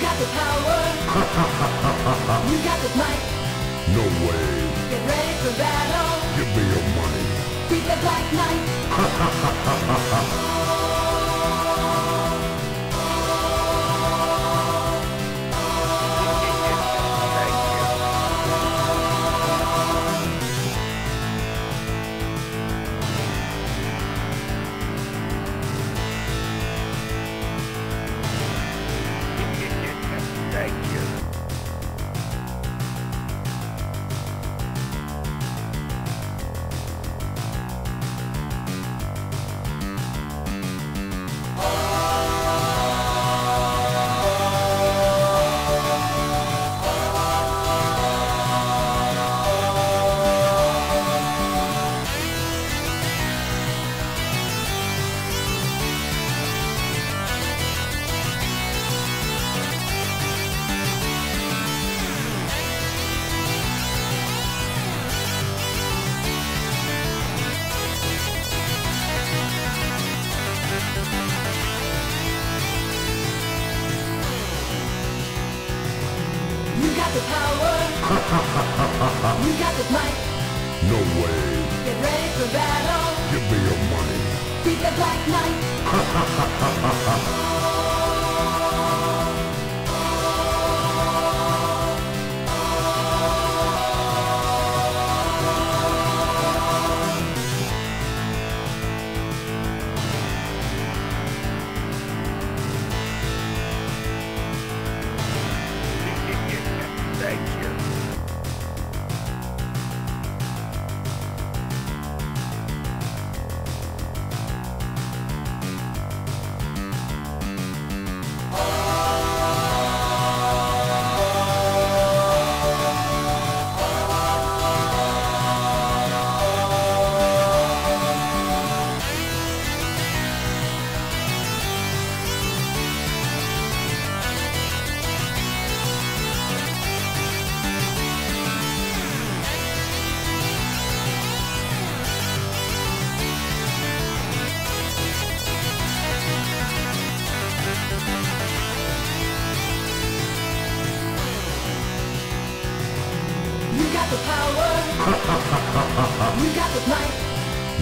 got the power. You got the might. No way. Get ready for battle. Give me your money. Beat the Black Knight. Thank you. You got the power. You got the might. No way. Get ready for battle. Give me your money. Beat the Black Knight. Thank you. You got the power. You got the might.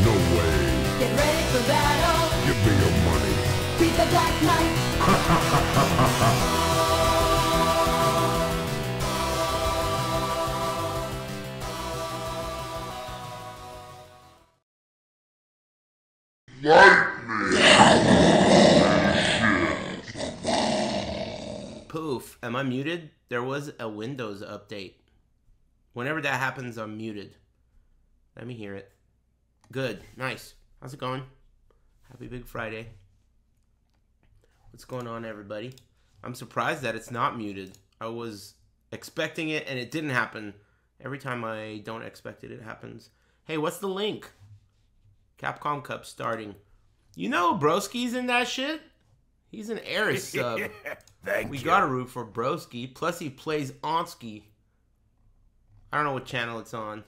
No way. Get ready for battle. Give me your money. Beat the Black Knight. Poof. Am I muted? There was a Windows update. Whenever that happens, I'm muted. Let me hear it. Good. Nice. How's it going? Happy Big Friday. What's going on, everybody? I'm surprised that it's not muted. I was expecting it, and it didn't happen. Every time I don't expect it, it happens. Hey, what's the link? Capcom Cup starting. You know Broski's in that shit? He's an Aris sub. Thank We you. gotta root for Broski. Plus, he plays Onski. I don't know what channel it's on.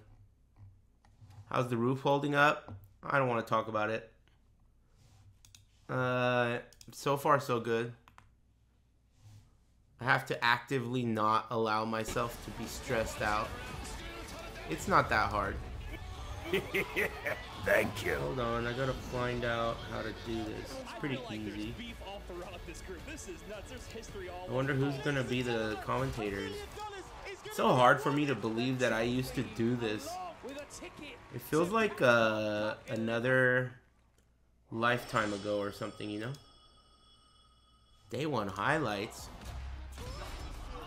How's the roof holding up? I don't want to talk about it. So far, so good. I have to actively not allow myself to be stressed out. It's not that hard. Thank you. Hold on, I gotta find out how to do this. It's pretty easy. I wonder who's gonna be the commentators. It's so hard for me to believe that I used to do this. It feels like another lifetime ago or something, you know? Day 1 highlights.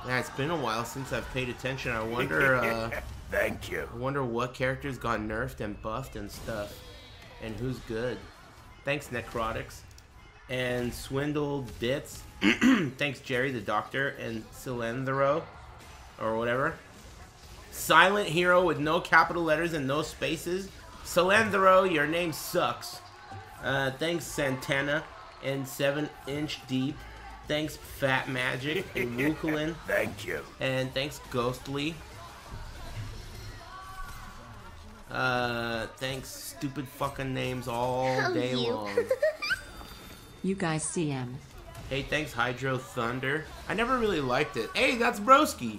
Man, it's been a while since I've paid attention. I wonder Thank you. I wonder what characters got nerfed and buffed and stuff. And who's good. Thanks, Necrotics. And Swindled Bits. Thanks, Jerry the Doctor. And Cilendro. Or whatever. Silent Hero with no capital letters and no spaces. Cilendro, your name sucks. Thanks, Santana. And 7-inch Deep. Thanks, Fat Magic. And Wukulin. Thank you. And thanks, Ghostly. Thanks, stupid fucking names all day long. You guys CM. Hey, thanks, Hydro Thunder. I never really liked it. Hey, that's Broski.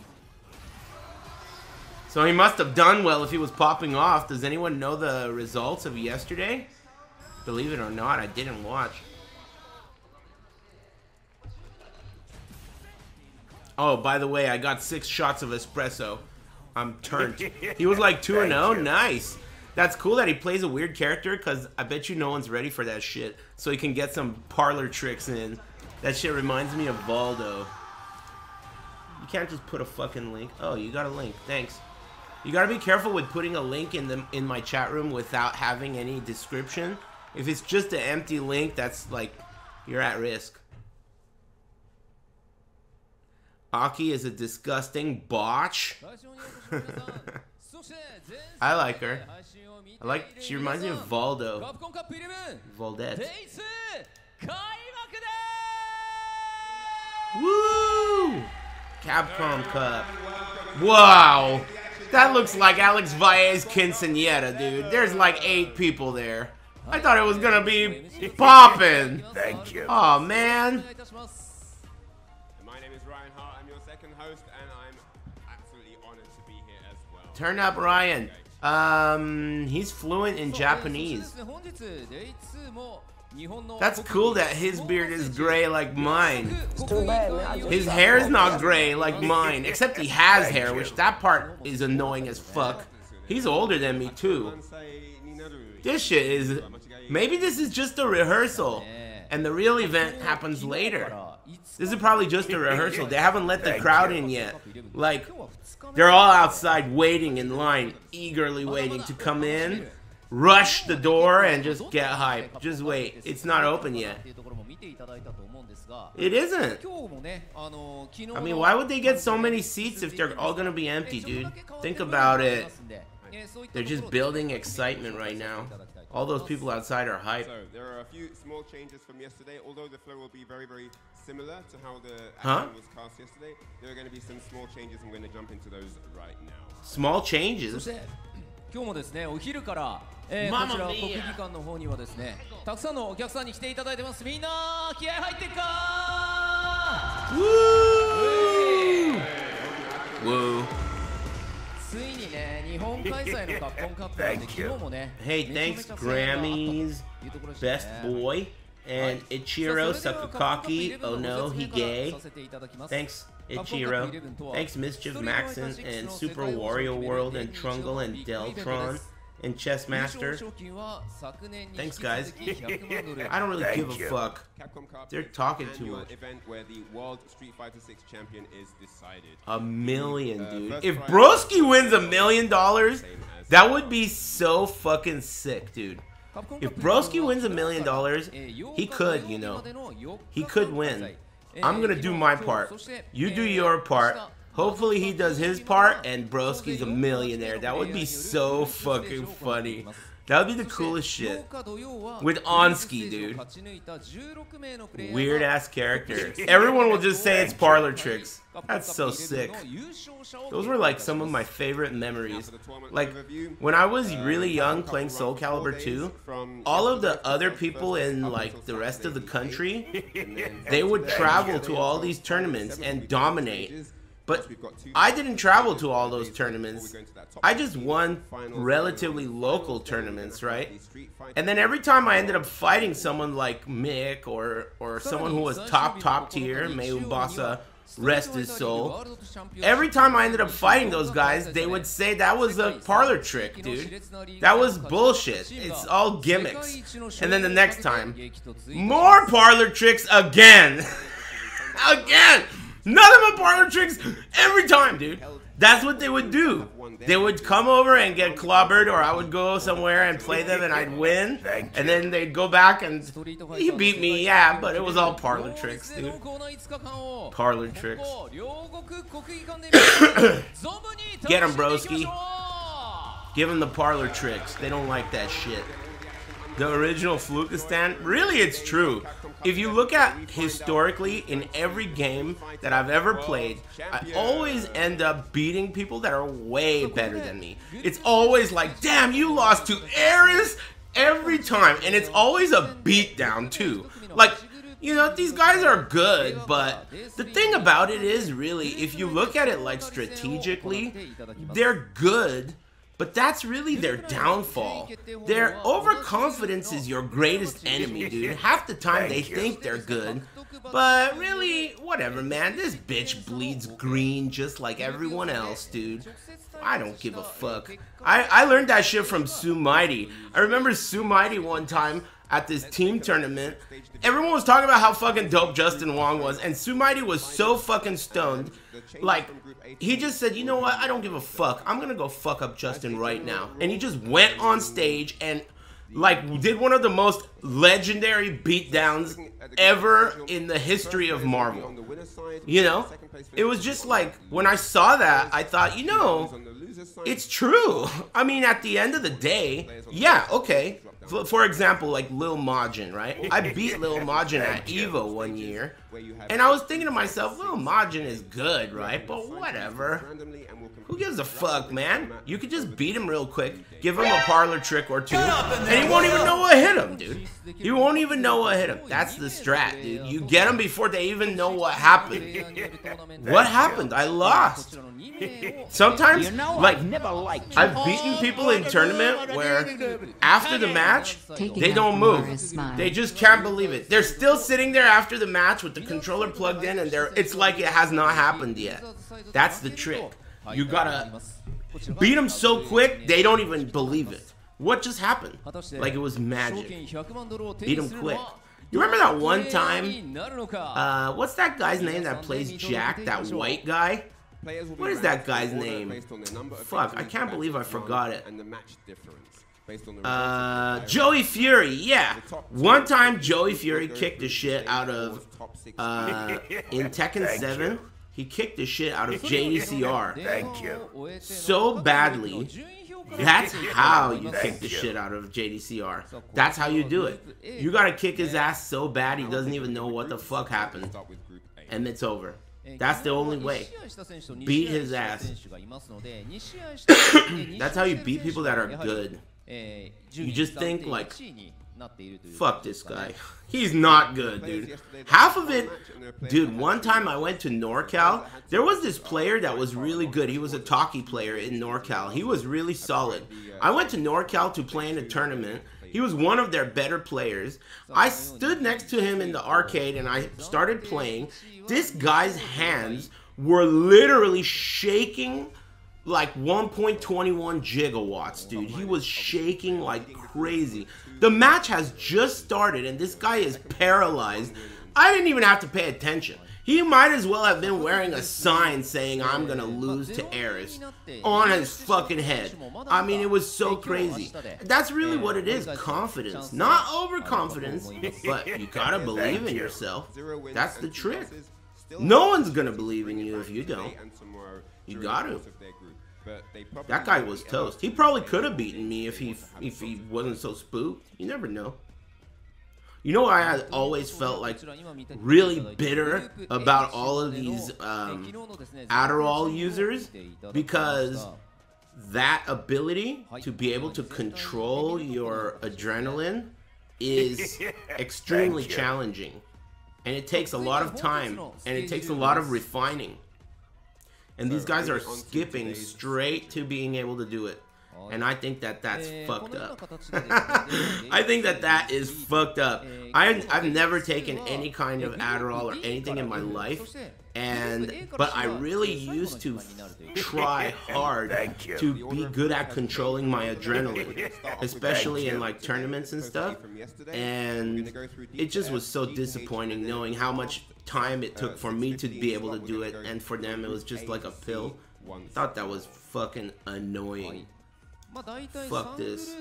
So he must have done well if he was popping off. Does anyone know the results of yesterday? Believe it or not, I didn't watch. Oh, by the way, I got 6 shots of espresso. I'm turned. He was like 2-0. Nice. That's cool that he plays a weird character, because I bet you no one's ready for that shit. So he can get some parlor tricks in. That shit reminds me of Valdo. You can't just put a fucking link. Oh, you got a link. Thanks. You gotta be careful with putting a link in my chat room without having any description. If it's just an empty link, that's like, you're at risk. Aki is a disgusting botch. I like her. She reminds me of Valdo. Valdez. Woo! Capcom Cup. Wow! That looks like Alex Valles Quinceañera, dude. There's like 8 people there. I thought it was gonna be poppin'. Thank you. Oh man. My name is Ryan Hart. I'm your second host, and I'm absolutely honored to be here as well. Turn up Ryan. He's fluent in Japanese. That's cool that his beard is gray like mine. It's too bad, man. His hair is not gray like mine, except he has hair, which that part is annoying as fuck. He's older than me too. This shit is... Maybe this is just a rehearsal, and the real event happens later. This is probably just a rehearsal. They haven't let the crowd in yet. Like, they're all outside waiting in line, eagerly waiting to come in, rush the door, and just get hype. Just wait. It's not open yet. It isn't. I mean, why would they get so many seats if they're all gonna be empty, dude? Think about it. They're just building excitement right now. All those people outside are hype. So there are a few small changes from yesterday. Although the flow will be very, very similar to how the action was cast yesterday, there are going to be some small changes. I'm going to jump into those right now. Small changes? 今日もですね、お昼から、こちら国技館の方にはですね、たくさんのお客さんに来ていただいてます。みんな気合入ってっかー。Woo! ついにね、日本開催のカプコンカップなんで、昨日もね。Hey, thanks Grammys, Best Boy, and Ichiro Sakakaki. Oh no, he gay. Thanks Ichiro. Thanks Mischief Maxon and Super Wario World and Trungle and Deltron and Chessmaster. Thanks guys. I don't really give a fuck. They're talking too much. $1 million, dude. If Broski wins $1 million, that would be so fucking sick, dude. If Broski wins $1 million, he could, you know. He could win. I'm gonna do my part. You do your part. Hopefully he does his part and Broski's a millionaire. That would be so fucking funny. That would be the coolest shit. With Onski, dude. Weird ass character. Everyone will just say it's parlor tricks. That's so sick. Those were like some of my favorite memories. Like, when I was really young playing Soul Calibur 2, all of the other people in like the rest of the country, they would travel to all these tournaments and dominate. But I didn't travel to all those tournaments. I just won relatively local tournaments, right? And then every time I ended up fighting someone like Mick or someone who was top tier, Meumbasa, rest his soul. Every time I ended up fighting those guys, they would say that was a parlor trick, dude. That was bullshit. It's all gimmicks. And then the next time, more parlor tricks again. Again! Nothing but parlor tricks every time, dude. That's what they would do. They would come over and get clobbered, or I would go somewhere and play them and I'd win. And then they'd go back and he beat me, yeah, but it was all parlor tricks, dude. Parlor tricks. Get him, broski. Give him the parlor tricks. They don't like that shit. The original Flukistan, really it's true. If you look at historically in every game that I've ever played, I always end up beating people that are way better than me. It's always like, damn, you lost to Aris every time. And it's always a beatdown too. Like, You know, these guys are good, but the thing about it is, really, if you look at it like strategically, they're good, but that's really their downfall. Their overconfidence is your greatest enemy, dude. Half the time they think they're good, but really, whatever, man. This bitch bleeds green just like everyone else, dude. I don't give a fuck. I learned that shit from Sue Mighty. I remember Sue Mighty one time at this team tournament. Everyone was talking about how fucking dope Justin Wong was, and Sue Mighty was so fucking stoned. Like, he just said, you know what, I don't give a fuck. I'm gonna go fuck up Justin right now. And he just went on stage and, like, did one of the most legendary beatdowns ever in the history of Marvel. You know? It was just like, when I saw that, I thought, you know, it's true. I mean, at the end of the day, yeah, okay. For example, like Lil Majin, right? I beat Lil Majin at EVO one year, and I was thinking to myself, Lil Majin is good, right? But whatever. Who gives a fuck, man? You could just beat him real quick, give him a parlor trick or two, and he won't even know what hit him, dude. He won't even know what hit him. That's the strat, dude. You get him before they even know what happened. What happened? I lost. Sometimes, like, I've beaten people in tournament where after the match, they don't move. They just can't believe it. They're still sitting there after the match with the controller plugged in, and it's like it has not happened yet. That's the trick. You gotta beat them so quick, they don't even believe it. What just happened? Like it was magic. Beat them quick. You remember that one time, what's that guy's name that plays Jack, that white guy? What is that guy's name? Fuck, I can't believe I forgot it. Joey Fury, yeah. One time Joey Fury kicked the shit out of, in Tekken 7, he kicked the shit out of JDCR. Thank you. So badly. That's how you kick the shit out of JDCR. That's how you do it. You gotta kick his ass so bad he doesn't even know what the fuck happened. And it's over. That's the only way. Beat his ass. That's how you beat people that are good. You just think like, fuck this guy. He's not good, dude. Half of it, dude, one time I went to NorCal, there was this player that was really good. He was a talkie player in NorCal. He was really solid. I went to NorCal to play in a tournament. He was one of their better players. I stood next to him in the arcade and I started playing. This guy's hands were literally shaking like 1.21 gigawatts, dude. He was shaking like crazy. The match has just started and this guy is paralyzed. I didn't even have to pay attention. He might as well have been wearing a sign saying I'm gonna lose to Aris on his fucking head. I mean, it was so crazy. That's really what it is, confidence. Not overconfidence, but you gotta believe in yourself. That's the trick. No one's gonna believe in you if you don't. You gotta. That guy was toast. He probably could have beaten me if he wasn't so spooked. You never know. You know, I had always felt like really bitter about all of these Adderall users, because that ability to be able to control your adrenaline is extremely challenging, and it takes a lot of time and it takes a lot of refining. And these guys are skipping straight to being able to do it. And I think that that's fucked up. I think that that is fucked up. I've never taken any kind of Adderall or anything in my life. But I really used to try hard to be good at controlling my adrenaline, especially in like tournaments and stuff. And it just was so disappointing knowing how much time it took for me to be able to do it, and for them it was just like a pill. I thought that was fucking annoying. Fuck this.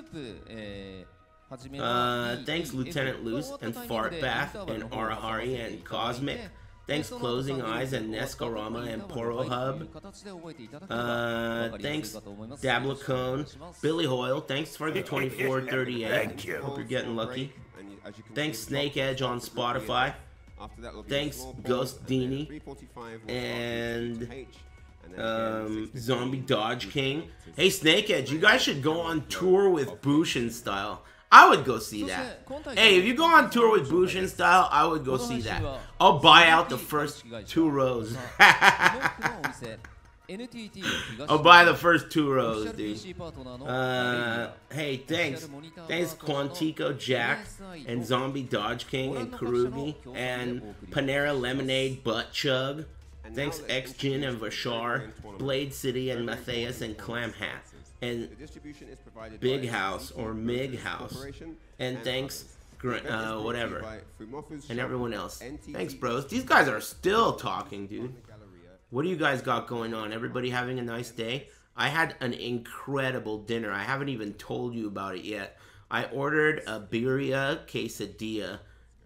Thanks Lieutenant Luce and Fartbath and Arahari and Cosmic. Thanks Closing Eyes and Nescarama and Poro Hub. Thanks Dablacone. Billy Hoyle, thanks for the 2438. Thank you. Hope you're getting lucky. Thanks Snake Edge on Spotify. Thanks Ghost Dini and Zombie Dodge King. Hey Snake Edge, you guys should go on tour with Bushin Style. I would go see that. Hey, if you go on tour with Bushin style, I would go see that. I'll buy out the first 2 rows. I'll buy the first 2 rows, dude. Hey, thanks. Thanks, Quantico Jack, and Zombie Dodge King, and Karugi, and Panera Lemonade Butt Chug. Thanks, X-Jin and Vashar, Blade City, and Matthias, and Clam Hat, and Big House, or Mig House. And thanks, whatever, and everyone else. Thanks, bros. These guys are still talking, dude. What do you guys got going on? Everybody having a nice day? I had an incredible dinner. I haven't even told you about it yet. I ordered a birria quesadilla,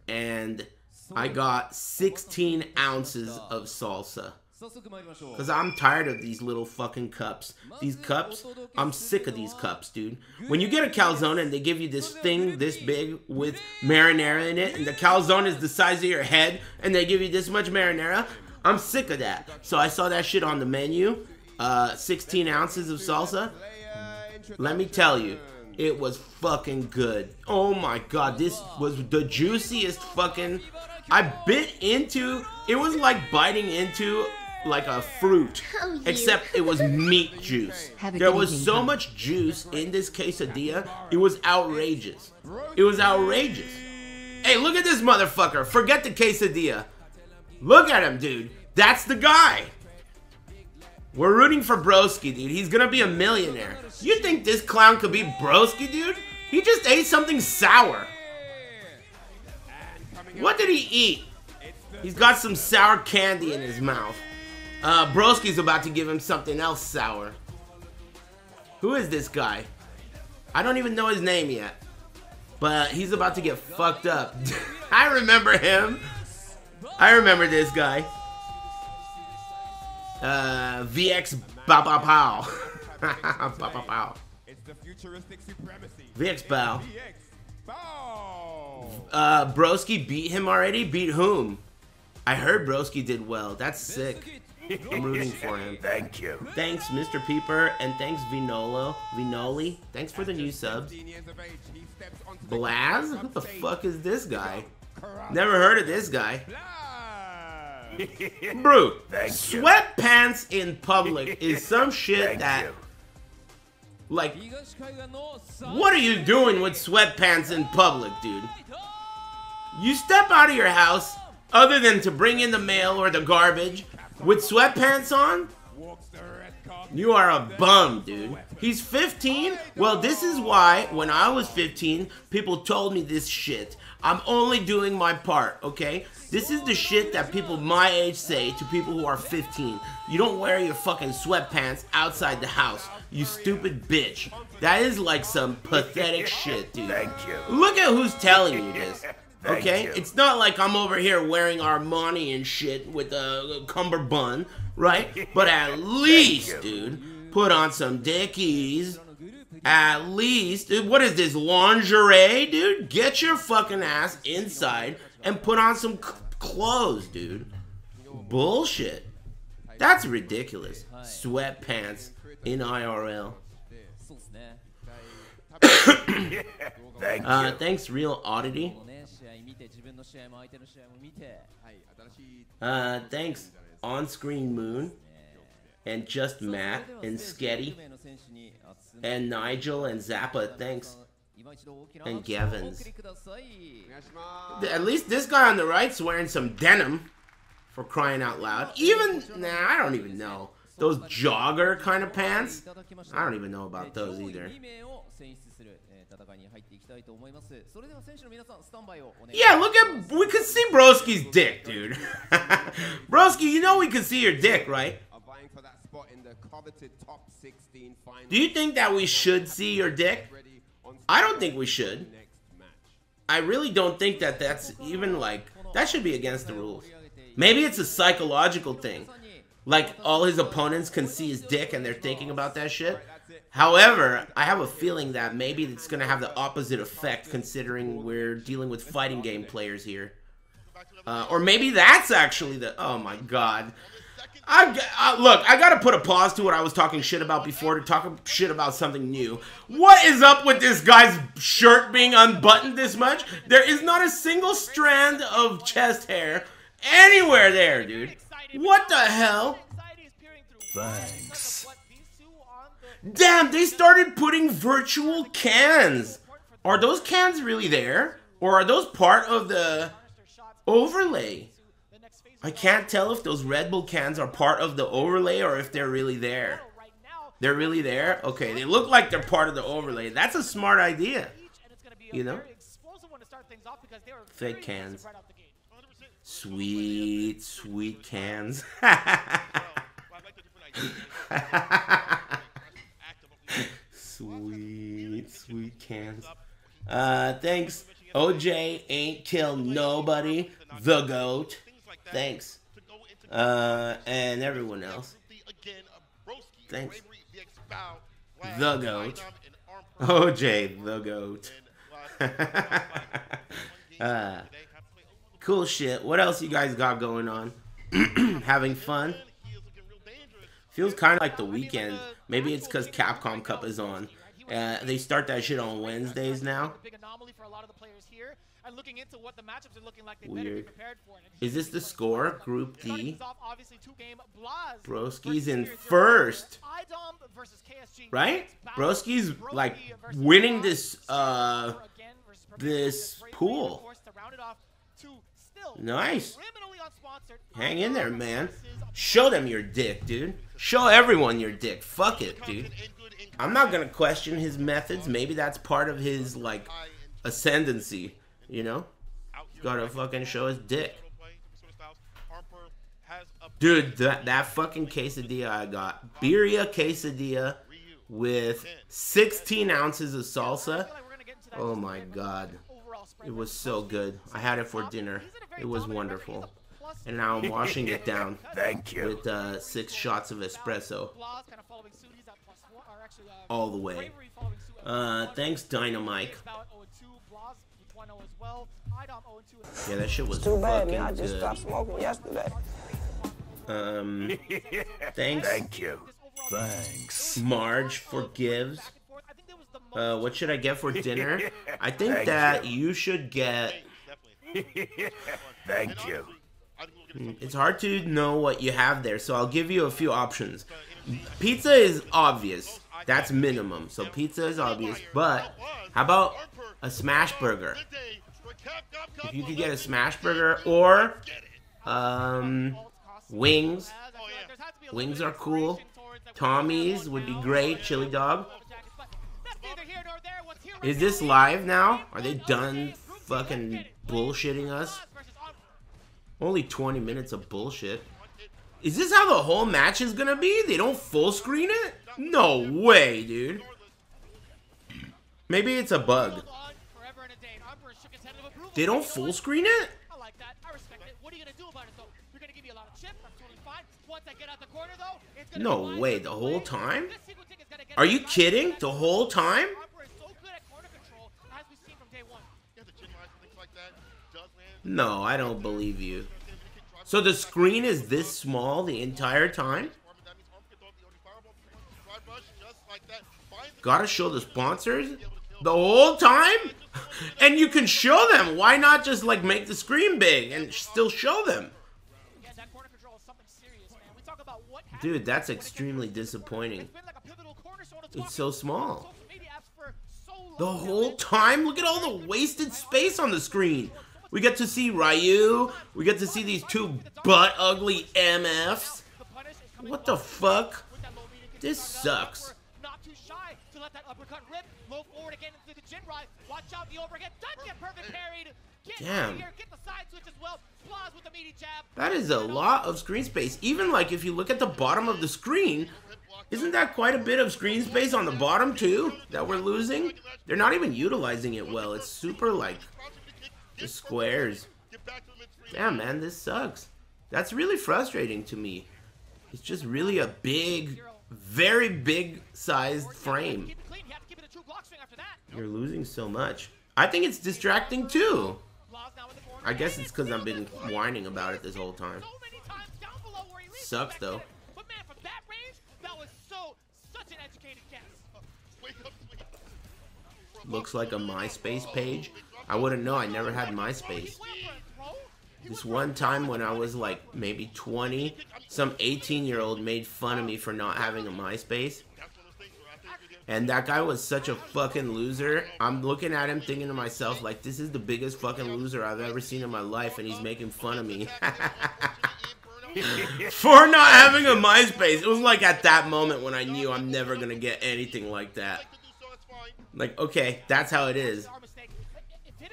and I got 16 ounces of salsa. Because I'm tired of these little fucking cups. These cups, I'm sick of these cups, dude. When you get a calzone and they give you this thing this big with marinara in it, and the calzone is the size of your head, and they give you this much marinara, I'm sick of that. So I saw that shit on the menu. 16 ounces of salsa. Let me tell you, it was fucking good. Oh my god, this was the juiciest fucking... I bit into... It was like biting into like a fruit. Except it was meat juice. There was so much juice in this quesadilla. It was outrageous. It was outrageous. Hey, look at this motherfucker. Forget the quesadilla. Look at him, dude. That's the guy. We're rooting for Broski, dude. He's gonna be a millionaire. You think this clown could be Broski, dude? He just ate something sour. What did he eat? He's got some sour candy in his mouth. Broski's about to give him something else sour. Who is this guy? I don't even know his name yet. But he's about to get fucked up. I remember him. I remember this guy. VX Baba Pow. Baba Pow. VX Bow. Broski beat him already? Beat whom? I heard Broski did well. That's sick. I'm rooting for him. Thank you. Thanks, Mr. Peeper, and thanks, Vinoli. Thanks for the new subs. Blaz? Who the fuck is this guy? Never heard of this guy. Bro, sweatpants in public is some shit that... Like, what are you doing with sweatpants in public, dude? You step out of your house, other than to bring in the mail or the garbage, with sweatpants on? You are a bum, dude. He's 15? Well, this is why, when I was 15, people told me this shit. I'm only doing my part, okay? This is the shit that people my age say to people who are 15. You don't wear your fucking sweatpants outside the house, you stupid bitch. That is like some pathetic shit, dude. Thank you. Look at who's telling you this. Okay? It's not like I'm over here wearing Armani and shit with a cummerbund, right? But at least, dude, put on some dickies. At least, what is this, lingerie, dude? Get your fucking ass inside and put on some clothes, dude. Bullshit. That's ridiculous. Sweatpants in IRL. Thank you. Thanks, Real Oddity. Thanks, On-Screen Moon. And Just Matt and Sketty. And Nigel and Zappa, thanks. And Gevins. At least this guy on the right's wearing some denim. For crying out loud. Even, nah, I don't even know. Those jogger kind of pants? I don't even know about those either. Yeah, look at, we could see Broski's dick, dude. Broski, you know we could see your dick, right? Do you think that we should see your dick? I don't think we should. I really don't think that that's even like, that should be against the rules. Maybe it's a psychological thing. Like, all his opponents can see his dick and they're thinking about that shit. However, I have a feeling that maybe it's going to have the opposite effect considering we're dealing with fighting game players here. Or maybe that's actually the... Oh my god. Look, I gotta put a pause to what I was talking shit about before to talk shit about something new. What is up with this guy's shirt being unbuttoned this much? There is not a single strand of chest hair anywhere there, dude. What the hell? Thanks. Damn, they started putting virtual cans. Are those cans really there? Or are those part of the overlay? I can't tell if those Red Bull cans are part of the overlay or if they're really there. They're really there? Okay, they look like they're part of the overlay. That's a smart idea. You know? Fake cans. Sweet, sweet cans. Sweet, sweet cans. Thanks. OJ ain't killed nobody. The GOAT. Thanks. And everyone else. Thanks. The GOAT. OJ, the GOAT. Cool shit. What else you guys got going on? Having fun? Feels kind of like the weekend. Maybe it's because Capcom Cup is on. They start that shit on Wednesdays now. Weird. Is this the score? Group D. Broski's in first. Right? Broski's like winning this this pool. Nice. Hang in there, man. Show them your dick, dude. Show everyone your dick. Fuck it, dude. I'm not gonna question his methods. Maybe that's part of his, like, ascendancy, you know? Gotta fucking show his dick. Dude, that fucking quesadilla I got. Birria quesadilla with 16 ounces of salsa. Oh my god. It was so good. I had it for dinner. It was wonderful. And now I'm washing it down. Thank you. With 6 shots of espresso. All the way. Thanks, Dynamite. Yeah, that shit was too bad, fucking man. I just good. stopped smoking yesterday. Thanks. Thank you. Thanks. Marge forgives. What should I get for dinner? I think that you should get... Thank you. It's hard to know what you have there, so I'll give you a few options. Pizza is obvious. That's minimum. So pizza is obvious. But how about a smash burger? If you could get a smash burger or wings. Wings are cool. Tommy's would be great. Chili dog. Is this live now? Are they done fucking bullshitting us? Only 20 minutes of bullshit. Is this how the whole match is gonna be? They don't full screen it? No way, dude. Maybe it's a bug. They don't full screen it? No way, the whole time? Are you kidding? The whole time? No, I don't believe you. So the screen is this small the entire time? Gotta show the sponsors the whole time? And you can show them. Why not just like make the screen big and still show them? Dude, that's extremely disappointing. It's so small. The whole time? Look at all the wasted space on the screen. We get to see Ryu. We get to see these 2 butt-ugly MFs. What the fuck? This sucks. Damn. That is a lot of screen space. Even like if you look at the bottom of the screen, isn't that quite a bit of screen space on the bottom too that we're losing? They're not even utilizing it well. It's super like just squares. Damn, man, this sucks. That's really frustrating to me. It's just really a big, very big sized frame. You're losing so much. I think it's distracting too. I guess it's because I've been whining about it this whole time. sucks though. But man, from that range, that was such an educated guess. Looks like a MySpace page. I wouldn't know. I never had MySpace. This one time when I was like maybe 20, some 18-year-old made fun of me for not having a MySpace. And that guy was such a fucking loser. I'm looking at him thinking to myself, like, this is the biggest fucking loser I've ever seen in my life, and he's making fun of me. For not having a MySpace. It was like at that moment when I knew I'm never gonna get anything like that. Like, okay, that's how it is.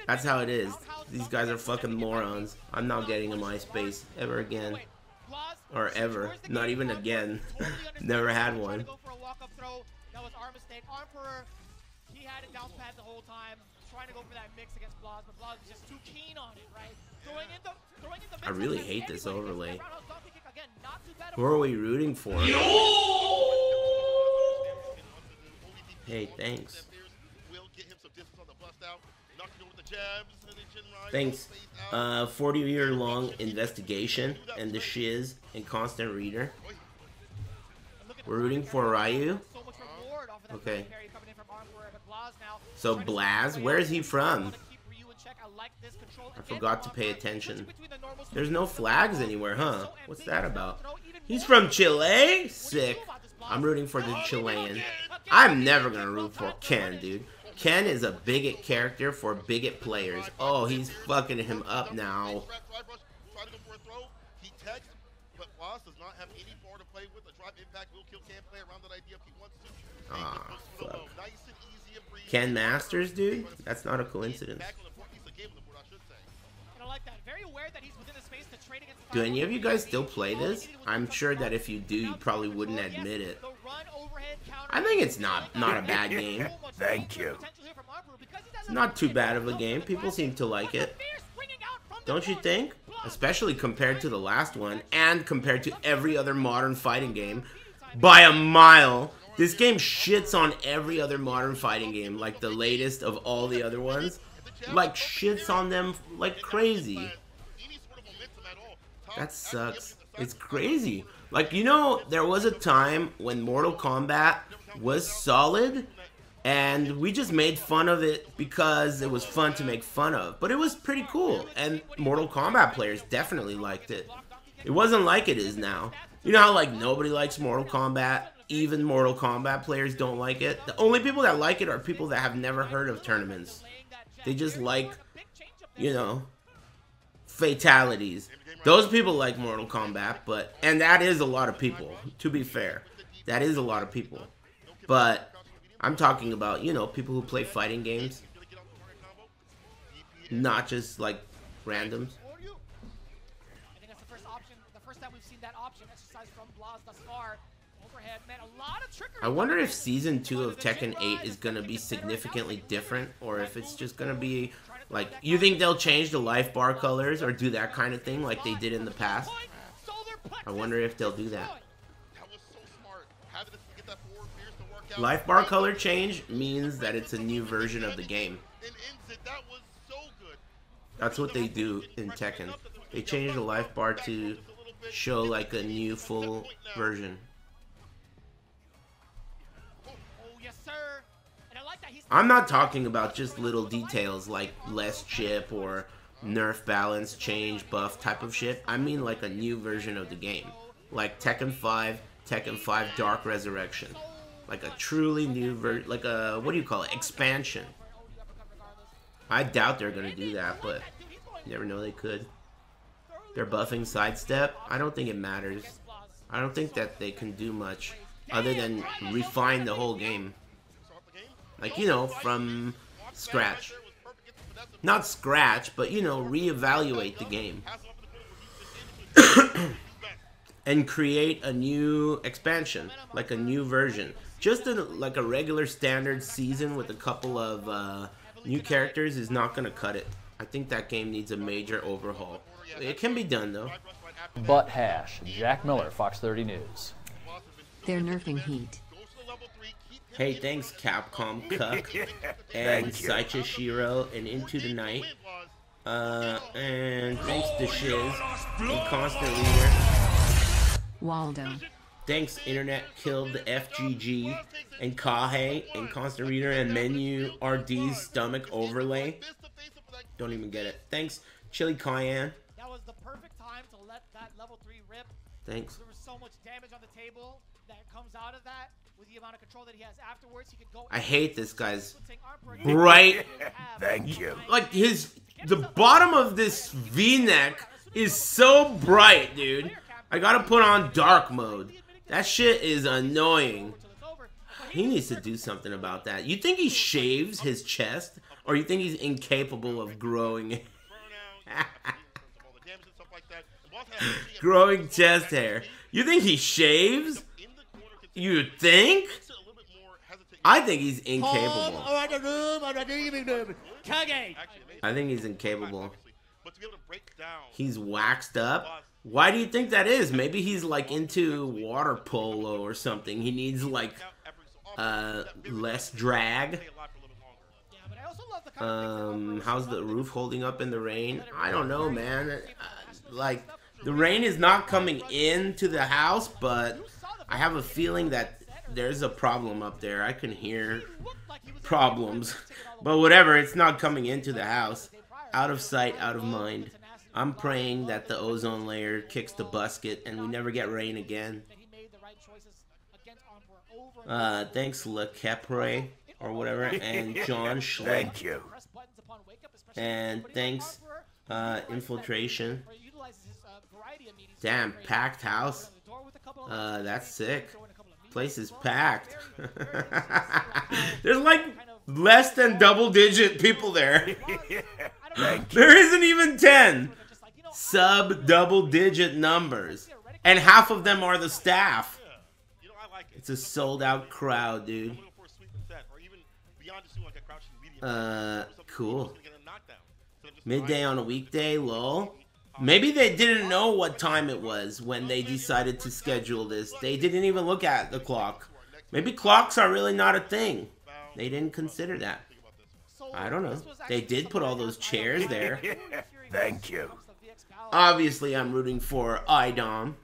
That's how it is. These guys are fucking morons. I'm not getting a MySpace ever again. Or ever. Not even again. Never had one. That was our mistake. Emperor, he had it down pat the whole time, trying to go for that mix against Blaz, but Blaz was just too keen on it, right? Throwing in the mix. I really hate this overlay. Who are we rooting for? Hey, thanks. Thanks. 40-year-long investigation and the shiz and constant reader. We're rooting for Ryu. Okay. So Blaz, where is he from? I forgot to pay attention. There's no flags anywhere, huh? What's that about? He's from Chile? Sick. I'm rooting for the Chilean. I'm never gonna root for Ken, dude. Ken is a bigot character for bigot players. Oh, he's fucking him up now. Ah, fuck. Ken Masters, dude? That's not a coincidence. Do any of you guys still play this? I'm sure that if you do, you probably wouldn't admit it. I think it's not a bad game. Thank you. It's not too bad of a game. People seem to like it. Don't you think? Especially compared to the last one, and compared to every other modern fighting game. By a mile. This game shits on every other modern fighting game, like the latest of all the other ones. Like, shits on them like crazy. That sucks. It's crazy. Like, you know, there was a time when Mortal Kombat was solid, and we just made fun of it because it was fun to make fun of. But it was pretty cool, and Mortal Kombat players definitely liked it. It wasn't like it is now. You know how, like, nobody likes Mortal Kombat? Even Mortal Kombat players don't like it. The only people that like it are people that have never heard of tournaments. They just like, you know, fatalities. Those people like Mortal Kombat, and that is a lot of people, to be fair. That is a lot of people. But I'm talking about, you know, people who play fighting games. Not just, like, randoms. I think that's the first option. The first time we've seen that option exercised from Blaz thus far. Overhead, man, a lot of trickery. I wonder if Season 2 of Tekken 8 is going to be significantly different, or if it's just going to be, like, you think they'll change the life bar colors or do that kind of thing like they did in the past? I wonder if they'll do that. Life bar color change means that it's a new version of the game. That's what they do in Tekken. They change the life bar to show like a new full version. I'm not talking about just little details like less chip or nerf balance, change, buff type of shit. I mean like a new version of the game. Like Tekken 5 Dark Resurrection. Like a truly new version, like a, what do you call it, expansion. I doubt they're going to do that, but you never know, they could. They're buffing sidestep. I don't think it matters. I don't think that they can do much other than refine the whole game. Like, you know, from scratch. Not scratch, but, you know, reevaluate the game. And create a new expansion, like a new version. Just like a regular standard season with a couple of new characters is not going to cut it. I think that game needs a major overhaul. It can be done, though. Butt hash. Jack Miller, Fox 30 News. They're nerfing Heat. Hey, thanks Capcom Cup and Saicha Shiro and Into the Night. And thanks to Shiz and Constant Leader. Waldo. Thanks, internet killed the FGG and Kahe and constant reader and menu RD's stomach overlay. Don't even get it. Thanks, Chili Cayenne. That was the perfect time to let that level 3 rip. Thanks. There was so much damage on the table that comes out of that with the amount of control that he has afterwards. He could go. I hate this guy's bright. Thank you. Like the bottom of this V-neck is so bright, dude. I gotta put on dark mode. That shit is annoying. He needs to do something about that. You think he shaves his chest, or you think he's incapable of growing? Growing chest hair. You think he shaves? You think? I think he's incapable. I think he's incapable. He's waxed up. Why do you think that is? Maybe he's like into water polo or something. He needs like less drag. How's the roof holding up in the rain? I don't know, man. Like the rain is not coming into the house, but I have a feeling that there's a problem up there. I can hear problems, but whatever. It's not coming into the house. Out of sight, out of mind. I'm praying that the ozone layer kicks the busket and we never get rain again. Thanks, Le Capre, or whatever, and John Schleck. Thank you. And thanks, Infiltration. Damn, packed house. That's sick. Place is packed. There's like less than double-digit people there. There isn't even 10. Sub double-digit numbers. And half of them are the staff. It's a sold-out crowd, dude. Cool. Midday on a weekday, lol. Maybe they didn't know what time it was when they decided to schedule this. They didn't even look at the clock. Maybe clocks are really not a thing. They didn't consider that. I don't know. They did put all those chairs there. Thank you. Obviously, I'm rooting for IDOM.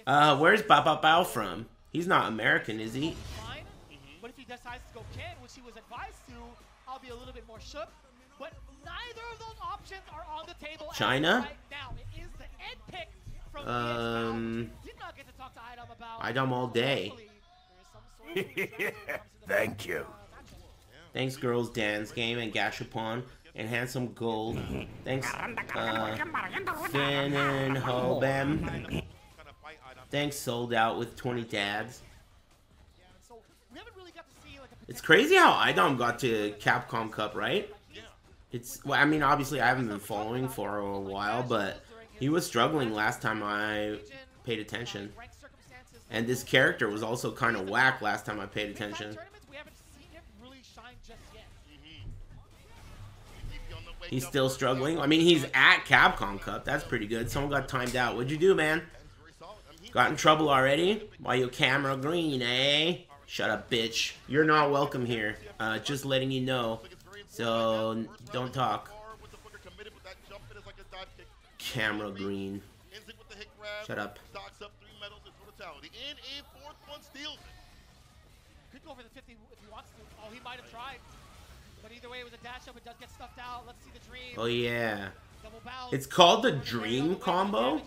Where's Papa Bao from? He's not American, is he? But if he decides to go Ken, which he was advised to, I'll be a little bit more shook. But neither of those options are on the table China? right now. It is the end pick from did not get to talk to IDOM about IDOM all day. Thank you. Thanks, Girls Dance Game and Gashapon and Handsome Gold. Thanks, Finn and Hobem. Thanks, Sold Out with 20 dads. It's crazy how IDOM got to Capcom Cup, right? It's, well, I mean, obviously I haven't been following for a while, but he was struggling last time I paid attention. And this character was also kind of whack last time I paid attention. He's still struggling. I mean, he's at Capcom Cup. That's pretty good. Someone got timed out. What'd you do, man? Got in trouble already? Why you camera green, eh? Shut up, bitch. You're not welcome here. Just letting you know. So, don't talk. Camera green. Shut up. Could go for the 50 if he wants to. Oh, he might have tried. But either way, it was a dash up. It does get stuffed out. Let's see the dream. Oh, yeah. It's called the Dream Combo?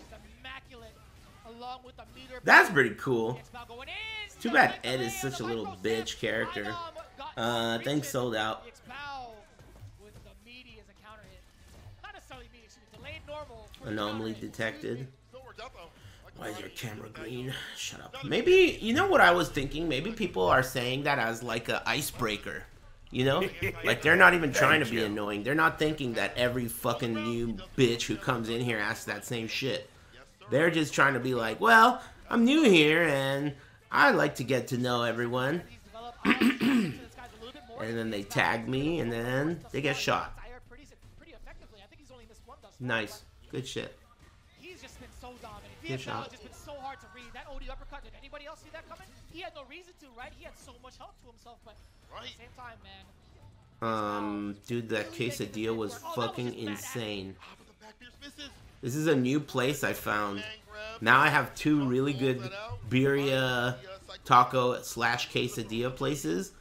That's pretty cool. It's too bad Ed is such a little bitch character. Thanks, Sold Out. Anomaly detected. Why is your camera green? Shut up. Maybe, you know what I was thinking? Maybe people are saying that as like an icebreaker. You know? Like they're not even trying to be annoying. They're not thinking that every fucking new bitch who comes in here asks that same shit. They're just trying to be like, well, I'm new here and I like to get to know everyone. And then they tag me and then they get shot. Nice. Good shit. He's just been so dominant. Good shot. Just been so hard to read. That OD uppercut, did anybody else see that coming? He had no reason to, right? He had so much help to himself, but at the same time, man. Dude, that quesadilla was fucking insane. This is a new place I found. Now I have 2 really good birria taco / quesadilla places,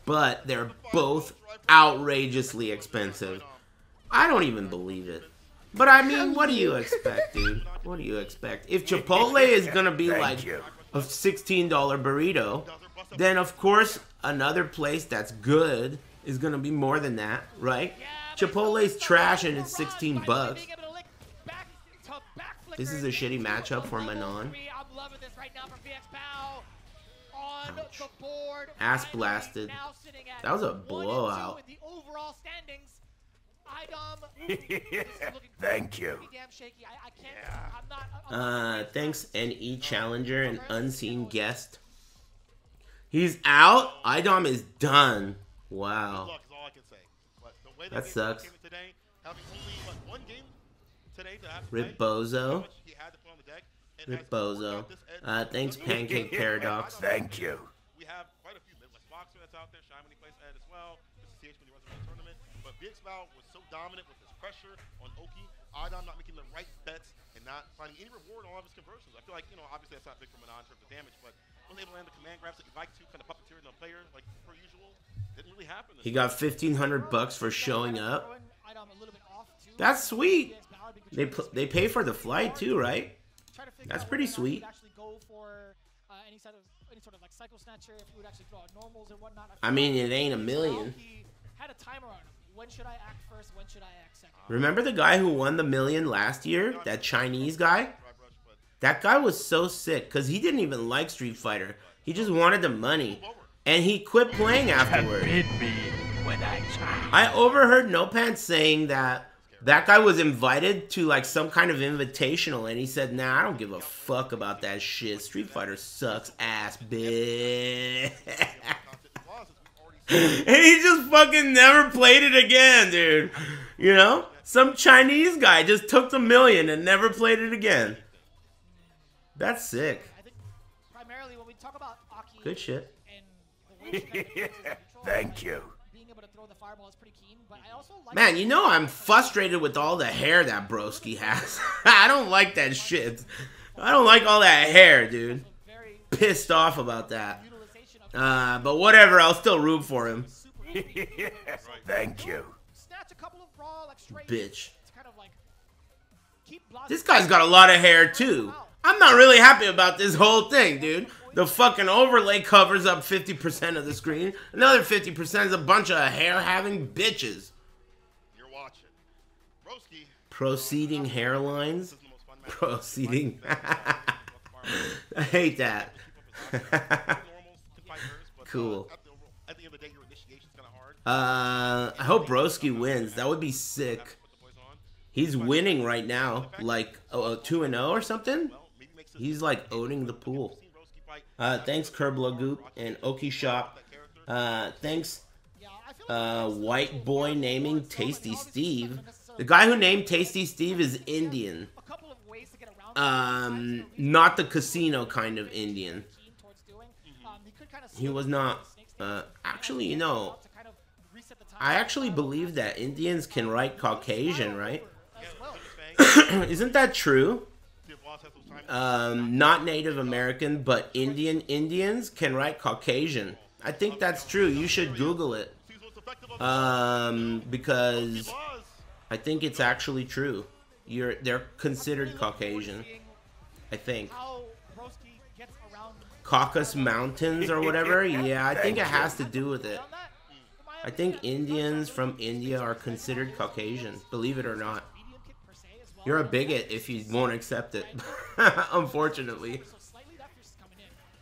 but they're both outrageously expensive. I don't even believe it. But I mean, what do you expect, dude? What do you expect? If Chipotle is gonna be like a $16 burrito, then of course another place that's good is gonna be more than that, right? Chipotle's trash and it's 16 bucks. This is a shitty matchup for Manon. Ouch. Ass blasted. That was a blowout. Thank you. Thanks NE Challenger and Unseen Guest. He's out? IDOM is done. Wow. That sucks. Rip Bozo. Rip Bozo. Thanks Pancake Paradox. Thank you. We have quite a few Midwest boxers that's out there. Shy plays that as well. This is CH when he was in the tournament. But BXVal was so dominant with his pressure on Oki. IDOM not making the right bets and not finding any reward on all of his conversions. I feel like, you know, obviously that's not big for Manon in terms of damage, but wasn't able to land the command grabs that you'd like to, kind of puppeteering on a player like per usual. Didn't really happen. He got $1,500 for showing up. That's sweet. They pay for the flight too, right? That's pretty sweet. I mean, it ain't a million. Remember the guy who won the million last year? That Chinese guy? That guy was so sick because he didn't even like Street Fighter. He just wanted the money. And he quit playing afterwards. I overheard No Pants saying that guy was invited to like some kind of invitational and he said, nah, I don't give a fuck about that shit. Street Fighter sucks ass, bitch. And he just fucking never played it again, dude. You know? Some Chinese guy just took the million and never played it again. That's sick. Good shit. Thank you. Man, you know I'm frustrated with all the hair that Broski has. I don't like that shit. I don't like all that hair, dude. Pissed off about that. But whatever, I'll still root for him. Thank you. Bitch. This guy's got a lot of hair, too. I'm not really happy about this whole thing, dude. The fucking overlay covers up 50% of the screen. Another 50% is a bunch of hair-having bitches. You're watching. Broski. Proceeding hairlines? Proceeding. I hate that. Cool. I hope Broski wins. That would be sick. He's winning right now. Like 2-0 or something? He's like owning the pool. Thanks Kerblagoop and Oki Shop. Thanks White Boy naming Tasty Steve. The guy who named Tasty Steve is Indian. Not the casino kind of Indian. He was not. Actually, you know, I actually believe that Indians can write Caucasian, right? Isn't that true? Not Native American, but Indians can write Caucasian. I think that's true. You should Google it. Because I think it's actually true. They're considered Caucasian. I think. Caucasus Mountains or whatever? Yeah, I think it has to do with it. I think Indians from India are considered Caucasian, believe it or not. You're a bigot if you won't accept it, unfortunately.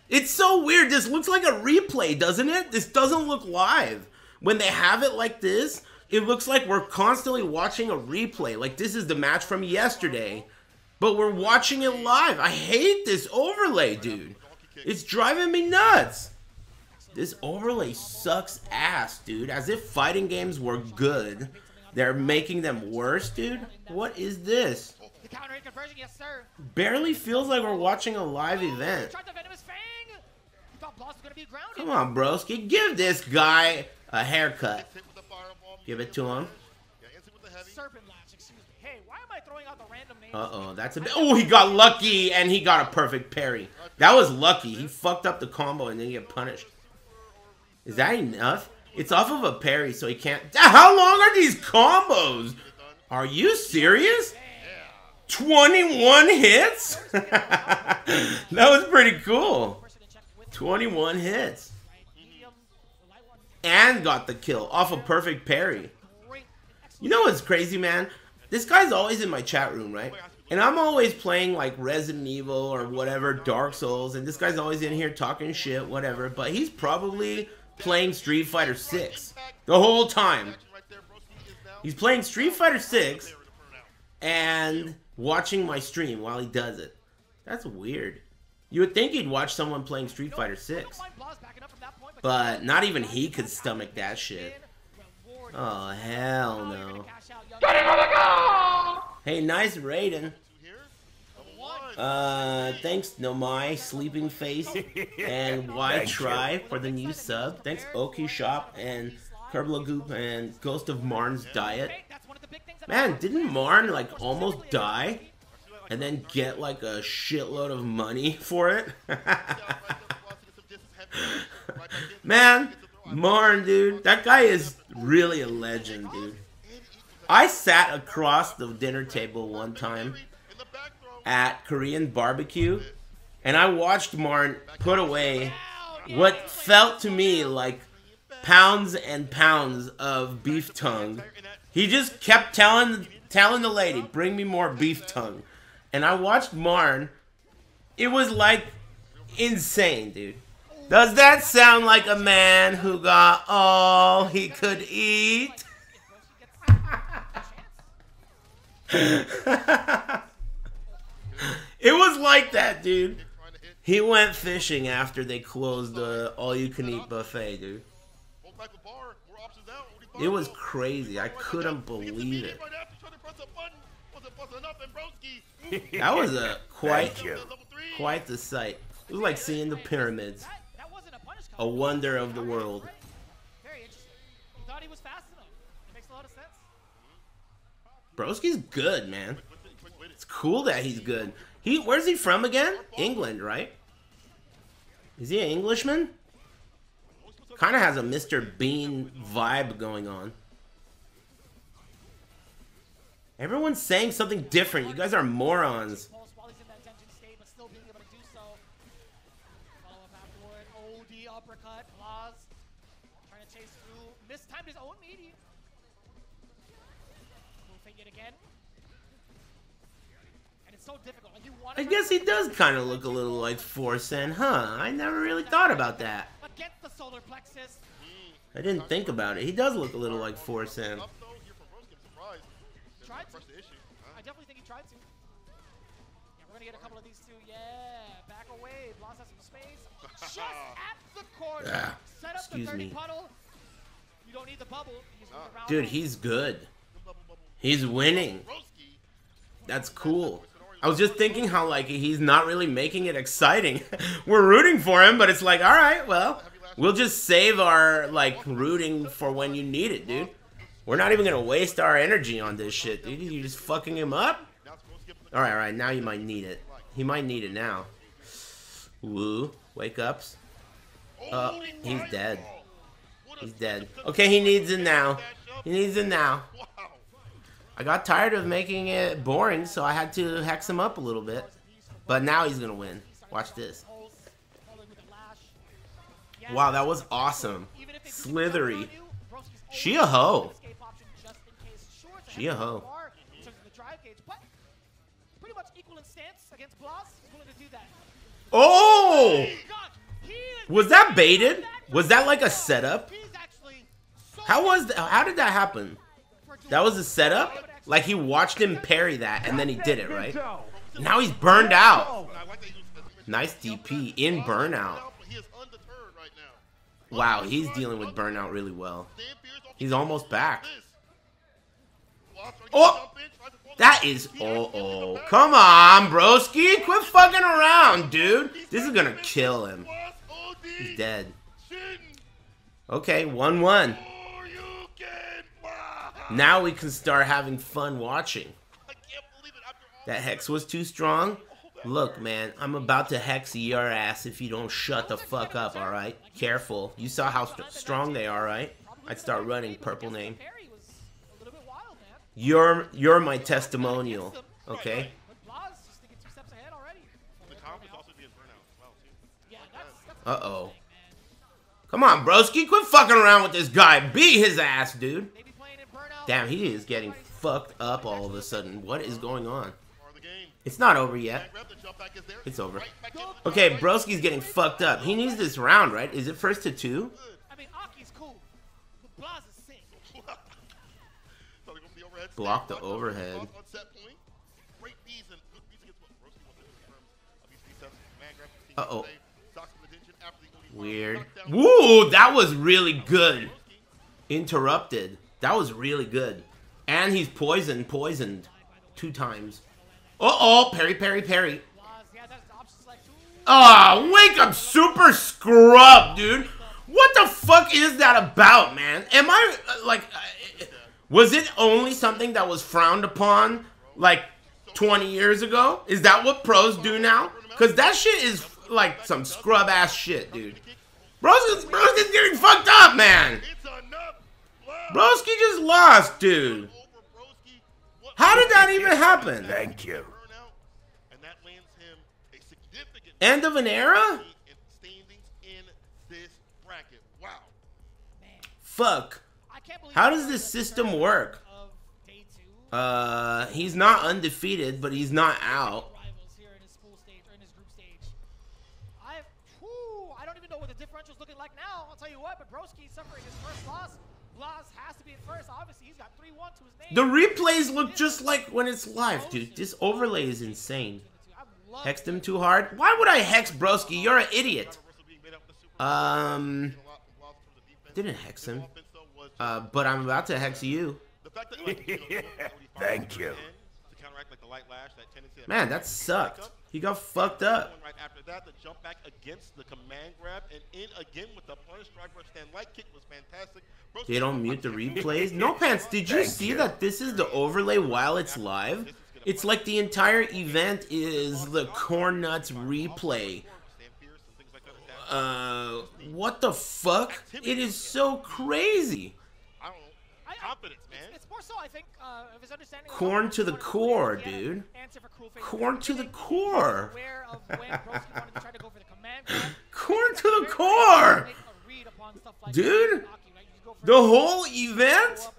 It's so weird. This looks like a replay, doesn't it? This doesn't look live. When they have it like this, it looks like we're constantly watching a replay. Like this is the match from yesterday, but we're watching it live. I hate this overlay, dude. It's driving me nuts. This overlay sucks ass, dude. As if fighting games were good. They're making them worse, dude. What is this? Barely feels like we're watching a live event. Come on, broski. Give this guy a haircut. Give it to him. out the random names. Uh-oh, that's a bit... Oh, he got lucky, and he got a perfect parry. That was lucky. He fucked up the combo and then he get punished. Is that enough? It's off of a parry, so he can't... How long are these combos? Are you serious? 21 hits? That was pretty cool. 21 hits. And got the kill off a perfect parry. You know what's crazy, man? This guy's always in my chat room, right? And I'm always playing like Resident Evil or whatever, Dark Souls, and this guy's always in here talking shit, whatever. But he's probably playing Street Fighter 6 the whole time. He's playing Street Fighter 6 and watching my stream while he does it. That's weird. You would think he'd watch someone playing Street Fighter 6. But not even he could stomach that shit. Oh, hell no. Hey, nice Raiden. Thanks Nomai, Sleeping Face, and Why Try for the new sub. Thanks Oki Shop and Kerblagoop and Ghost of Marn's Diet. Man, didn't Marn like almost die and then get like a shitload of money for it? Man, Marn, dude, that guy is really a legend, dude. I sat across the dinner table one time at Korean barbecue, and I watched Marn put away what felt to me like pounds and pounds of beef tongue. He just kept telling the lady, bring me more beef tongue. And I watched Marn. It was like insane, dude. Does that sound like a man who got all he could eat? It was like that, dude. He went fishing after they closed the all-you-can-eat buffet, dude. It was crazy. I couldn't believe it. That was a quite the sight. It was like seeing the pyramids. A wonder of the world. Very interesting. He thought he was fast enough. It makes a lot of sense. Broski's good, man. It's cool that he's good. Where's he from again? England, right? Is he an Englishman? Kind of has a Mr. Bean vibe going on. Everyone's saying something different. You guys are morons. While he's in that tension state, but still being able to do so. Follow up afterward. OD uppercut. Claws. Trying to chase through. Mistimed his own meaty. Moving it again. And it's so difficult. Like, you want I guess he does kind of look a little like Forsen, huh? I never really thought about that. against the solar plexus. I didn't think about it. He does look a little like Forsen. Tried to. I definitely think he tried to. Yeah, we're gonna get a couple of these two. Yeah, back away. Blas has some space. Just at the corner. Set up the 30 puddle. You don't need the bubble. Dude, he's good. He's winning. That's cool. I was just thinking how, like, he's not really making it exciting. We're rooting for him, but it's like, all right, well, we'll just save our, like, rooting for when you need it, dude. We're not even going to waste our energy on this shit, dude. You're just fucking him up? All right, now you might need it. He might need it now. Woo. Wake ups. He's dead. He's dead. Okay, he needs it now. He needs it now. I got tired of making it boring, so I had to hex him up a little bit. But now he's going to win. Watch this. Wow, that was awesome. Slithery. She a hoe. She a hoe. Oh! Was that baited? Was that like a setup? How did that happen? That was a setup? Like he watched him parry that and then he did it, right? Now he's burned out. Nice DP in burnout. Wow, he's dealing with burnout really well. He's almost back. Oh! That is... Oh. Come on, broski. Quit fucking around, dude. This is gonna kill him. He's dead. Okay, 1-1. Now we can start having fun watching. That hex was too strong? Look, man, I'm about to hex your ass if you don't shut the fuck up, alright? Careful. You saw how strong they are, right? I'd start running, purple name. You're my testimonial, okay? Uh-oh. Come on, broski, quit fucking around with this guy. Beat his ass, dude. Damn, he is getting fucked up all of a sudden. What is going on? It's not over yet. It's over. Okay, broski's getting fucked up. He needs this round, right? Is it first to 2? Block the overhead. Uh-oh. Weird. Woo, that was really good. Interrupted. That was really good. And he's poisoned 2 times. Uh-oh, parry. Ah, wake up, super scrub, dude. What the fuck is that about, man? Am I, like, was it only something that was frowned upon, like, 20 years ago? Is that what pros do now? Because that shit is, like, some scrub-ass shit, dude. Broski's getting fucked up, man. Broski just lost, dude. How did that even happen? Thank you. End of an era? Fuck. How does this system work? He's not undefeated, but he's not out. I don't even know what the differential's looking like now. I'll tell you what, but Broski's suffering his first loss. Blas has to be in first. Obviously, he's got 3-1 to his name. The replays look just like when it's live, dude. This overlay is insane. Hexed him too hard. Why would I hex Broski? You're an idiot. Didn't hex him. But I'm about to hex you. Thank you. Man, that sucked. He got fucked up. Right after that, the jump back against the command grab and in again with the punish driver stand light kick was fantastic. They don't mute the replays. No Pants, did you see that this is the overlay while it's live? It's like the entire event is the Corn Nuts replay. What the fuck? It is so crazy. I don't know. Confidence, man. It's more so, I think, of his understanding. Corn to the core, dude. Corn to the core. Corn to the core. Dude, the whole event?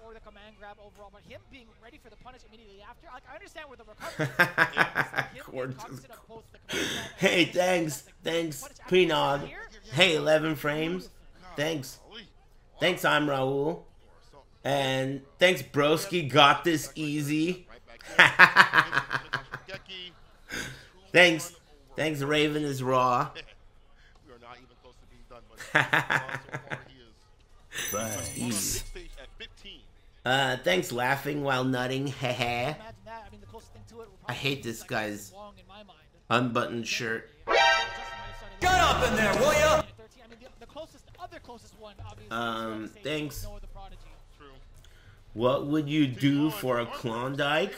Corn to the core. Hey, thanks, Peenog. Hey, 11 frames. Thanks, I'm Raul. And thanks, Broski. Got this easy. Thanks, Raven is raw. We are not even close to being done, but thanks, laughing while nutting. Hehe. I hate this guy's unbuttoned shirt. Get up in there, will ya? Thanks. What would you do for a Klondike?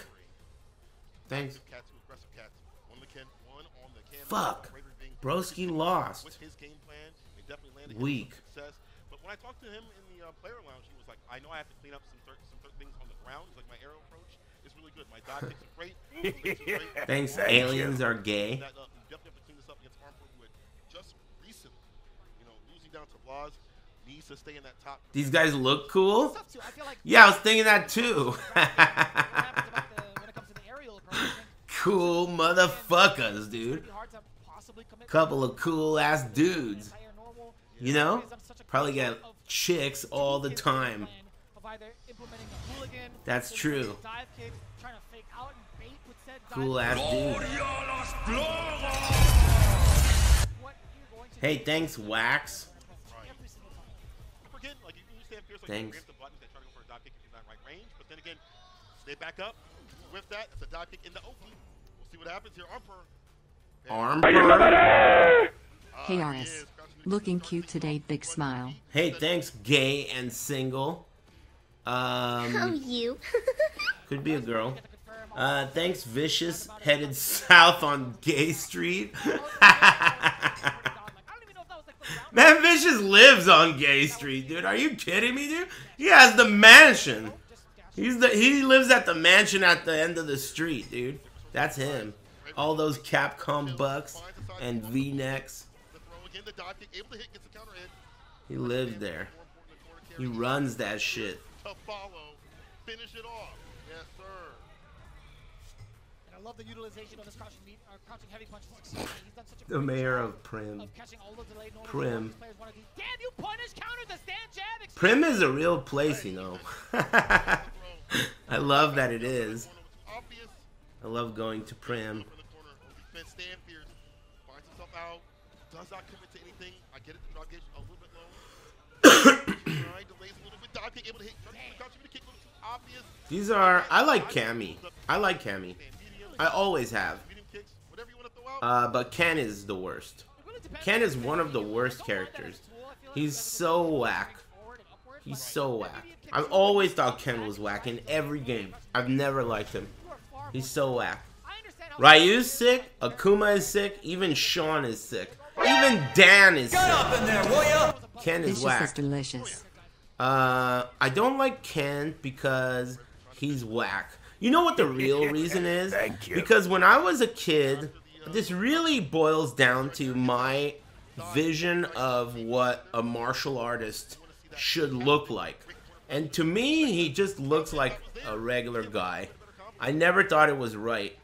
Thanks. Fuck. Broski lost. Weak. But when I talked to him in the player lounge, he was like, I know I have to clean up some things on the ground. He's like, my aerial approach is really good. My dog kicks are great. Thanks, aliens are gay. That, you definitely have to clean this up against Harper, who had just recently, losing down to Blas, needs to stay in that top. These guys look cool? Yeah, I was thinking that too. Cool motherfuckers, dude. Couple of cool ass dudes. Probably get chicks all the time. That's true. Cool ass dude. Hey, thanks, Wax. Thanks. But then again, stay back up. With that, it's a dive kick into Oki. We'll see what happens here. Armper. Hey, Aris. Looking cute today, big smile. Hey, thanks, gay and single. Oh, you. Could be a girl. Thanks, Vicious. Headed south on Gay Street. Man, Vicious lives on Gay Street, dude. Are you kidding me, dude? He has the mansion. He lives at the mansion at the end of the street, dude. That's him. All those Capcom bucks and V-necks. He lives there. He runs that shit. Finish it off. Yes, sir. And I love the utilization of this crouching heavy punches. He's done such a The mayor of Prim. Prim. Damn, you punish counter the stand jab. Prim is a real place, you know. I love that it is. I love going to Prim. Finds himself out. Does not commit to anything. I get it. The drop gauge a little bit low. Delays a little bit. Dog able to hit. Kick obvious. These are. I like Cammy. I like Cammy. I always have. But Ken is the worst. Ken is one of the worst characters. He's so whack. He's so whack. I've always thought Ken was whack in every game. I've never liked him. He's so whack. Ryu's sick. Akuma is sick. Even Sean is sick. Even Dan is sick. Ken is whack. Is delicious. I don't like Ken because he's whack. You know what the real reason is? Thank you. Because when I was a kid, this really boils down to my vision of what a martial artist should look like. And to me, he just looks like a regular guy. I never thought it was right.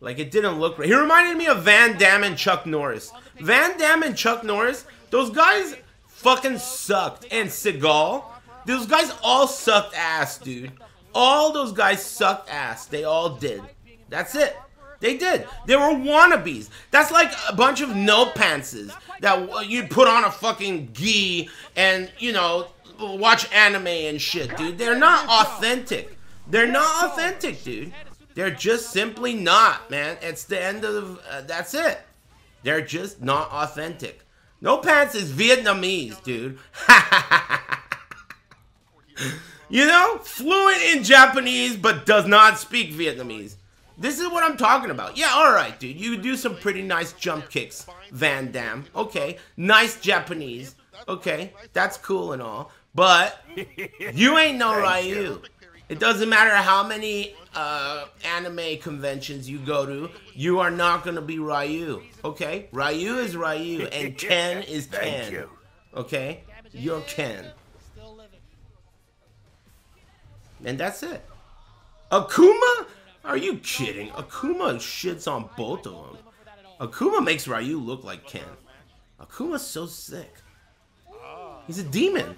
Like, it didn't look right. He reminded me of Van Damme and Chuck Norris. Van Damme and Chuck Norris, those guys fucking sucked. And Seagal, those guys all sucked ass, dude. All those guys sucked ass. They all did. That's it. They did. They were wannabes. That's like a bunch of no-pantses that you put on a fucking gi and, you know, watch anime and shit, dude. They're not authentic. They're not authentic, dude. They're just simply not, man. It's the end of that's it. They're just not authentic. No Pants is Vietnamese, dude. You know, fluent in Japanese but does not speak Vietnamese. This is what I'm talking about. Yeah, alright, dude. You do some pretty nice jump kicks, Van Damme. Okay, nice Japanese. Okay, that's cool and all. But you ain't no Ryu. It doesn't matter how many anime conventions you go to, you are not going to be Ryu. Okay? Ryu is Ryu, and Ken is Ken. Thank you. Okay? You're Ken. And that's it. Akuma? Are you kidding? Akuma shits on both of them. Akuma makes Ryu look like Ken. Akuma's so sick. He's a demon.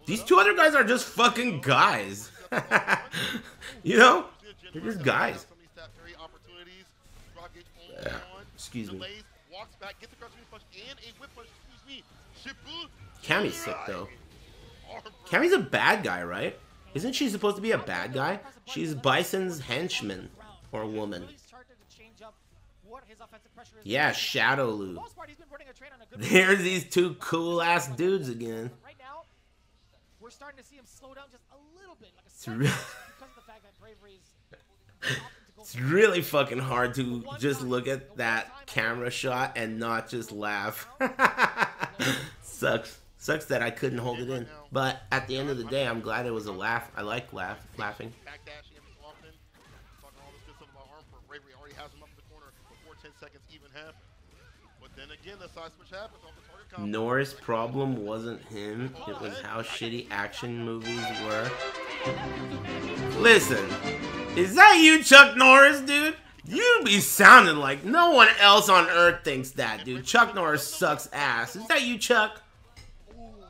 These two other guys are just fucking guys. You know? They're just guys. Excuse me. Cammy's sick, though. Cammy's a bad guy, right? Isn't she supposed to be a bad guy? She's Bison's henchman. Or woman. Yeah, Shadowloo. There's these two cool-ass dudes again. We're starting to see him slow down just a little bit, like a second, because of the fact that Bravery is it's really fucking hard to just look at that camera shot and not just laugh. Sucks that I couldn't hold it in. But at the end of the day, I'm glad it was a laugh. I like laughing. Norris' problem wasn't him, it was how shitty action movies were. Listen, is that you, Chuck Norris, dude? You be sounding like no one else on earth thinks that, dude. Chuck Norris sucks ass. Is that you, Chuck?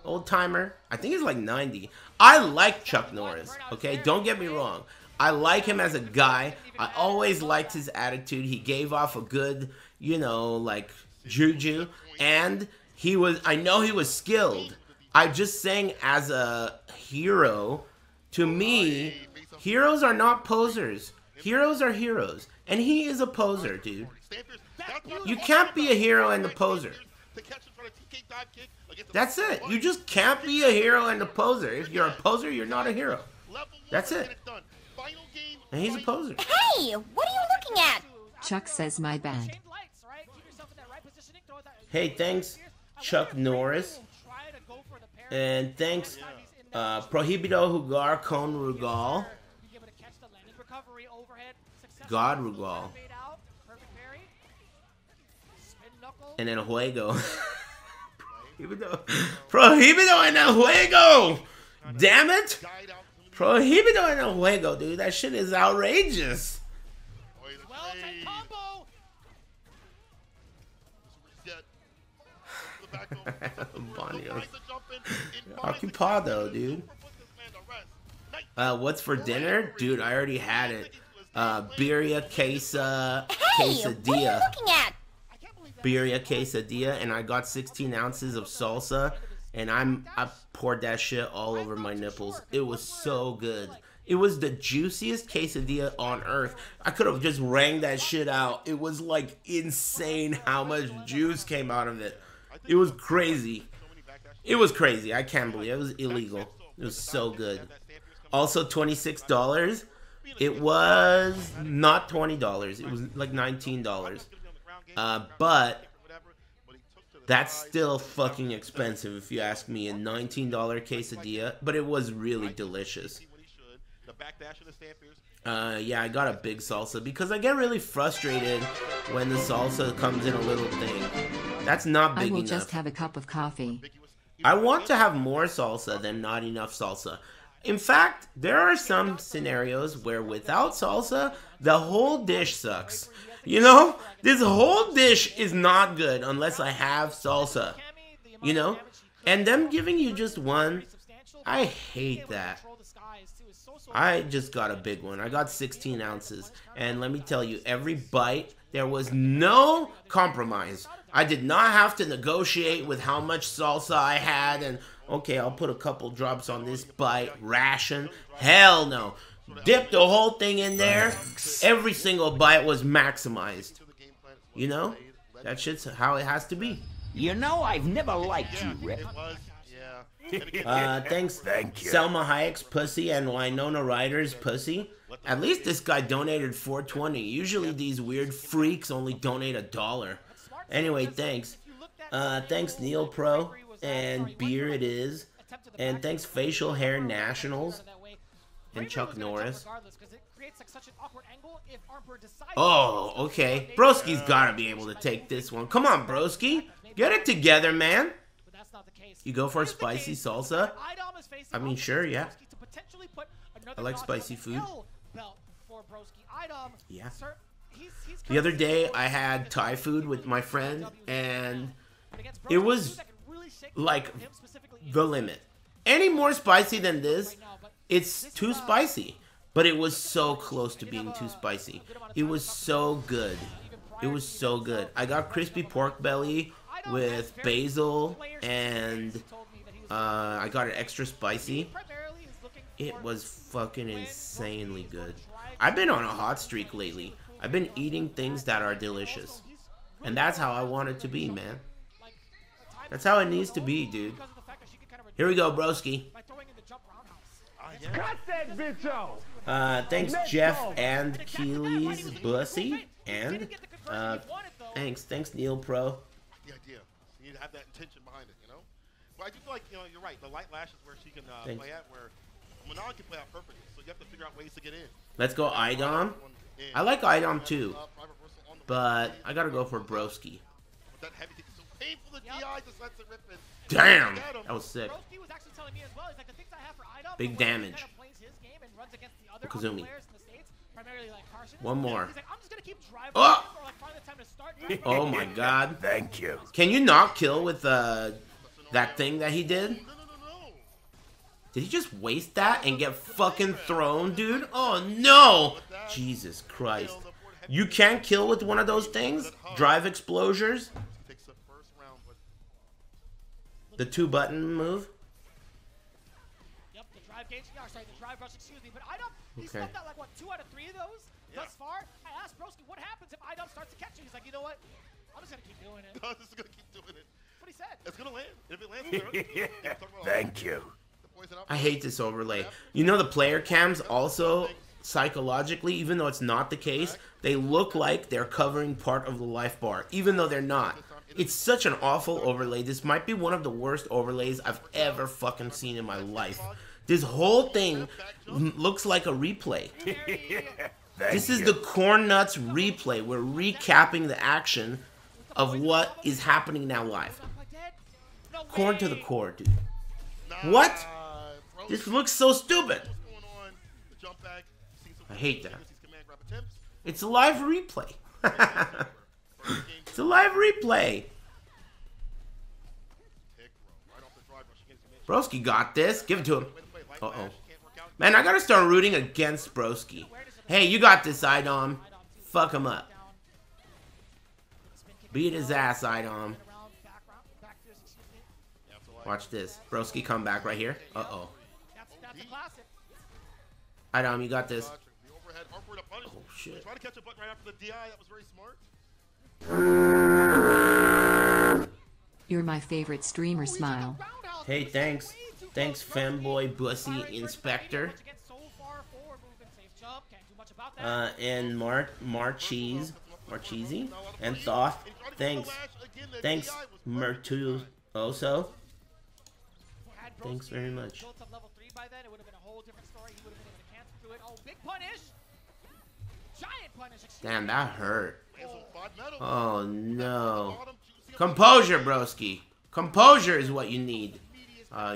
Old timer? I think he's like 90. I like Chuck Norris, okay? Don't get me wrong. I like him as a guy. I always liked his attitude. He gave off a good, you know, like, juju. And he was, I know he was skilled. I'm just saying, as a hero, to me, heroes are not posers. Heroes are heroes. And he is a poser, dude. You can't be a hero and a poser. That's it. You just can't be a hero and a poser. If you're a poser, you're not a hero. That's it. And he's a poser. Hey, what are you looking at? Chuck says my bad. Hey, thanks, Chuck Norris. And thanks, Prohibito Hugar Con Rugal. God Rugal. And then Juego. Prohibito en el Juego! Damn it! Prohibito en el Juego, dude. That shit is outrageous. Occupado, dude. What's for dinner? Dude, I already had it. Birria quesadilla. Hey, what are you looking at? Birria quesadilla, and I got 16 ounces of salsa, and I poured that shit all over my nipples. It was so good. It was the juiciest quesadilla on earth. I could have just rang that shit out. It was like insane how much juice came out of it. It was crazy. It was crazy. I can't believe it. It was illegal. It was so good. Also, $26. It was not $20. It was like $19. But that's still fucking expensive if you ask me. A $19 quesadilla, but it was really delicious. Yeah, I got a big salsa because I get really frustrated when the salsa comes in a little thing. That's not big enough. I will just have a cup of coffee. I want to have more salsa than not enough salsa. In fact, there are some scenarios where without salsa, the whole dish sucks. You know, this whole dish is not good unless I have salsa. You know, and them giving you just one, I hate that. I just got a big one. I got 16 ounces. And let me tell you, every bite, there was no compromise. I did not have to negotiate with how much salsa I had and, okay, I'll put a couple drops on this bite, ration. Hell no. Dip the whole thing in there. Every single bite was maximized. You know? That shit's how it has to be. You know, I've never liked you, Rick. Thanks. Thank you. Selma Hayek's pussy and Winona Ryder's pussy. At least this guy donated $4.20. Usually these weird freaks only donate $1. Anyway, thanks. Thanks Neil Pro and Beer It Is. And thanks Facial Hair Nationals and Chuck Norris. Oh, okay. Broski's gotta be able to take this one. Come on, Broski. Get it together, man. You go for a spicy salsa? I mean, sure, yeah. I like spicy food. Yeah. The other day, I had Thai food with my friend, and it was like the limit. Any more spicy than this, it's too spicy. But it was so close to being too spicy. It was so good. It was so good. I got crispy pork belly with basil, and I got it extra spicy. It was fucking insanely good. I've been on a hot streak lately. I've been eating things that are delicious. And that's how I want it to be, man. That's how it needs to be, dude. Here we go, broski. Cut that bitch off! Thanks Jeff and Keely's Bussy. And thanks Neil Pro. The idea. You need to have that intention behind it, you know? But I do feel like, you know, you're right. The light lash is where she can play at, where Manon can play out perfectly. So you have to figure out ways to get in. Let's go Idom. I like Idom too. But I gotta go for Broski. That heavy thing is so painful, the DI just lets it rip in. Damn! That was sick. Big damage. Kazumi. One more. Oh! Oh my god. Thank you. Can you not kill with that thing that he did? Did he just waste that and get fucking thrown, dude? Oh no! Jesus Christ. You can't kill with one of those things? Drive explosures? The 2-button move? Yep, the drive gauge. Yeah, sorry, the drive rush, excuse me. But Idom, he stumped out like, what, 2 out of 3 of those thus far? I asked Broski, what happens if Idom starts to catch you? He's like, you know what? I'm just going to keep doing it. I'm just going to keep doing it. That's what he said. It's going to land. If it lands, Thank you. The boys I hate this overlay. You know the player cams also, psychologically, even though it's not the case, they look like they're covering part of the life bar, even though they're not. It's such an awful overlay. This might be one of the worst overlays I've ever fucking seen in my life. This whole thing looks like a replay. This is the Corn Nuts replay. We're recapping the action of what is happening now live. Corn to the core, dude. What? This looks so stupid. I hate that. It's a live replay. It's a live replay. Broski got this. Give it to him. Uh-oh. Man, I gotta start rooting against Broski. Hey, you got this, Idom. Fuck him up. Beat his ass, Idom. Watch this. Broski come back right here. Uh-oh. Idom, you got this. Oh, shit. Trying to catch a butt right after the DI. That was very smart. You're my favorite streamer, Smile. Hey, thanks. Thanks, Femboy Bussy Inspector. And Marcheese. And Thoth. Thanks. Thanks, Mertuoso. Thanks very much. Damn, that hurt. Oh, no. Composure, broski. Composure is what you need.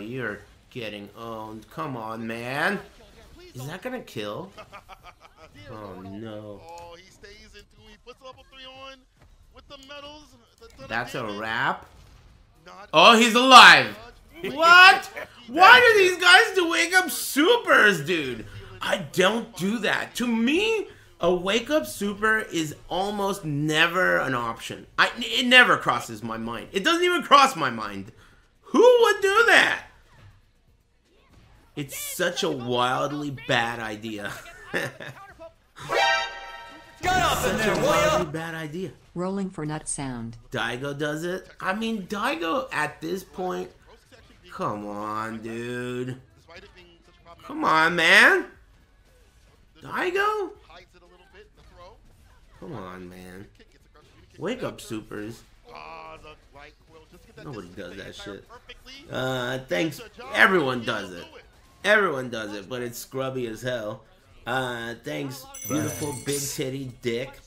You're getting owned. Come on, man. Is that gonna kill? Oh, no. That's a wrap? Oh, he's alive. What? Why do these guys do wake up supers, dude? I don't do that. To me, a wake up super is almost never an option. It never crosses my mind. It doesn't even cross my mind. Who would do that? It's such a wildly bad idea. Such a wildly bad idea. Rolling for nut sound. Daigo does it? I mean, Daigo at this point... Come on, dude. Come on, man. Daigo? Come on, man. Wake up, supers. Nobody does that shit. Thanks. Everyone does it. Everyone does it, but it's scrubby as hell. Thanks, beautiful big titty dick.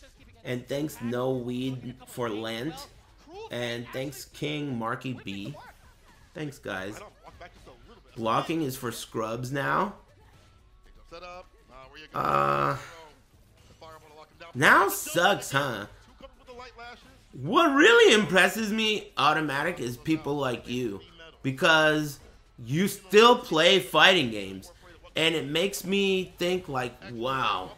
And thanks, no weed for Lent. And thanks, King Marky B. Thanks, guys. Blocking is for scrubs now. Now sucks, huh? What really impresses me, Automatic, is people like you. Because you still play fighting games. And it makes me think like, wow.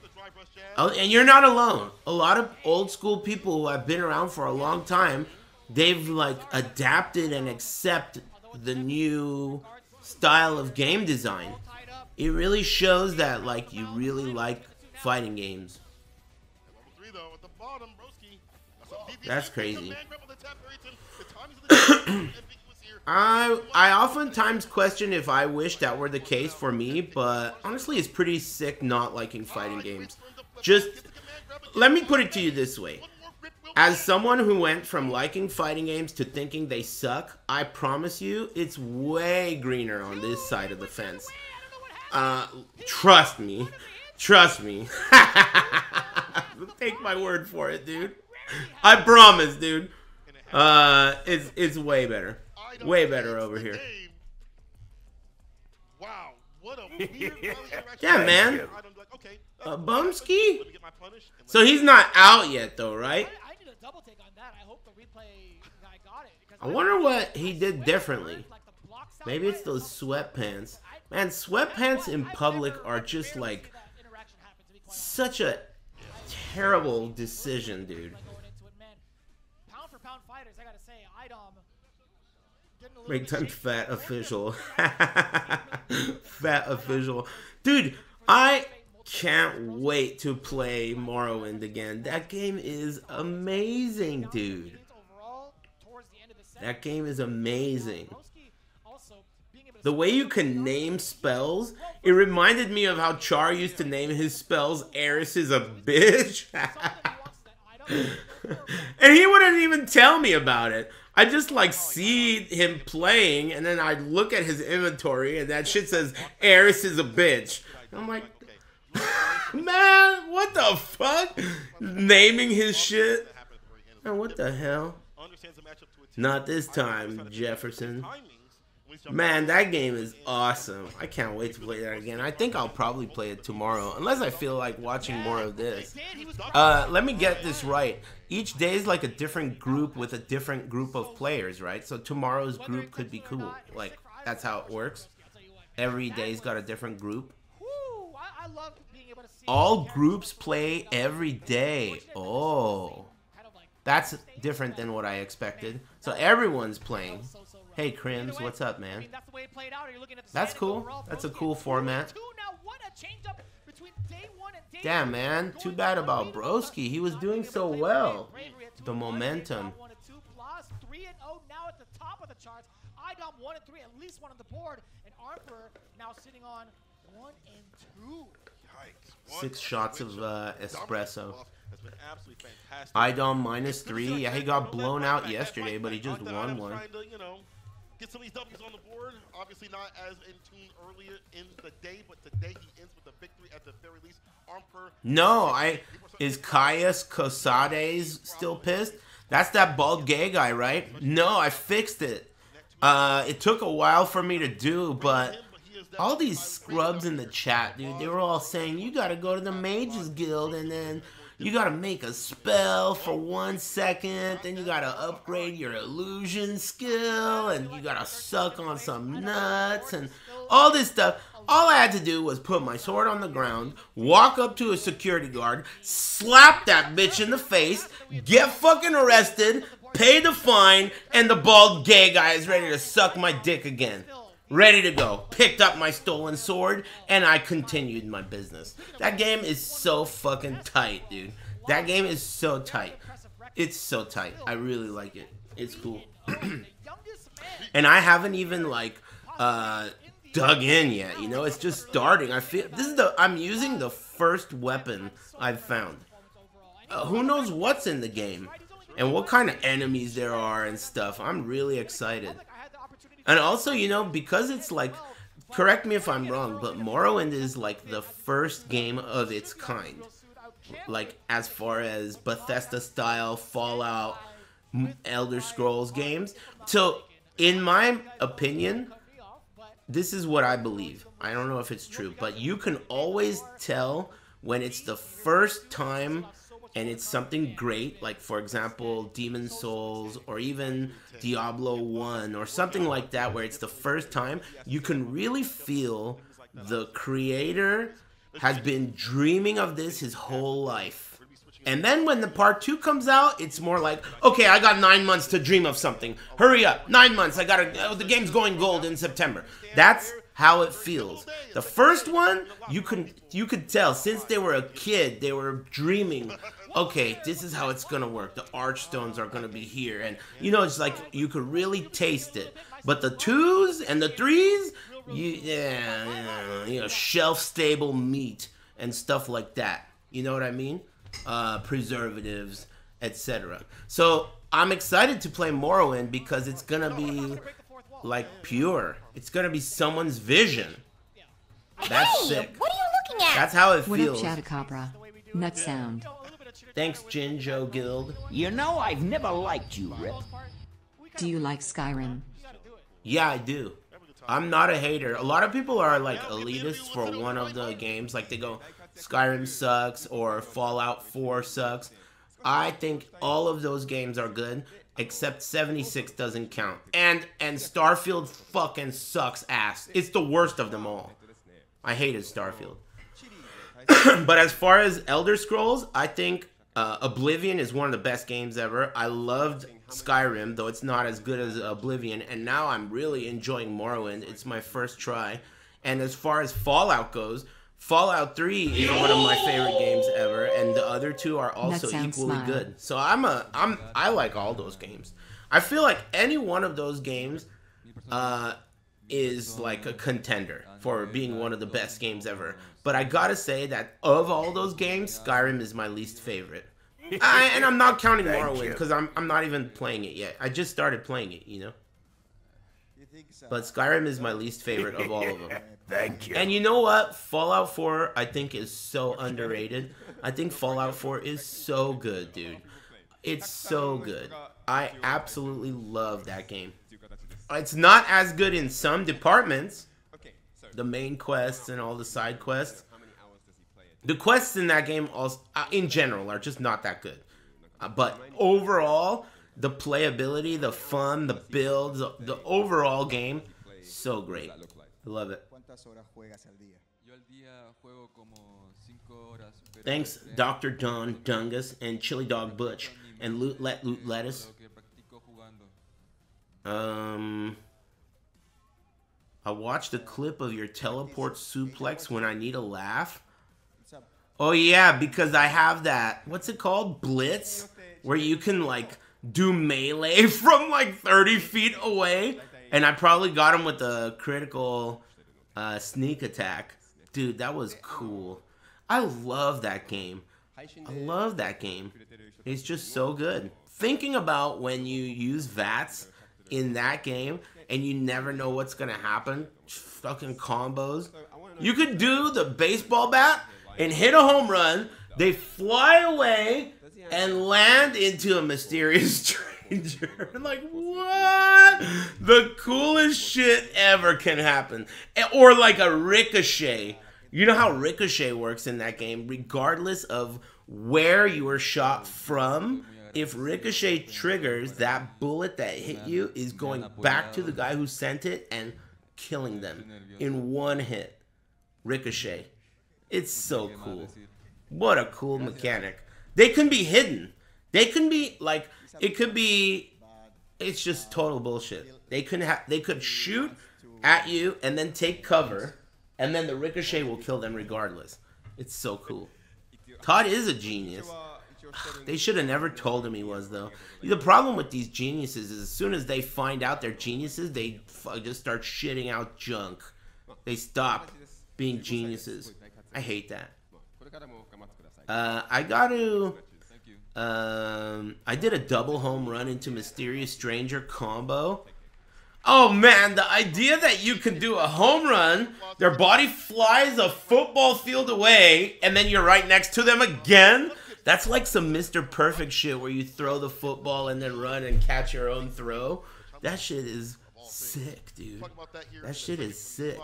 And you're not alone. A lot of old school people who have been around for a long time, they've like adapted and accepted the new style of game design. It really shows that like you really like fighting games. That's crazy. I oftentimes question if I wish that were the case for me, but honestly it's pretty sick not liking fighting games. Just let me put it to you this way. As someone who went from liking fighting games to thinking they suck, I promise you, it's way greener on this side of the fence. Trust me. Trust me. Take my word for it, dude. I promise, dude. It's way better. Way better over here. Wow, what a weird yeah, man. Bumski? So he's not out yet, though, right? I wonder what he did differently. Maybe it's those sweatpants. Man, sweatpants in public are just like such a terrible decision, dude. Big time fat official. Fat official. Dude, I can't wait to play Morrowind again. That game is amazing, dude. That game is amazing. The way you can name spells, it reminded me of how Char used to name his spells, Aris is a bitch. And he wouldn't even tell me about it. I just like see him playing, and then I look at his inventory, and that shit says, Aris is a bitch. I'm like, man, what the fuck? Naming his shit? Man, what the hell? Not this time, Jefferson. Man, that game is awesome. I can't wait to play that again. I think I'll probably play it tomorrow, unless I feel like watching more of this. Let me get this right. Each day is like a different group with a different group of players, right? So tomorrow's group could be cool. Like, that's how it works. Every day's got a different group. All groups play every day. Oh. That's different than what I expected. So everyone's playing. Hey, Crims, what's up, man? That's cool. That's a cool format. Damn, man. Too bad about Broski. He was doing so well. The momentum. 3-0 now at the top of the charts. IDOM 1-3, at least one on the board. And Arthur now sitting on 1-2. 6 shots of espresso. IDOM -3. Yeah, he got blown out yesterday, but he just won one. Get some of these W's on the board. Obviously not as in tune earlier in the day, but today he ends with a victory at the very least. No, is Caius Cosades still pissed? That's that bald gay guy, right? No, I fixed it. It took a while for me to do, but all these scrubs in the chat, dude, they were all saying, you gotta go to the Mages Guild, and then you gotta make a spell for 1 second, then you gotta upgrade your illusion skill, and you gotta suck on some nuts, and all this stuff. All I had to do was put my sword on the ground, walk up to a security guard, slap that bitch in the face, get fucking arrested, pay the fine, and the bald gay guy is ready to suck my dick again. Ready to go. Picked up my stolen sword, and I continued my business. That game is so fucking tight, dude. That game is so tight. It's so tight. I really like it. It's cool. And I haven't even, like, dug in yet, you know? It's just starting. I'm using the first weapon I've found. Who knows what's in the game? And what kind of enemies there are and stuff. I'm really excited. And also, you know, because it's like, correct me if I'm wrong, but Morrowind is like the first game of its kind. Like, as far as Bethesda-style Fallout, Elder Scrolls games. So, in my opinion, this is what I believe. I don't know if it's true, but you can always tell when it's the first time and it's something great, like, for example, Demon's Souls, or even Diablo 1, or something like that, where it's the first time, you can really feel the creator has been dreaming of this his whole life. And then when the part 2 comes out, it's more like, okay, I got 9 months to dream of something. Hurry up, 9 months, the game's going gold in September. That's how it feels. The first one, you could tell, since they were a kid, they were dreaming, okay, this is how it's gonna work. The archstones are gonna be here, and you know, it's like you could really taste it. But the 2s and the 3s, you know, shelf-stable meat and stuff like that. You know what I mean? Preservatives, etc. So I'm excited to play Morrowind because it's gonna be like pure. It's gonna be someone's vision. That's sick. What are you looking at? That's how it feels. What up, Chatacabra? Nut sound. Thanks, Jinjo Guild. You know, I've never liked you, Rip. Do you like Skyrim? Yeah, I do. I'm not a hater. A lot of people are like elitists for one of the games. Like they go, Skyrim sucks or Fallout 4 sucks. I think all of those games are good, except 76 doesn't count. And Starfield fucking sucks ass. It's the worst of them all. I hated Starfield. But as far as Elder Scrolls, I think Oblivion is one of the best games ever. I loved Skyrim, though it's not as good as Oblivion, and now I'm really enjoying Morrowind. It's my first try. And as far as Fallout goes, Fallout 3 is one of my favorite games ever, and the other 2 are also equally good. So I like all those games. I feel like any one of those games is like a contender for being one of the best games ever. But I gotta say that of all those games, Skyrim is my least favorite. And I'm not counting Morrowind because I'm not even playing it yet. I just started playing it, you know. But Skyrim is my least favorite of all of them. Thank you. And you know what? Fallout 4 I think is so underrated. I think Fallout 4 is so good, dude. It's so good. I absolutely love that game. It's not as good in some departments. The main quests and all the side quests. The quests in that game, also, in general, are just not that good. But overall, the playability, the fun, the builds, the overall game, so great. I love it. Thanks, Dr. Don Dungus and Chili Dog Butch and Loot Lettuce. I watched a clip of your teleport suplex when I need a laugh. Oh yeah, because I have that, what's it called? Blitz? Where you can like do melee from like 30 feet away. And I probably got him with a critical sneak attack. Dude, that was cool. I love that game. I love that game. It's just so good. Thinking about when you use VATS in that game and you never know what's gonna happen. Fucking combos. You could do the baseball bat and hit a home run. They fly away and land into a mysterious stranger. Like, what? The coolest shit ever can happen. Or like a ricochet. You know how ricochet works in that game? Regardless of where you were shot from, if ricochet triggers, that bullet that hit you is going back to the guy who sent it and killing them in one hit. Ricochet. It's so cool. What a cool mechanic. They can be hidden. They can be like, it could be, it's just total bullshit. They could shoot at you and then take cover, and then the ricochet will kill them regardless. It's so cool. Todd is a genius. They should have never told him he was, though. The problem with these geniuses is as soon as they find out they're geniuses, they just start shitting out junk. They stop being geniuses. I hate that. I did a double home run into Mysterious Stranger combo. Oh man, the idea that you can do a home run, their body flies a football field away, and then you're right next to them again? That's like some Mr. Perfect shit where you throw the football and then run and catch your own throw. That shit is sick, dude. That shit is sick.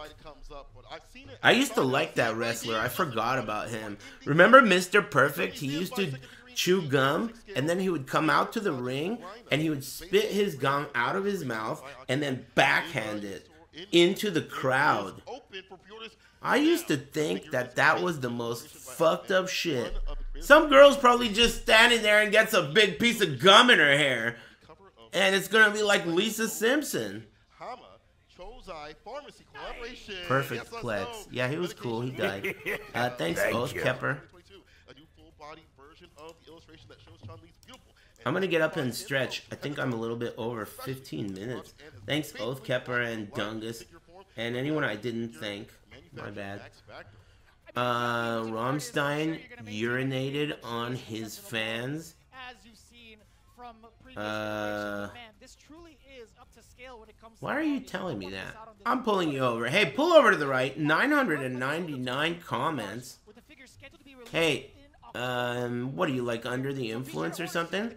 I used to like that wrestler. I forgot about him. Remember Mr. Perfect? He used to chew gum, and then he would come out to the ring, and he would spit his gum out of his mouth, and then backhand it into the crowd. I used to think that that was the most fucked up shit. Some girl's probably just standing there and gets a big piece of gum in her hair, and it's gonna be like Lisa Simpson. Perfect Plex. Yeah, he was cool. He died. Thanks, Oath Kepper. I'm gonna get up and stretch. I think I'm a little bit over 15 minutes. Thanks, Oath Kepper and Dungus, and anyone I didn't thank. My bad. Rammstein urinated on his fans. Why are you telling me that? I'm pulling you over. Hey, pull over to the right. 999 comments. Hey, what are you, like under the influence or something?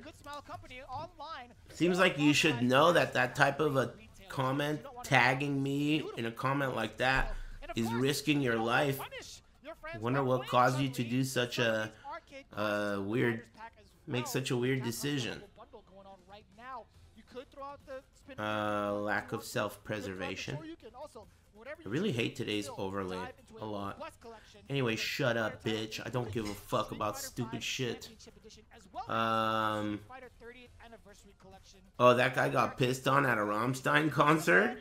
Seems like you should know that that type of a comment, tagging me in a comment like that, is risking your life. I wonder what caused you to do such a make such a weird decision. Lack of self-preservation. I really hate today's overlay a lot. Anyway, shut up, bitch. I don't give a fuck about stupid shit. Oh, that guy got pissed on at a Rammstein concert?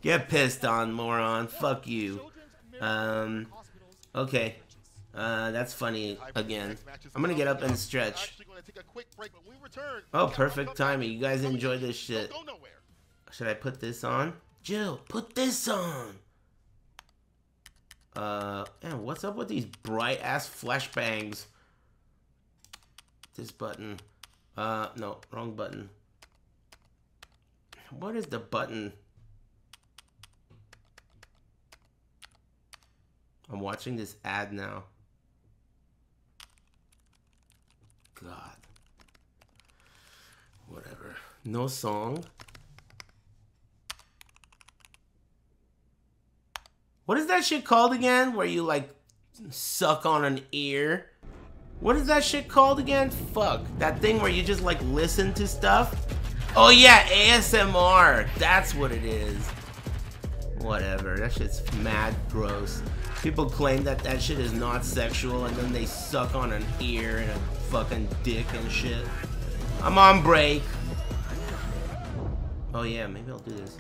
Get pissed on, moron. Fuck you. Okay. That's funny again. I'm gonna get up and stretch. Oh, perfect timing. You guys enjoy this shit. Should I put this on? Jill, put this on. Man, what's up with these bright ass flashbangs? This button. No, wrong button. What is the button? I'm watching this ad now. God. Whatever. No song. What is that shit called again? Where you like suck on an ear? What is that shit called again? Fuck. That thing where you just like listen to stuff? Oh yeah, ASMR. That's what it is. Whatever. That shit's mad gross. People claim that that shit is not sexual and then they suck on an ear and a fucking dick and shit. I'm on break. Oh yeah, maybe I'll do this.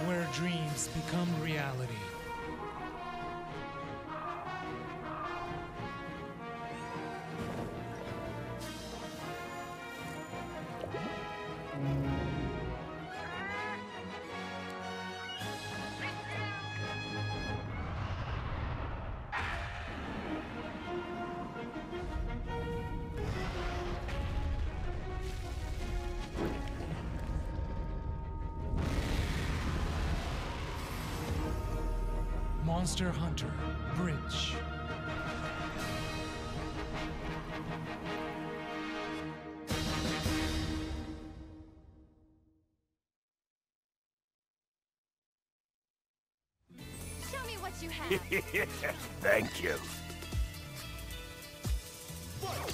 Where dreams become reality. Monster Hunter Bridge. Show me what you have. Thank you. What?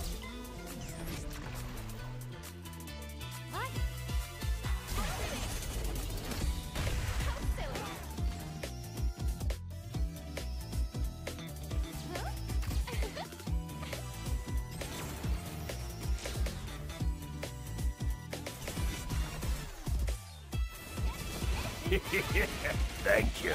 Thank you.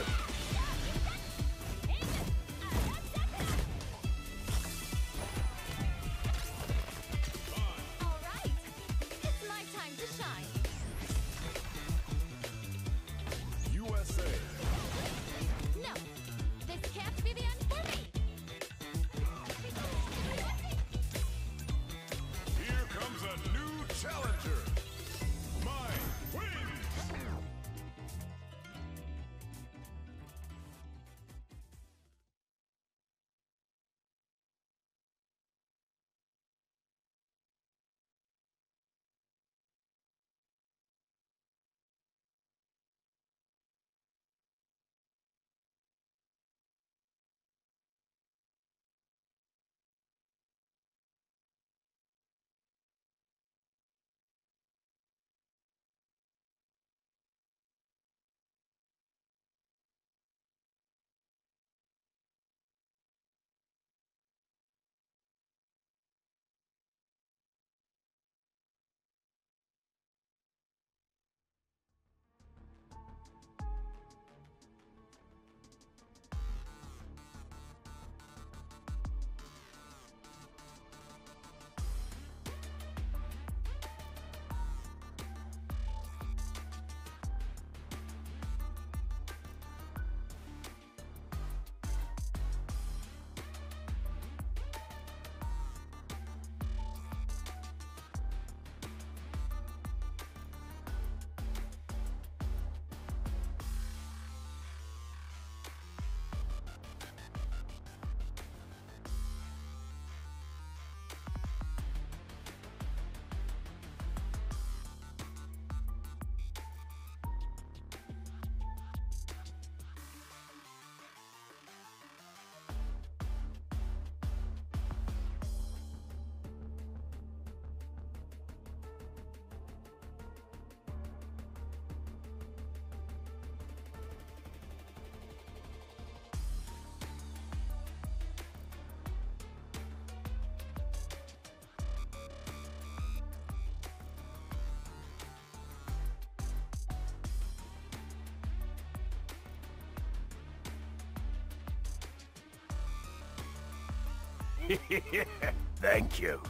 Thank you.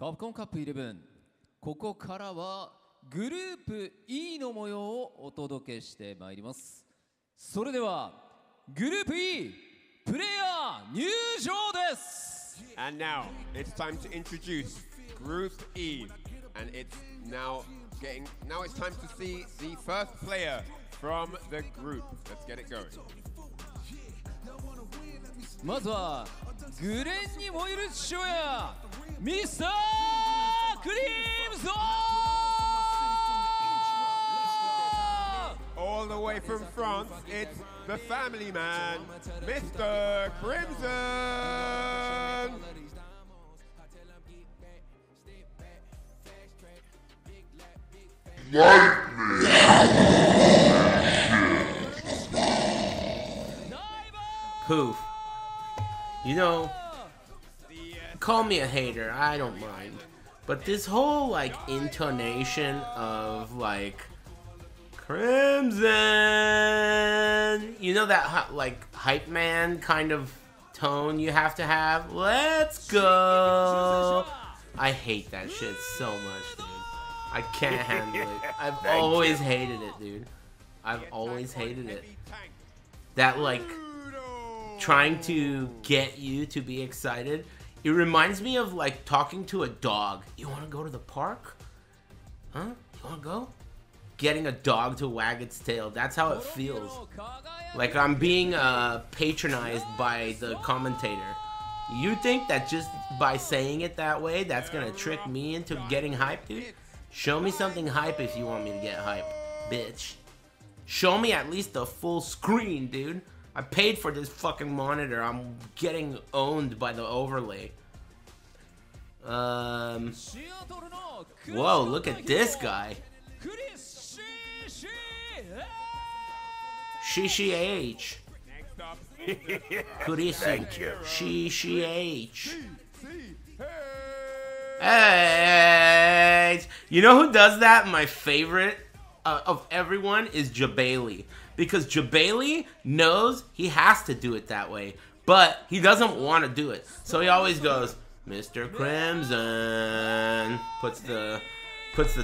Capcom Cup 11、ここからはグループ E の模様をお届けしてまいります。それではグループ E プレイヤー入場です。 And now it's time to introduce Group E, and it's now time to see the first player from the group. Let's get it going. まずはグレンに燃える父親ミスタークリームゾーン All the way from France, it's the family man, Mr. Crimson. Poof. You know, call me a hater, I don't mind. But this whole, like, intonation of, like, Crimson, you know that, like, hype man kind of tone you have to have? Let's go! I hate that shit so much, dude. I can't handle it. I've always hated it, dude. I've always hated it. That, like, trying to get you to be excited. It reminds me of like talking to a dog. You want to go to the park? Huh? You want to go? Getting a dog to wag its tail. That's how it feels. Like I'm being patronized by the commentator. You think that just by saying it that way, that's gonna trick me into getting hype, dude? Show me something hype if you want me to get hype, bitch. Show me at least the full screen, dude. I paid for this fucking monitor. I'm getting owned by the overlay. Whoa, look at this guy. Shishi H. Thank you. Shishi H. Hey! You know who does that? My favorite of everyone is Jabali. Because Jabali knows he has to do it that way, but he doesn't want to do it. So he always goes, Mr. Crimson, puts the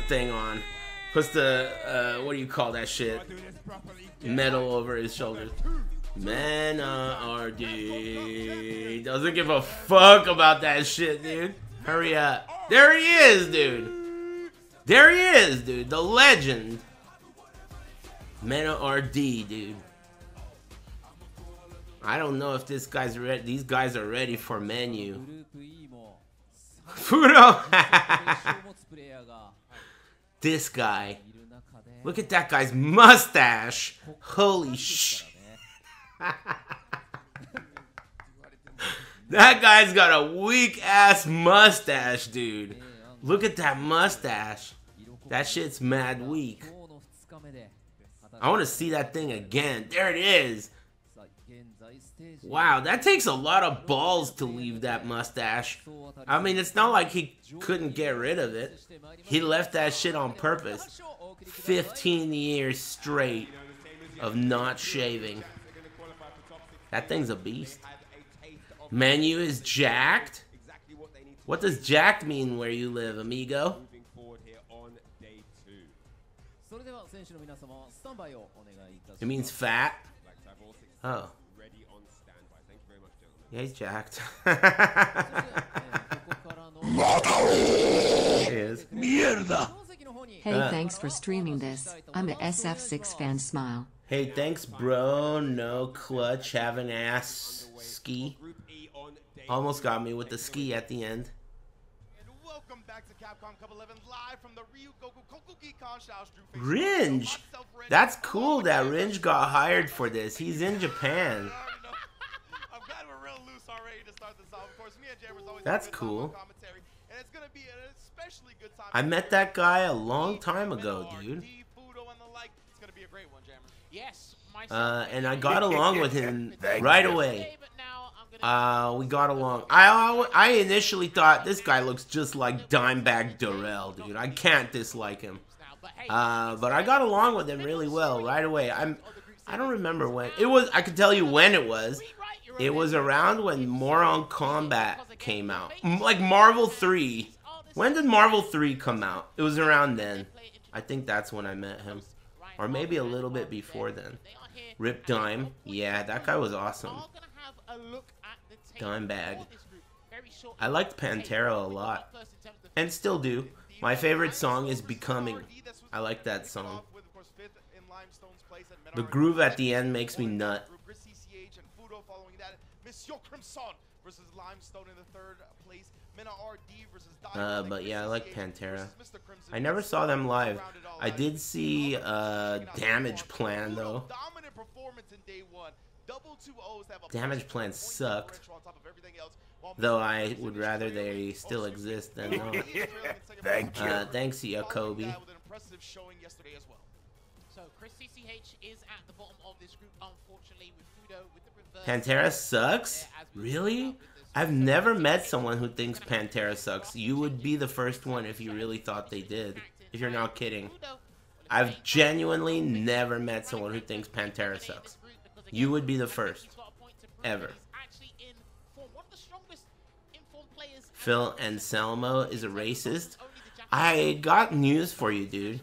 thing on, puts the what do you call that shit? Medal over his shoulders. Man, RD doesn't give a fuck about that shit, dude. Hurry up! There he is, dude. There he is, dude. The legend. Meta RD, dude. I don't know if this guy's ready. These guys are ready for menu. Fudo. This guy. Look at that guy's mustache. Holy shit. That guy's got a weak ass mustache, dude. Look at that mustache. That shit's mad weak. I want to see that thing again. There it is. Wow, that takes a lot of balls to leave that mustache. I mean, it's not like he couldn't get rid of it. He left that shit on purpose. 15 years straight of not shaving. That thing's a beast. Menu is jacked? What does jacked mean where you live, amigo? It means fat? Oh. Yeah, he's jacked. He is. Mierda! Hey, thanks for streaming this. I'm a SF6 fan, smile. Hey, thanks, bro. No clutch, have an ass ski. Almost got me with the ski at the end. Welcome back to Capcom Cup 11 live from the Ryugoku Kokugi Kansha Street. Ringe! That's cool that Ringe got hired for this. He's in Japan. I'm glad we're That's cool. I met that guy a long time ago, dude. Yes, and I got along with him right away. We got along. I initially thought this guy looks just like Dimebag Darrell, dude. I can't dislike him. But I got along with him really well right away. I don't remember when it was. I could tell you when it was. It was around when Moron Combat came out, like Marvel 3. When did Marvel 3 come out? It was around then. I think that's when I met him, or maybe a little bit before then. Rip Dime, yeah, that guy was awesome. Dimebag. I liked Pantera a lot, and still do. My favorite song is Becoming. I like that song. The groove at the end makes me nut. But yeah, I like Pantera. I never saw them live. I did see Damage Plan though. Damage Plan sucked. Though I would rather they still exist than not. Thank you. Thanks, Jacoby. So Chris CCH is at the bottom of this group, unfortunately, with Fudo with the reverse. Pantera sucks? Really? I've never met someone who thinks Pantera sucks. You would be the first one if you really thought they did. If you're not kidding. I've genuinely never met someone who thinks Pantera sucks. You would be the first. Ever. Phil Anselmo is a racist. I got news for you, dude.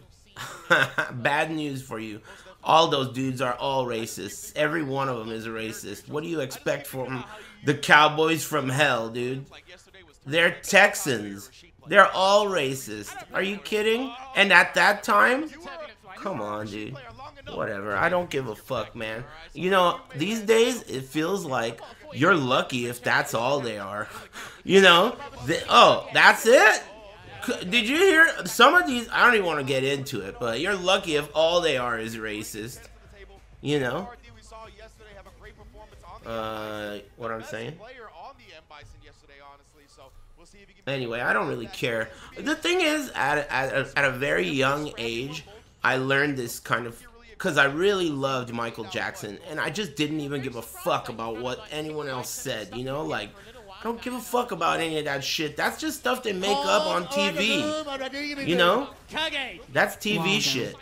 Bad news for you. All those dudes are all racists. Every one of them is a racist. What do you expect from the Cowboys from hell, dude? They're Texans. They're all racist. Are you kidding? And at that time? Come on, dude. Whatever. I don't give a fuck, man. You know, these days, it feels like you're lucky if that's all they are. You know? Oh, that's it? Did you hear some of these? I don't even want to get into it, but you're lucky if all they are is racist. You know? What I'm saying? Anyway, I don't really care. The thing is, at a very young age, I learned this kind of... Because I really loved Michael Jackson, and I just didn't even give a fuck about what anyone else said, you know? Like, I don't give a fuck about any of that shit. That's just stuff they make up on TV, you know? That's TV shit.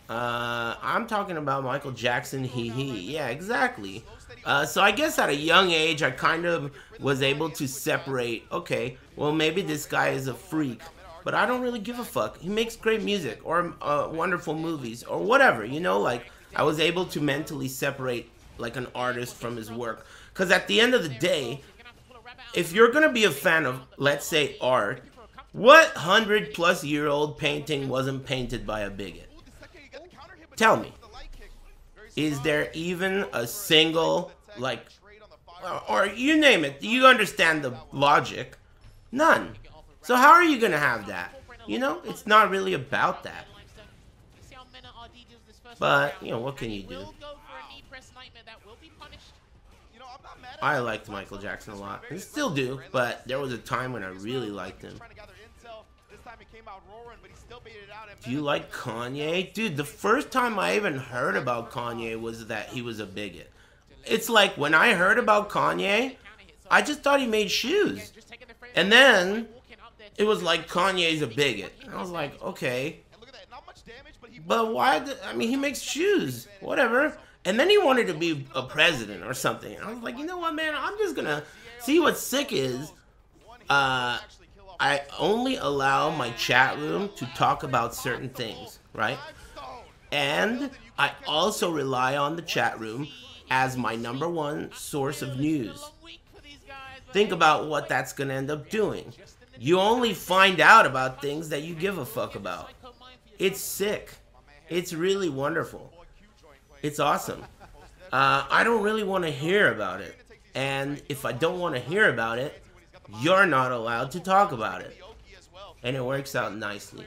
I'm talking about Michael Jackson, he. Yeah, exactly. So I guess at a young age, I kind of was able to separate, okay, well, maybe this guy is a freak. But I don't really give a fuck. He makes great music or wonderful movies or whatever, you know? Like, I was able to mentally separate, like, an artist from his work. Because at the end of the day, if you're going to be a fan of, let's say, art, what 100-plus-year-old painting wasn't painted by a bigot? Tell me. Is there even a single, like, or you name it. You understand the logic. None. So how are you going to have that? You know, it's not really about that. But, you know, what can you do? I liked Michael Jackson a lot. And still do, but there was a time when I really liked him. Do you like Kanye? Dude, the first time I even heard about Kanye was that he was a bigot. It's like, when I heard about Kanye, I just thought he made shoes. And then... it was like Kanye's a bigot. I was like, okay. But why? I mean, he makes shoes. Whatever. And then he wanted to be a president or something. I was like, you know what, man? I'm just going to see what sick is. I only allow my chat room to talk about certain things, right? And I also rely on the chat room as my #1 source of news. Think about what that's going to end up doing. You only find out about things that you give a fuck about. It's sick. It's really wonderful. It's awesome. I don't really want to hear about it. And if I don't want to hear about it, you're not allowed to talk about it. And it works out nicely.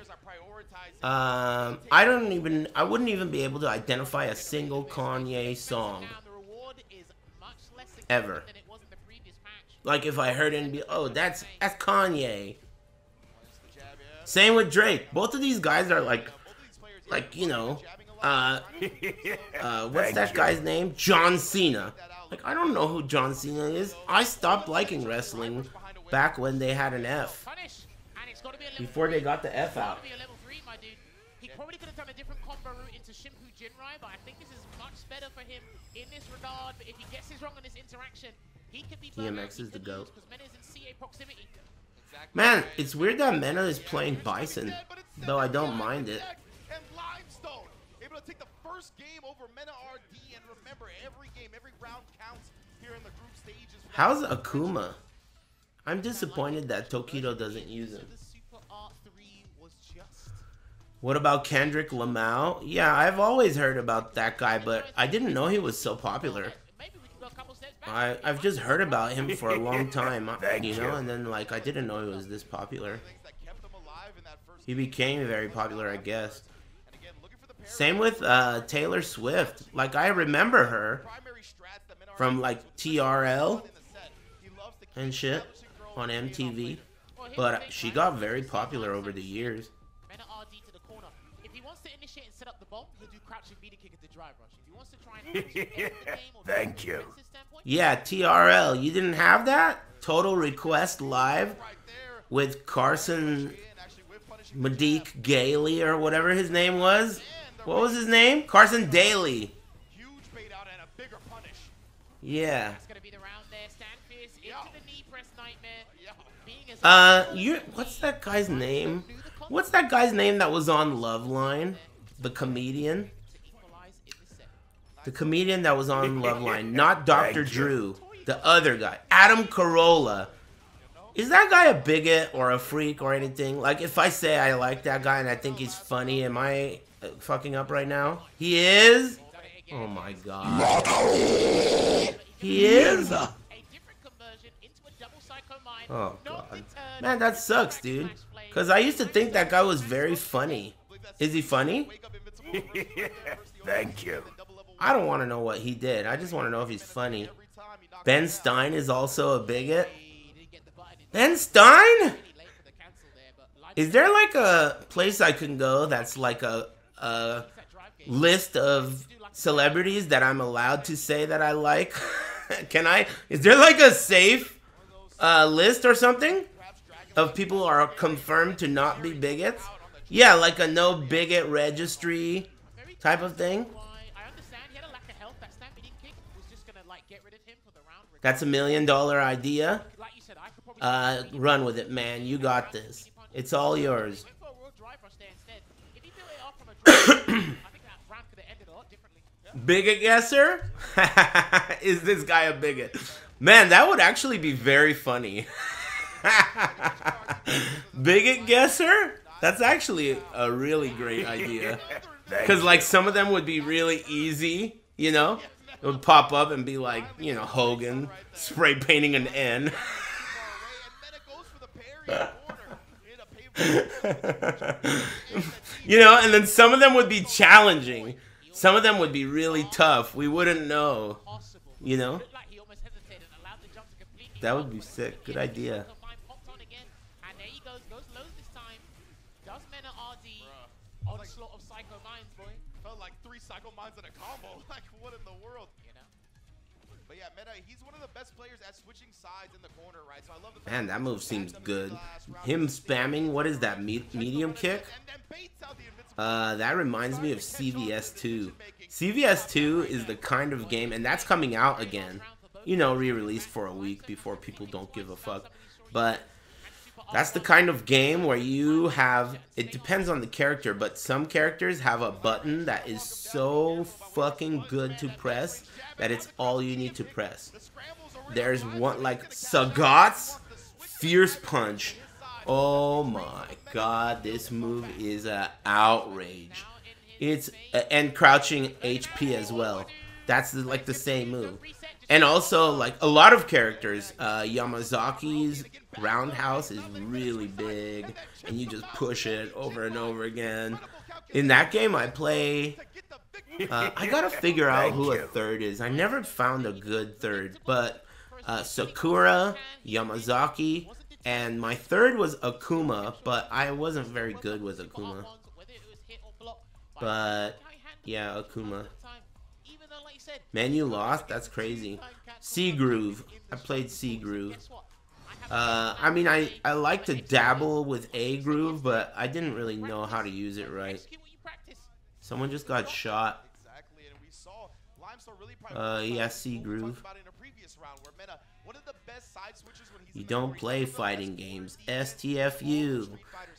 I wouldn't even be able to identify a single Kanye song. Ever. Like if I heard it and be, oh, that's Kanye. Same with Drake. Both of these guys are like you know, what's that guy's name? John Cena. Like, I don't know who John Cena is. I stopped liking wrestling back when they had an F. Before they got the F out. He probably could have done a different combo route into Shimpu Jinrai, but I think this is much better for him in this regard. But if he gets this wrong in this interaction, he could be DMX is the GOAT. because Mena is in CA proximity. Man, it's weird that Mena is playing Bison, though I don't mind it. And Limestone able to take the first game over Mena RD, and remember, every game, every round counts here in the group stages. How's Akuma? I'm disappointed that Tokido doesn't use him. What about Kendrick Lamau? Yeah, I've always heard about that guy, but I didn't know he was so popular. I've just heard about him for a long time, you know, and then like I didn't know he was this popular. He became very popular, I guess. Same with Taylor Swift. Like I remember her from like TRL and shit on MTV, but she got very popular over the years. Initiate and set up the bomb, he'll do crouching beating kick into drive rush. If he wants to try and end the game or Thank you. Yeah, TRL. You didn't have that? Total Request Live with Carson Madique Gailey or whatever his name was. What was his name? Carson Daly. Yeah. What's that guy's name? What's that guy's name that was on Loveline? The comedian? The comedian that was on Loveline. Not Dr. Drew. The other guy. Adam Carolla. Is that guy a bigot or a freak or anything? Like, if I say I like that guy and I think he's funny, am I fucking up right now? He is? Oh my god. He is? Oh god. Man, that sucks, dude. Because I used to think that guy was very funny. Is he funny? Thank you. I don't want to know what he did. I just want to know if he's funny. Ben Stein is also a bigot. Ben Stein? Is there like a place I can go that's like a list of celebrities that I'm allowed to say that I like? Can I? Is there like a safe list or something of people who are confirmed to not be bigots? Yeah, like a no bigot registry type of thing. That's $1 million idea. Run with it, man. You got this. It's all yours. Bigot guesser? Is this guy a bigot? Man, that would actually be very funny. Bigot guesser? That's actually a really great idea. Because, like, some of them would be really easy, you know? It would pop up and be like, you know, Hogan spray painting an N. You know, and then some of them would be challenging. Some of them would be really tough. We wouldn't know, you know? That would be sick. Good idea. Felt like 3 Psycho Minds in a combo. Like, what in the world? You know? But yeah, Meta, he's one of the best players at switching sides in the corner, right? So I love the man, that move seems good. Him spamming, what is that, medium kick? That reminds me of CVS 2. CVS 2 is the kind of game, and that's coming out again. You know, re-released for a week before people don't give a fuck. But that's the kind of game where you have, it depends on the character, but some characters have a button that is so fucking good to press that it's all you need to press. There's one, like, Sagat's Fierce Punch. Oh my god, this move is an outrage. It's, and crouching HP as well. That's like the same move. And also, like, a lot of characters, Yamazaki's roundhouse is really big, and you just push it over and over again. In that game, I play... I gotta figure out who a third is. I never found a good third, but Sakura, Yamazaki, and my third was Akuma, but I wasn't very good with Akuma. But yeah, Akuma. Man, you lost? That's crazy. C Groove. I played C Groove. I mean, I like to dabble with A Groove, but I didn't really know how to use it right. Someone just got shot. Yeah, C Groove. You don't play fighting games. STFU.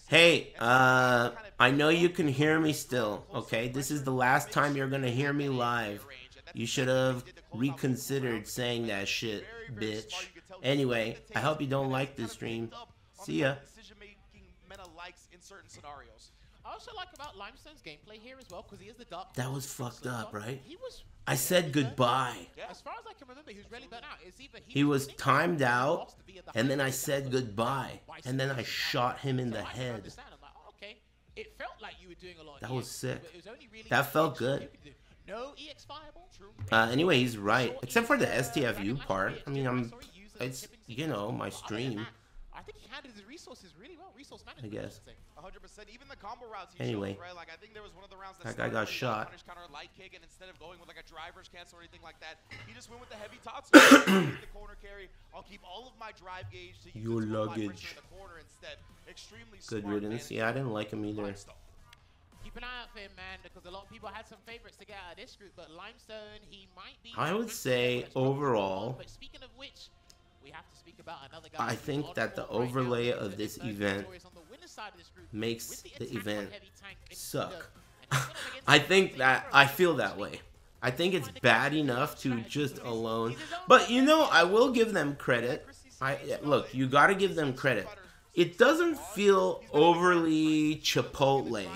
Hey, I know you can hear me still, okay? This is the last time you're gonna hear me live. You should have reconsidered saying that shit, bitch. Anyway, I hope you don't like this stream. See ya. I also like about Limestone's gameplay here as well, because he is the dark. That was fucked up, right? I said goodbye. As far as I can remember, he was really burnt out. He was timed out, and then I said goodbye, and then I shot him in the head. It felt like you were doing a lot. That was sick. That felt good. No EX fireball. Anyway, he's right. Except for the STFU part. I mean, it's, you know, my stream. I think he handled his resources really well. Resource management. I guess. 100%. Even the combo routes he Anyway, showed, right? Like, I think there was one of the rounds that guy got shot. Counter light kick, and instead of going with like a driver's cancel or anything like that, he just went with the heavy tots. The corner carry. I'll keep all of my drive gauge to use your luggage. in the corner instead. Extremely good riddance. Yeah, I didn't like him either. Keep an eye out for him, man, because a lot of people had some favorites to get out of this group, but Limestone, he might be. I would say overall, but speaking of which, we have to speak about another guy. I think that the overlay of this event makes the event suck. I think that I feel that way. I think it's bad enough to just alone, but you know, I will give them credit. Look, you got to give them credit. It doesn't feel overly Chipotle,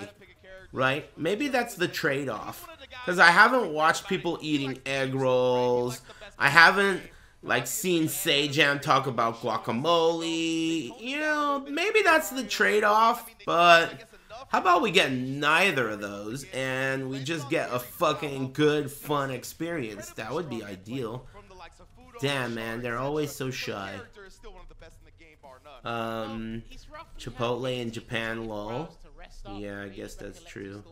right? Maybe that's the trade-off, because I haven't watched people eating egg rolls. I haven't like seen Sejam talk about guacamole. You know, maybe that's the trade-off, but how about we get neither of those and we just get a fucking good, fun experience? That would be ideal. Damn, man, they're always so shy. Chipotle in Japan, lol. Yeah, I guess that's true.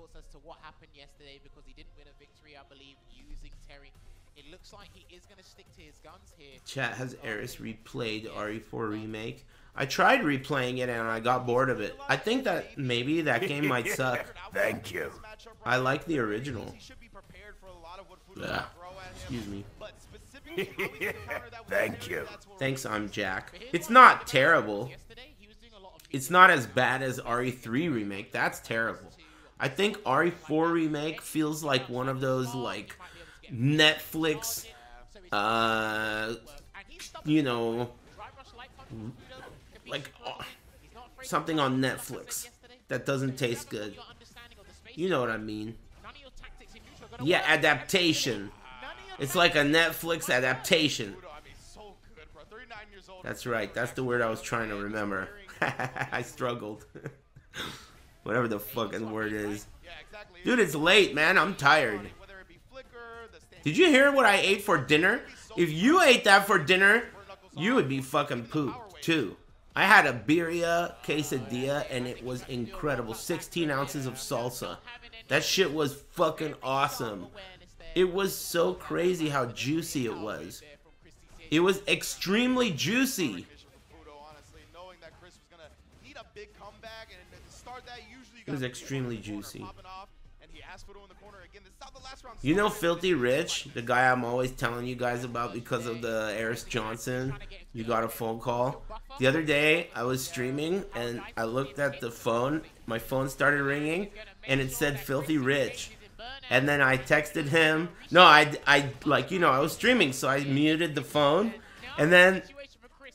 Chat, has Aris replayed RE4 Remake? I tried replaying it and I got bored of it. I think that maybe that game might suck. Thank you. I like the original. Ugh. Excuse me. Thank you. Thanks, I'm Jack. It's not terrible. It's not as bad as RE3 Remake. That's terrible. I think RE4 Remake feels like one of those, like, Netflix, you know, like, something on Netflix that doesn't taste good. You know what I mean. Yeah, adaptation. It's like a Netflix adaptation. That's right. That's the word I was trying to remember. I struggled. Whatever the fucking word is. Dude, it's late, man. I'm tired. Did you hear what I ate for dinner? If you ate that for dinner, you would be fucking pooped, too. I had a birria quesadilla, and it was incredible. 16 ounces of salsa. That shit was fucking awesome. It was so crazy how juicy it was. It was extremely juicy. It was extremely juicy. You know Filthy Rich, the guy I'm always telling you guys about because of the Aris Johnson, you got a phone call. The other day, I was streaming, and I looked at the phone. My phone started ringing, and it said Filthy Rich. And then I texted him. No, I like, you know, I was streaming, so I muted the phone. And then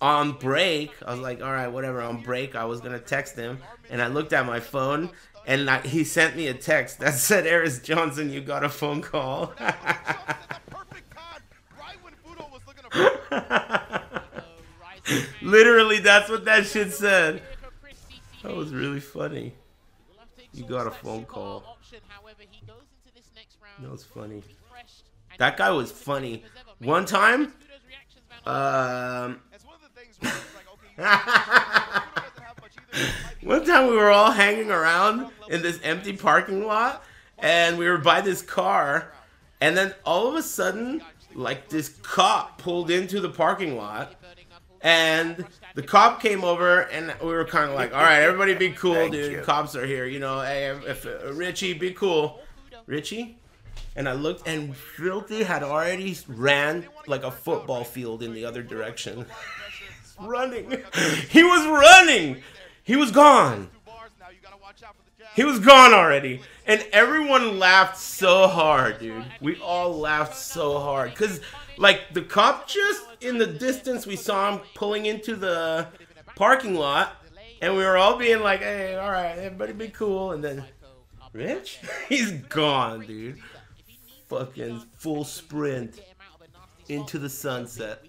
on break, I was like, all right, whatever. On break, I was going to text him. And I looked at my phone, and he sent me a text that said, Aris Johnson, you got a phone call. Literally, that's what that shit said. That was really funny. You got a phone call. That was funny. That guy was funny. One time, One time we were all hanging around in this empty parking lot, and we were by this car, and then all of a sudden, like, this cop pulled into the parking lot, and the cop came over, and we were kind of like, all right, everybody be cool, dude. Cops are here, you know. Hey, if Richie, be cool. Richie? And I looked, and Filthy had already ran like a football field in the other direction. Running. He was running. He was gone. He was gone already. And everyone laughed so hard, dude. We all laughed so hard. Because, like, the cop just in the distance, we saw him pulling into the parking lot. And we were all being like, hey, all right, everybody be cool. And then, Rich? He's gone, dude. Fucking full sprint into the sunset.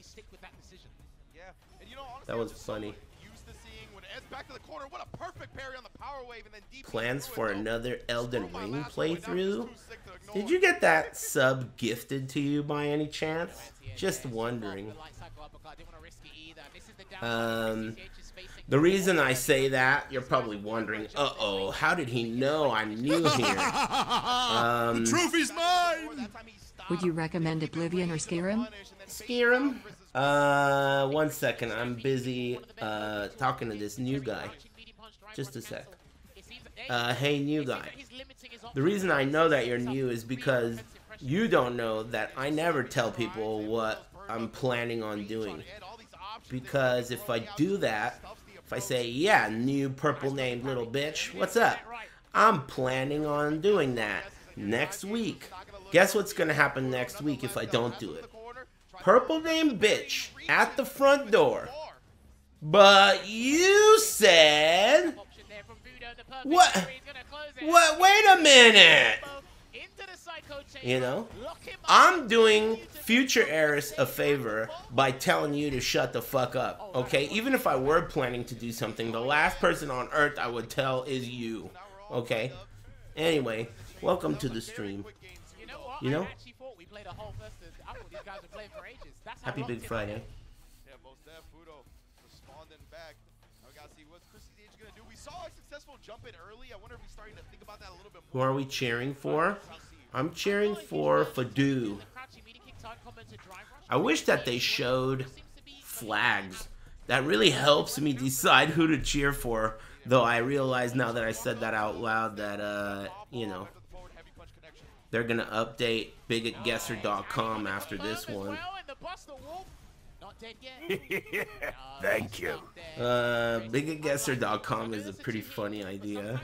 That was funny. Plans for another Elden Ring playthrough? Did you get that sub gifted to you by any chance? Just wondering. The reason I say that, you're probably wondering, uh-oh, how did he know I'm new here? The trophy's mine! Would you recommend Oblivion or Skyrim? Skyrim? 1 second, I'm busy talking to this new guy. Just a sec. Hey, new guy. The reason I know that you're new is because you don't know that I never tell people what I'm planning on doing. Because if I do that, if I say, yeah, new purple named little bitch, what's up? I'm planning on doing that next week. Guess what's gonna happen next week if I don't do it? Purple named bitch at the front door. But you said... What? Wait a minute! You know? I'm doing future Aris a favor by telling you to shut the fuck up, okay? Even if I were planning to do something, the last person on earth I would tell is you, okay? Anyway, welcome to the stream. You know? Happy Big Friday. Who are we cheering for? I'm cheering for Fadu. I wish that they showed flags. That really helps me decide who to cheer for. Though I realize now that I said that out loud that, you know, they're going to update biggotguesser.com after this one. Thank you. Biggotguesser.com is a pretty funny idea.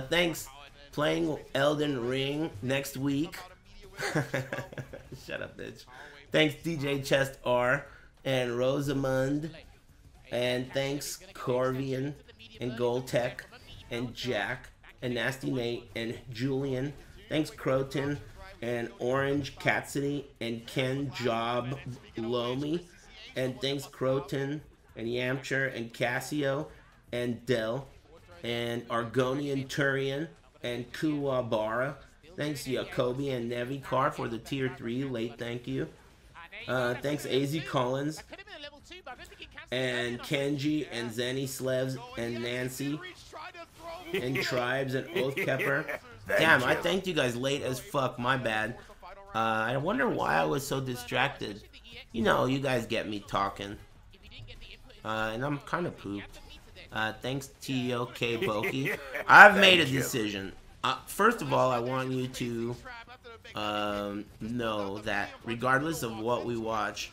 Thanks. Playing Elden Ring next week. Shut up, bitch. Thanks, DJ Chest R and Rosamund. And thanks, Corvian and Goldtech and Jack and Nasty Nate and Julian. Thanks, Croton and Orange Catsidy and Ken Job Lomi. And thanks, Croton and Yamcher and Cassio and Dell and Argonian Turian and Kuwabara. Thanks, Jacoby and Nevicar for the tier 3 late thank you. Thanks, AZ Collins and Kenji and Zenny Slevs and Nancy and Tribes and Oathkepper. Damn, I thanked you guys late as fuck, my bad. I wonder why I was so distracted. You know, you guys get me talking. And I'm kind of pooped. Thanks, TOK Boki. I've made a decision. First of all, I want you to know that regardless of what we watch,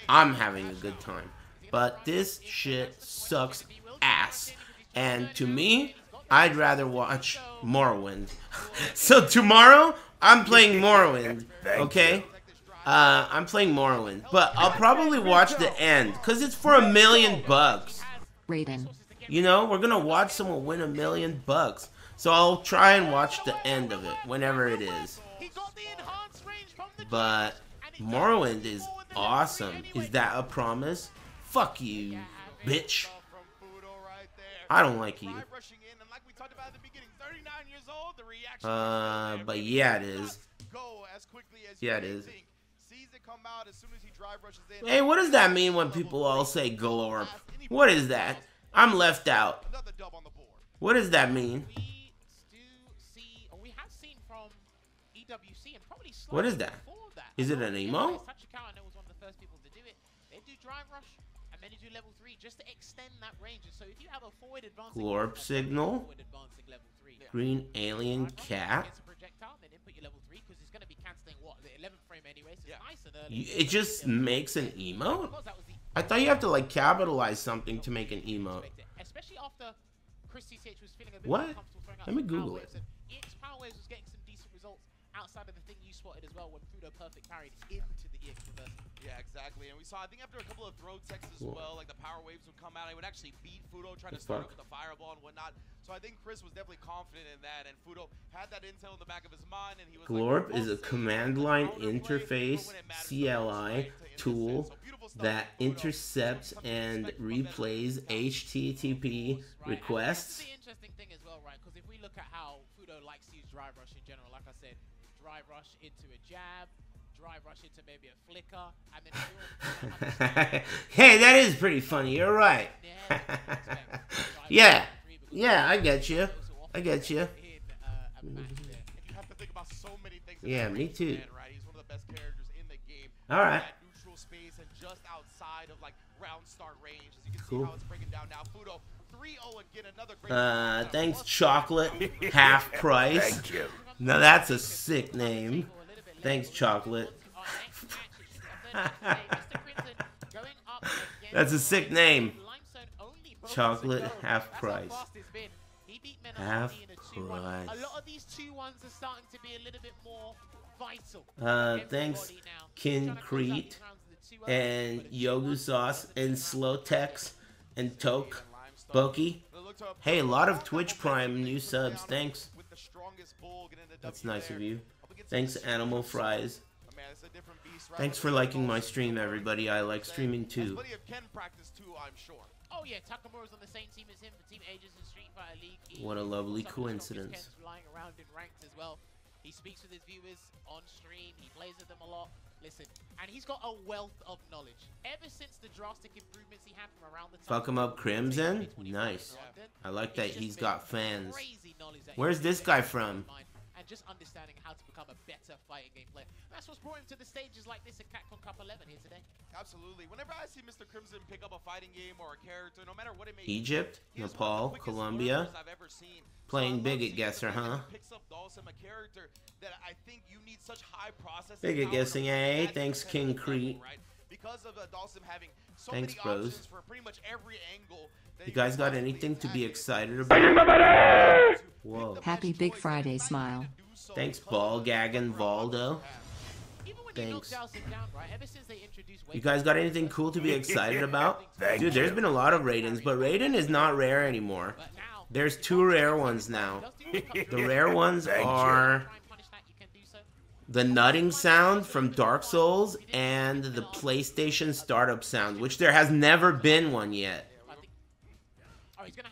I'm having a good time. But this shit sucks ass. And to me, I'd rather watch Morrowind. So tomorrow, I'm playing Morrowind, okay? I'm playing Morrowind. But I'll probably watch the end, because it's for $1 million. Raiden. You know, we're going to watch someone win $1 million. So I'll try and watch the end of it, whenever it is. But Morrowind is awesome. Is that a promise? Fuck you, bitch. I don't like you. But yeah, it is. go as quickly as Yeah, it is. Sees it come out as soon as he drive rushes in. Hey, what does that mean when people all say Glorp? What is that? I'm left out. Another dub on the board. What does that mean? We do see, or we have seen from EWC and probably What is that? Is it an emo? Touch account, I know was one of the first people to do it. They do drive rush and then they do level 3 just to extend that range. And so if you have a forward advancing Glorp signal. Green alien cat. Projectile, then input your level 3 because it's going to be canceling what the 11th frame anyway. So it's nice and early. It just makes an emote? I thought you have to like capitalize something to make an emote. Especially after Chris CCH was feeling a bit What? more comfortable throwing out Let me some Google power it. waves, and EX Power Waves was getting some decent results outside of the thing you spotted as well when Fudo Perfect carried into the EX reversal. Yeah, exactly. And we saw, I think after a couple of throw techs as well, like the power waves would come out. I would actually beat Fudo trying to start up with the fireball and whatnot. So I think Chris was definitely confident in that. And Fudo had that intel in the back of his mind. And he was Glorp like, is a command line interface CLI tool that intercepts and replays HTTP requests. That's the interesting thing as well, right? Because if we look at how Fudo likes to use drive rush in general, like I said, drive rush into a jab, drive rush into maybe a flicker, and then hey, that is pretty funny. You're right. Yeah, I get you. I get you. Yeah, me too. He's one of the best characters in the game. All right. Neutral space and just outside of like round start range. As you can Cool. see how it's breaking down now. Fudo 3-0 again, another great Thanks, Chocolate. Half price. Thank you. Now that's a sick name. Thanks, Chocolate. That's a sick name. Chocolate, half price. Half price. a lot of these 2-1s are starting to be a little bit more vital. Thanks, Kincrete and Yogu Sauce and Slowtex and Toke Boki. Hey, a lot of Twitch Prime new subs. Thanks. That's nice of you. Thanks, Animal Fries. Thanks for liking my stream, everybody. I like streaming too. Oh yeah, Takamura's on the same team as him, the Team Aegis in Street Fighter League. What a lovely coincidence. Lying around in ranked as well. He speaks with his viewers on stream. He plays with them a lot. Listen, and he's got a wealth of knowledge. Ever since the drastic improvements he had from around the time. Fuck him up, Crimson. Nice. I like that he's got fans. Where's this guy from? And just understanding how to become a better fighting game player. That's what's brought him to the stages like this at Capcom Cup 11 here today. Absolutely. Whenever I see Mr. Crimson pick up a fighting game or a character, no matter what it may be, Egypt, Nepal, Colombia. Playing Bigot Guesser, huh? Bigot Guessing, eh? Thanks, King Crete. Thanks, bros. You guys got anything to be excited about? Whoa. Happy Big Friday smile. Thanks, Ball Gaggin' Valdo. Thanks. You guys got anything cool to be excited about? Dude, there's been a lot of Raidens, but Raiden is not rare anymore. There's 2 rare ones now. The rare ones are the nutting sound from Dark Souls and the PlayStation startup sound, which there has never been one yet.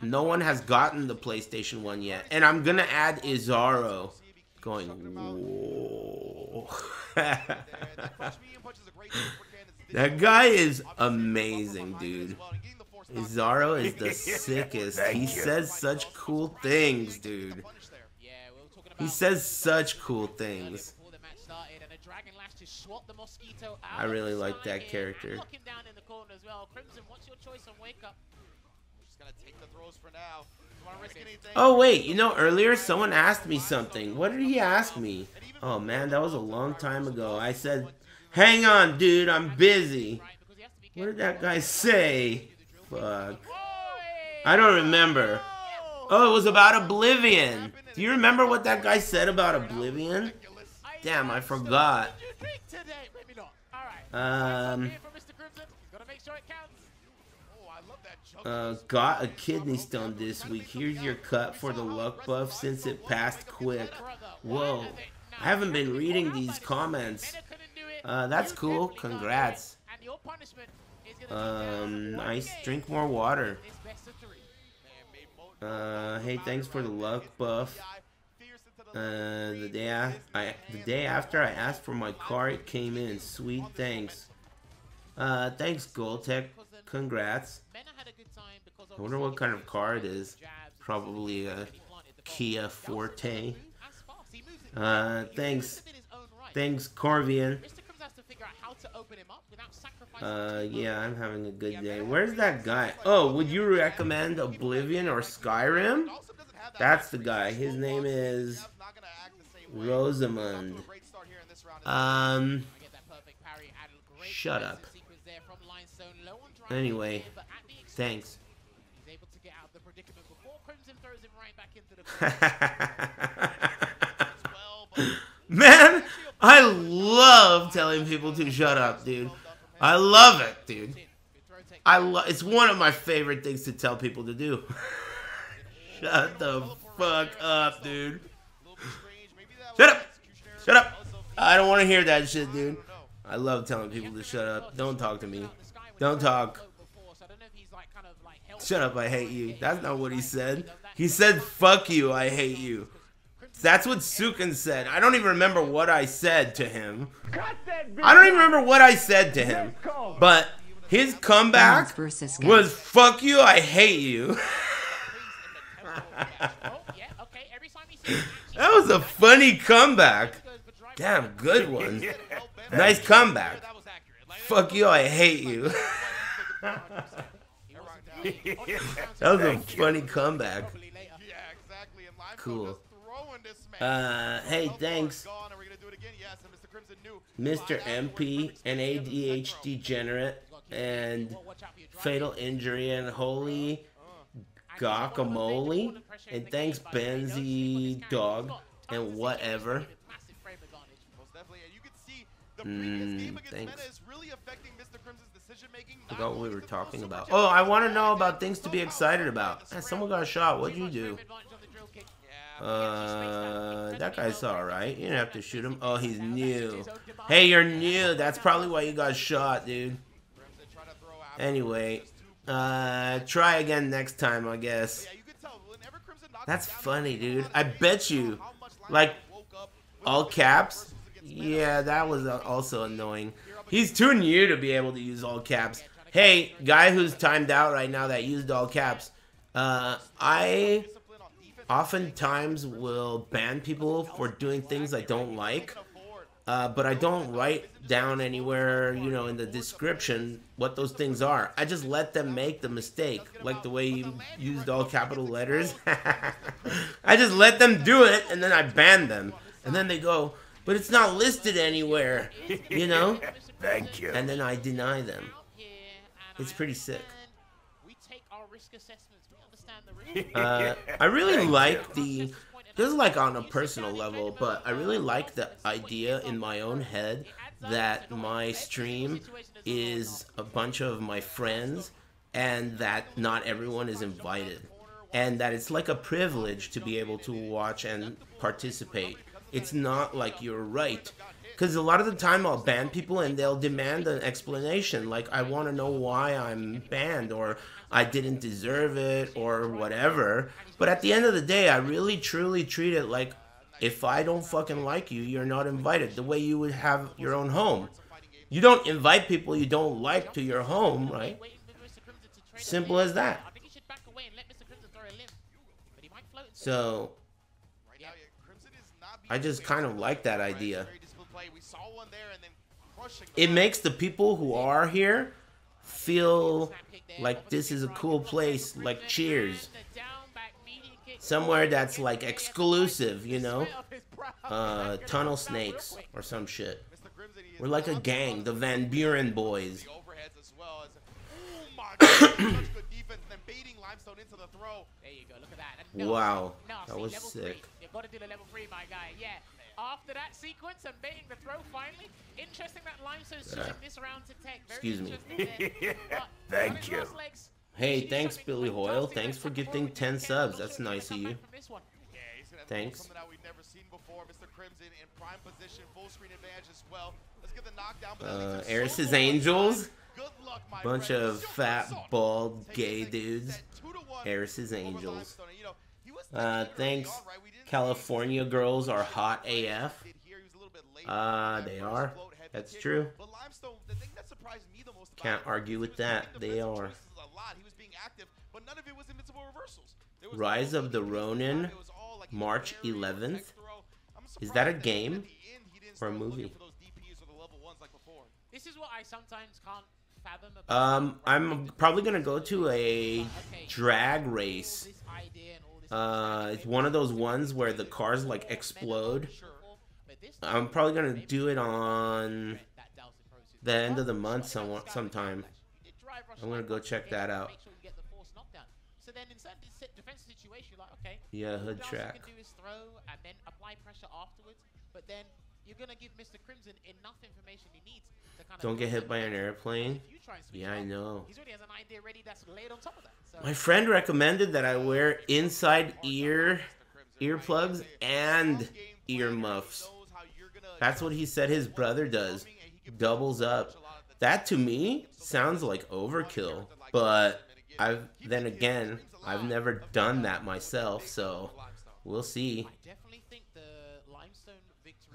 No one has gotten the PlayStation one yet. And I'm gonna add Izaro going, whoa. That guy is amazing, dude. Izaro is the sickest. He says such cool things, dude. He says such cool things. I really like that character. Oh wait, you know earlier someone asked me something. What did he ask me? Oh man, that was a long time ago. I said, hang on dude, I'm busy. What did that guy say? Fuck. I don't remember. Oh, it was about Oblivion. Do you remember what that guy said about Oblivion? Damn, I forgot. Got a kidney stone this week. Here's your cut for the luck buff since it passed quick. Whoa. I haven't been reading these comments. That's cool. Congrats. Nice. Drink more water. Hey, thanks for the luck buff. The day after I asked for my car, it came in. Sweet, thanks. Thanks, Goldtech. Congrats. I wonder what kind of car it is. Probably a Kia Forte. Thanks. Thanks, Corvian. Yeah, I'm having a good day. Where's that guy? Oh, would you recommend Oblivion or Skyrim? That's the guy. His name is Rosamund. Shut up. Anyway, thanks. Man, I love telling people to shut up, dude. I love it, dude. It's one of my favorite things to tell people to do. Shut the fuck up, dude. Shut up. Shut up. I don't want to hear that shit, dude. I love telling people to shut up. Don't talk to me. Don't talk. Shut up, I hate you. That's not what he said. He said, fuck you, I hate you. That's what Sukin said. I don't even remember what I said to him. I don't even remember what I said to him. But his comeback was, fuck you, I hate you. That was a funny comeback. Damn, good one. Nice comeback. Fuck you, I hate you. That was a funny comeback. Cool. Hey, thanks. Mr. MP, an ADHD degenerate, and fatal injury, and holy guacamole, and thanks Benzie Dog, and whatever. Thanks. Forgot what we were talking about. Oh, I want to know about things to be excited about. Someone got shot. What'd you do? That guy's alright. You didn't have to shoot him. Oh, he's new. Hey, you're new. That's probably why you got shot, dude. Anyway, try again next time, I guess. That's funny, dude. I bet you, like, all caps. Yeah, that was also annoying. He's too new to be able to use all caps. Hey, guy who's timed out right now that used all caps. I oftentimes will ban people for doing things I don't like. But I don't write down anywhere, you know, in the description what those things are. I just let them make the mistake, like the way you used all capital letters. I just let them do it, and then I ban them. And then they go, but it's not listed anywhere, you know? Thank you. And then I deny them. It's pretty sick. I really like the... This is like on a personal level, but I really like the idea in my own head that my stream is a bunch of my friends and that not everyone is invited. And that it's like a privilege to be able to watch and participate. It's not like you're right. Because a lot of the time I'll ban people and they'll demand an explanation. Like, I want to know why I'm banned, or I didn't deserve it, or whatever. But at the end of the day, I really truly treat it like, if I don't fucking like you, you're not invited. The way you would have your own home. You don't invite people you don't like to your home, right? Simple as that. So, I just kind of like that idea. It makes the people who are here feel like this is a cool place, like Cheers. Somewhere that's like exclusive, you know? Tunnel Snakes or some shit. We're like a gang, the Van Buren boys. Wow, that was sick. After that sequence and baiting the throw finally, interesting that Limestone's choosing this round to take. Excuse me. Thank you. Hey, thanks Billy Hoyle. Thanks for gifting 10 subs. That's nice of you. Thanks. Aris's Angels. Bunch of fat, bald, gay dudes. Aris's Angels. Thanks. California girls are hot AF. They are. That's true. Can't argue with that. They are. Rise of the Ronin, March 11th. Is that a game or a movie? This is what I sometimes can't fathom. I'm probably gonna go to a drag race. It's one of those ones where the cars like explode. I'm probably gonna do it on the end of the month sometime. I'm gonna go check that out. So then in certain defensive situation, you're like, okay, yeah, hood track. You can do is throw and then apply pressure afterwards, but then you're gonna give Mr. Crimson enough information he needs to kind of don't get hit by an airplane. Yeah, I know. He already has an idea ready that's laid on top of that. So my friend recommended that I wear inside earplugs and earmuffs. That's what he said his brother does. Doubles up. That to me sounds like overkill, but I've never done that myself, so we'll see.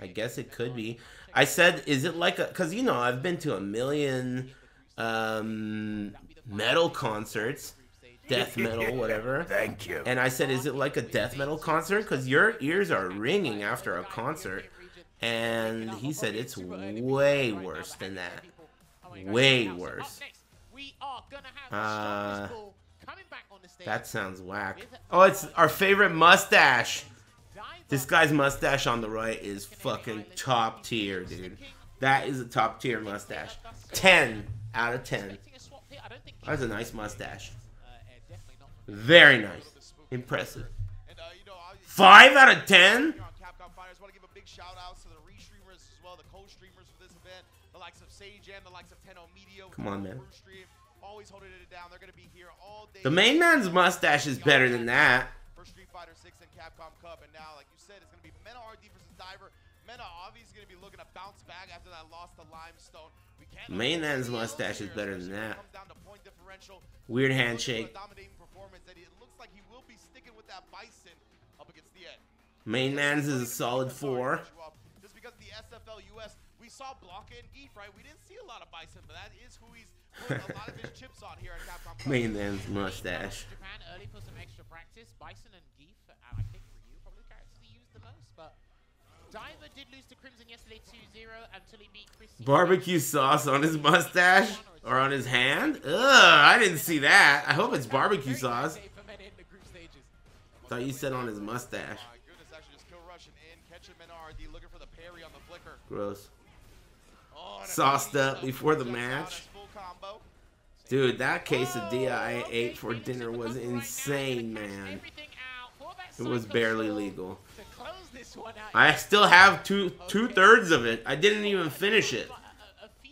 I guess it could be. I said, is it like a, because you know I've been to a million metal concerts, death metal, whatever. Thank you. And I said, is it like a death metal concert? Because your ears are ringing after a concert. And he said it's way worse than that. Way worse. That sounds whack. Oh, it's our favorite mustache. This guy's mustache on the right is fucking top tier, dude. That is a top tier mustache. 10 out of 10. That's a nice mustache. Very nice. Impressive. 5 out of 10? Capcom Fighters want to give a big shout out to the re-streamers as well, the co-streamers for this event, the likes of Sage and the likes of Tenno Media. Come on, man. Always holding it down. They're going to be here all day. The main man's mustache is better than that. For Street Fighter 6 and Capcom Cup, and now, like you said, it's going to be Mena RD versus Diver. Mena obviously going to be looking to bounce back after that loss to Limestone. Main man's mustache is better than that. Weird handshake. It looks like he will be sticking with that Bison up against the end. Main man's is a solid 4. Just because the SFL US, we saw Blanca and Geef, right? We didn't see a lot of Bison, but that is who he's put a lot of his chips on here at Capcom Cup. Main man's mustache. Japan early for some extra practice. Bison and Geef, I think Ryu probably the characters he used the most, but Diver did lose to Crimson yesterday 2-0 until he beat Chris. Barbecue sauce on his mustache or on his hand? Ugh, I didn't see that. I hope it's barbecue sauce. Thought you said on his mustache. Gross. Sauced up before the match. Dude, that quesadilla I ate for dinner was insane, man. It was barely legal. I still have two-thirds of it. I didn't even finish it.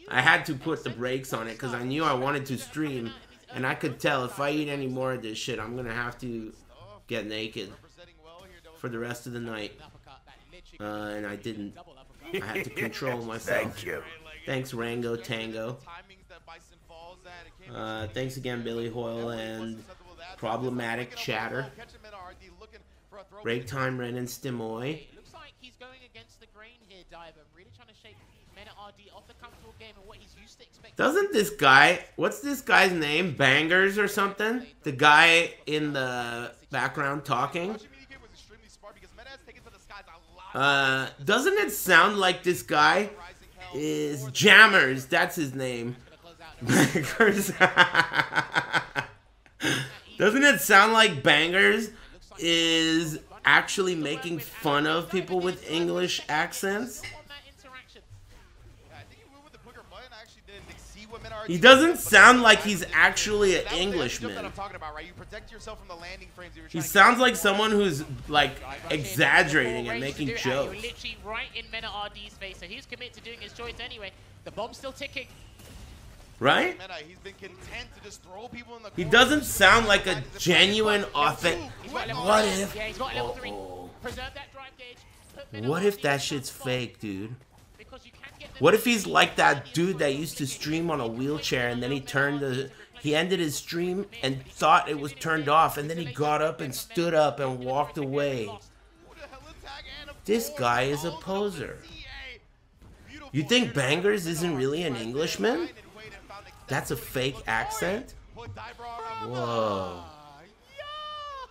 I had to put the brakes on it because I knew I wanted to stream. And I could tell if I eat any more of this shit, I'm going to have to get naked for the rest of the night. And I didn't. I had to control myself. Thank you. Thanks, Rango Tango. Thanks again, Billy Hoyle and Problematic Chatter. Break time, Ren and Stimoy. Looks like he's going against the grain here, Diver. Really trying to shake Mena RD off the comfortable game and what he's used to expecting. Doesn't this guy, what's this guy's name? Bangers or something? The guy in the background talking? Doesn't it sound like this guy is Jammers? That's his name. Bangers. Doesn't it sound like Bangers is actually making fun of people with English accents? He doesn't sound like he's actually an Englishman. He sounds like someone who's like exaggerating and making jokes. Literally right in Mena RD's face, so he's committed to doing his choice anyway. The bomb's still ticking. Right? He doesn't sound like a genuine, authentic. What if? What if that shit's fake, dude? What if he's like that dude that used to stream on a wheelchair and then he turned He ended his stream and thought it was turned off, and then he got up and stood up and walked away. This guy is a poser. You think Bangers isn't really an Englishman? That's a fake accent? Whoa.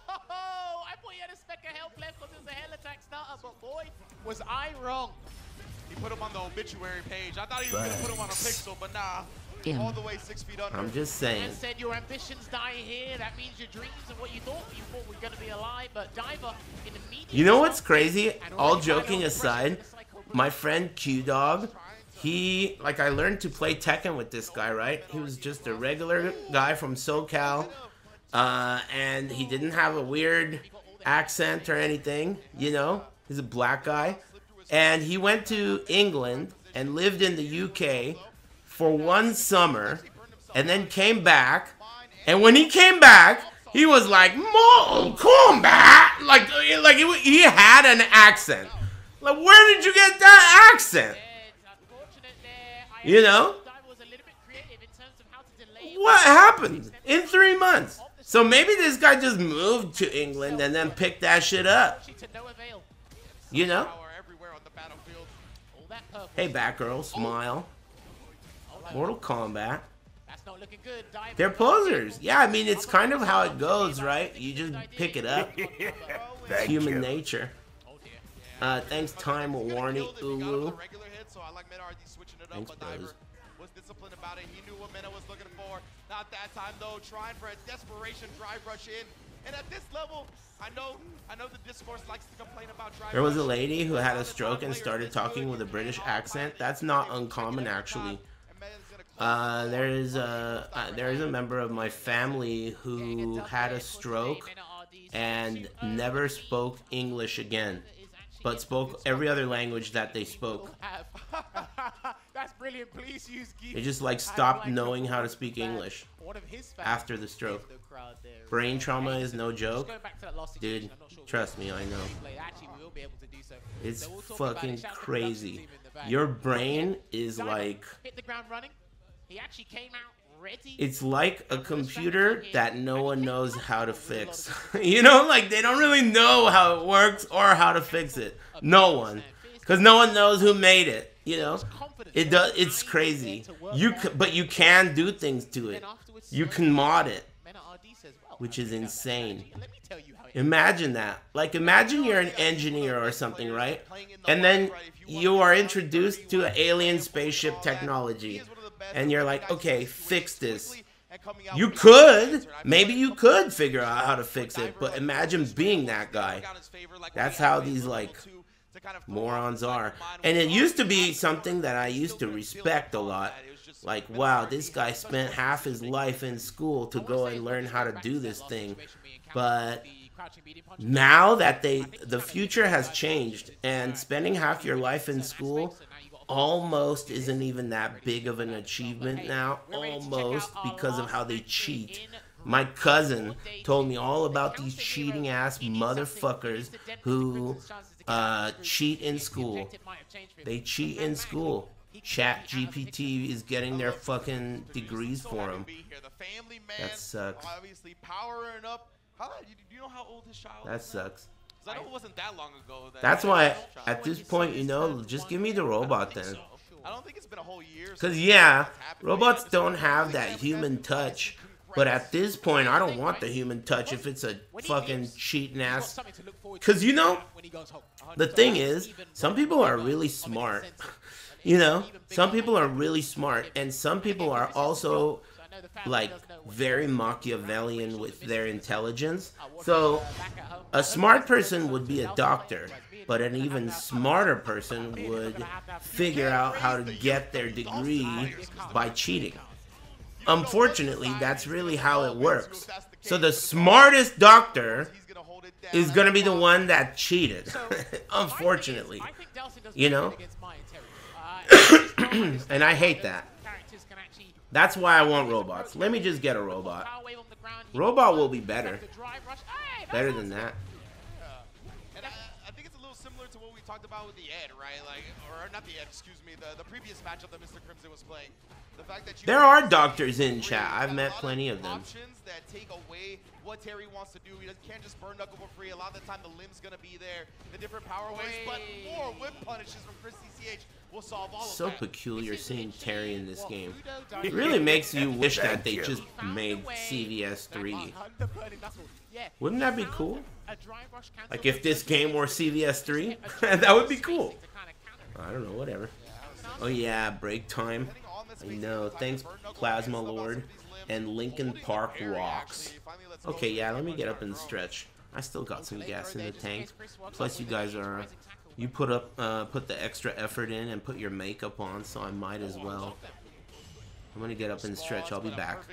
I thought he had a speck of health left because it was a hell attack starter, but boy, was I wrong. He put him on the obituary page. I thought he was going to put him on a pixel, but nah. All the way 6 feet under. I'm just saying. And said your ambitions die here. That means your dreams and what you thought were going to be alive. But Diver in the media. You know what's crazy? All joking aside, my friend Q-Dog, he, like, I learned to play Tekken with this guy, right? He was just a regular guy from SoCal, and he didn't have a weird accent or anything, you know? He's a black guy. And he went to England and lived in the UK for 1 summer, and then came back. And when he came back, he was like, Mortal Kombat! Like he had an accent. Like, where did you get that accent? You know? What happened in 3 months? So maybe this guy just moved to England and then picked that shit up. You know? Hey, Batgirl, smile. Mortal Kombat. They're posers. Yeah, I mean, it's kind of how it goes, right? You just pick it up. It's human nature. Thanks, Time Warning, Ulu. Thanks, bros. Was disciplined about it. He knew what Mena was looking for. Not that time, though. Trying for a desperation drive rush in. And at this level, I know the discourse likes to complain about drive. There was a lady who had a stroke and started talking with a British accent. That's not uncommon, actually. There is a member of my family who had a stroke and never spoke English again, but spoke every other language that they spoke. That's brilliant. Please use geek. They just like stopped knowing how to speak English after the stroke. Brain trauma is no joke. Dude, trust me, I know. It's fucking crazy. Your brain is like... Hit the ground running. He actually came out ready. It's like a computer that no one knows how to fix. You know, like they don't really know how it works or how to fix it. No one. Because no one knows who made it. You know, it does. It's crazy. But you can do things to it. You can mod it, which is insane. Imagine that. Like, imagine you're an engineer or something, right? And then you are introduced to an alien spaceship technology, and you're like, okay, fix this. You could. Maybe you could figure out how to fix it. But imagine being that guy. That's how these like morons are. And it used to be something that I used to respect a lot. Like, wow, this guy spent half his life in school to go and learn how to do this thing. But now that the future has changed, and spending half your life in school almost isn't even that big of an achievement now. Almost, because of how they cheat. My cousin told me all about these cheating ass motherfuckers who cheat in school. They cheat in school. Chat GPT is getting their fucking degrees for them. That sucks. That sucks. I know it wasn't that long ago. That's why, at this point, you know, just give me the robot then. I don't think it's been a whole year. Because, yeah, robots don't have that human touch. But at this point, I don't want the human touch if it's a fucking cheating ass. Because, you know, the thing is, some people are really smart. You know, some people are really smart. And some people are also, like, very Machiavellian with their intelligence. So, a smart person would be a doctor. But an even smarter person would figure out how to get their degree by cheating. Unfortunately, that's really how it works. So the smartest doctor is going to be the one that cheated. Unfortunately. You know? And I hate that. That's why I want robots. Let me just get a robot. Robot will be better. Better than that. similar to what we talked about with the Ed, right? Like, or not the Ed, excuse me, the previous matchup that Mr. Crimson was playing. The fact that there are doctors in chat. I've met plenty of them. Options that take away what Terry wants to do. He can't just burn Knuckle for free. A lot of the time, the limb's gonna be there, the different power waves, but more whip punishes from Chris CCH will solve all of that. So peculiar seeing Terry in this game. It really makes you wish that they just made CVS 3. Wouldn't that be cool? Like if this game were CVS 3, that would be cool. I don't know, whatever. Oh yeah, break time. I know. Thanks, Plasma Lord and Lincoln Park Rocks. Okay, yeah, let me get up and stretch. I still got some gas in the tank. Plus, you guys are, you put the extra effort in and put your makeup on, so I might as well. I'm gonna get up and stretch. I'll be back.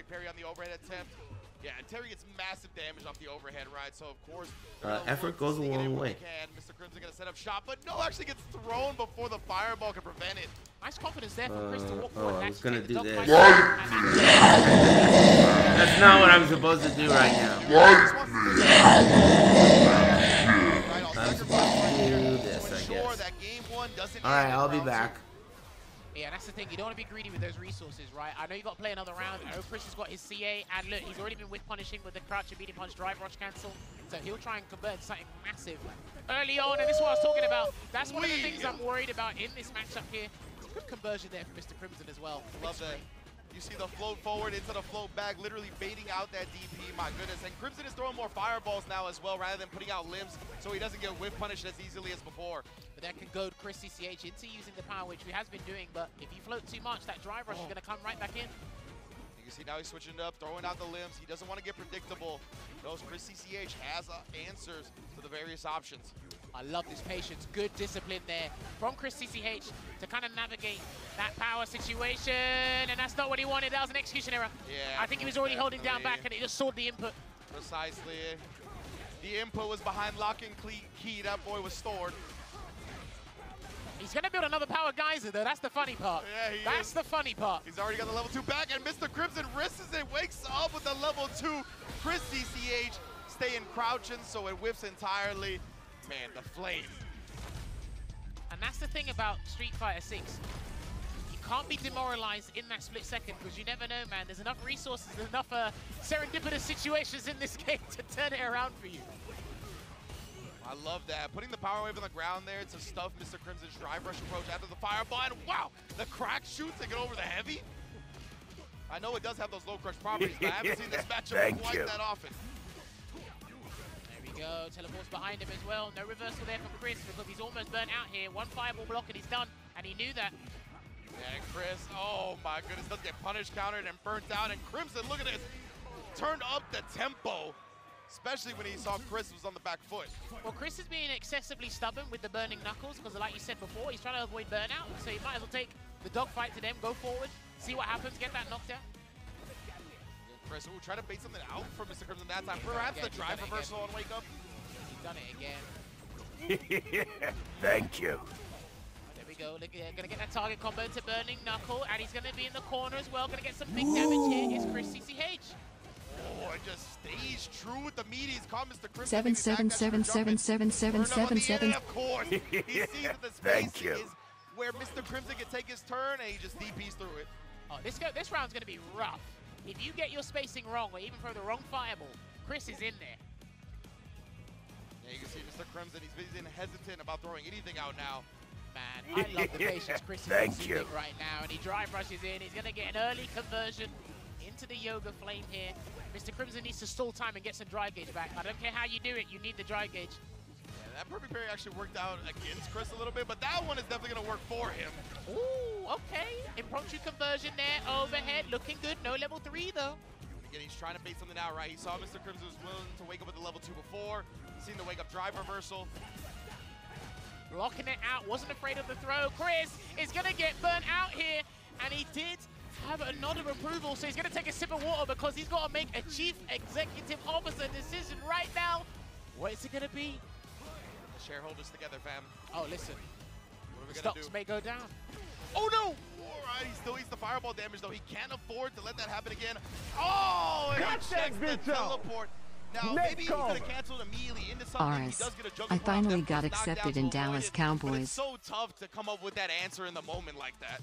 Yeah, and Terry gets massive damage off the overhead, right? So of course, effort goes a long way. Mr. Crimson gonna set up shot, but no, actually gets thrown before the fireball can prevent it. Nice confidence there for Chris to walk forward. I was gonna do this. That's not what I'm supposed to do right now. I'm supposed to do this, I guess. All right, I'll be back. Yeah, that's the thing. You don't want to be greedy with those resources, right? I know you got to play another round. I know Chris has got his CA, and look, he's already been whip punishing with the crouch and medium punch drive rush cancel. So he'll try and convert something massive early on, and this is what I was talking about. That's one of the things I'm worried about in this matchup here. Good conversion there for Mr. Crimson as well. Love that. You see the float forward into the float back, literally baiting out that DP, my goodness. And Crimson is throwing more fireballs now as well, rather than putting out limbs, so he doesn't get whip punished as easily as before. But that can goad Chris CCH into using the power, which he has been doing, but if you float too much, that drive rush is going to come right back in. You can see now he's switching up, throwing out the limbs. He doesn't want to get predictable. Knows Chris CCH has answers to the various options. I love this patience. Good discipline there from Chris CCH to kind of navigate that power situation. And that's not what he wanted. That was an execution error. Yeah, I think he was already holding down back and he just sawed the input. Precisely. The input was behind lock and key. That boy was stored. He's going to build another power geyser, though. That's the funny part. Yeah, That's the funny part. He's already got the level 2 back, and Mr. Crimson risks it, wakes up with the level 2. Chris CCH staying crouching, so it whips entirely. Man, the flame. And that's the thing about Street Fighter 6. You can't be demoralized in that split second, because you never know, man. There's enough resources, there's enough serendipitous situations in this game to turn it around for you. I love that. Putting the power wave on the ground there to stuff Mr. Crimson's drive rush approach after the fireball. And wow, the crack shoots to get over the heavy. I know it does have those low crush properties, but I haven't seen this matchup quite that often. There we go. Teleports behind him as well. No reversal there from Chris because he's almost burnt out here. One fireball block and he's done. And he knew that. Yeah, Chris, oh my goodness, doesn't get punished, countered, and burnt out. And Crimson, look at this. Turned up the tempo. Especially when he saw Chris was on the back foot. Well, Chris is being excessively stubborn with the burning knuckles because, like you said before, he's trying to avoid burnout. So you might as well take the dogfight to them, go forward, see what happens, get that knockdown. Chris, we'll try to bait something out from Mr. Crimson that time. Perhaps the drive reversal on wake up. He's done it again. Thank you. There we go. Look, gonna get that target combo to burning knuckle, and he's gonna be in the corner as well. Gonna get some big damage here. Is Chris CCH. Oh, it just stays true with the meaties. Caught Mr. Crimson. 777777777. Of course. He sees that the space is where Mr. Crimson can take his turn, and he just DPs through it. Oh, this round's gonna be rough. If you get your spacing wrong, or even throw the wrong fireball, Chris is in there. Yeah, you can see Mr. Crimson. He's hesitant about throwing anything out now. Man, I love the patience Chris is exhibiting right now, and he drive rushes in. He's gonna get an early conversion into the Yoga Flame here. Mr. Crimson needs to stall time and get some dry gauge back. I don't care how you do it, you need the dry gauge. Yeah, that perfect parry actually worked out against Chris a little bit, but that one is definitely going to work for him. Ooh, okay. Impromptu conversion there, overhead, looking good. No level 3, though. Again, he's trying to bait something out, right? He saw Mr. Crimson was willing to wake up with the level 2 before. He's seen the wake up drive reversal. Blocking it out, wasn't afraid of the throw. Chris is going to get burnt out here, and he did have a nod of approval, so he's going to take a sip of water because he's got to make a chief executive officer decision right now. What is it going to be? The shareholders together, fam. Oh, listen. What are we Stocks may go down. Oh, no! All right, he still eats the fireball damage, though. He can't afford to let that happen again. Oh, and he checks the teleport. Now, maybe he could have canceled immediately into something. Aris, He does get a juggle I from finally them, got puts knockdown accepted to in avoid Dallas it, Cowboys. But it's so tough to come up with that answer in the moment like that.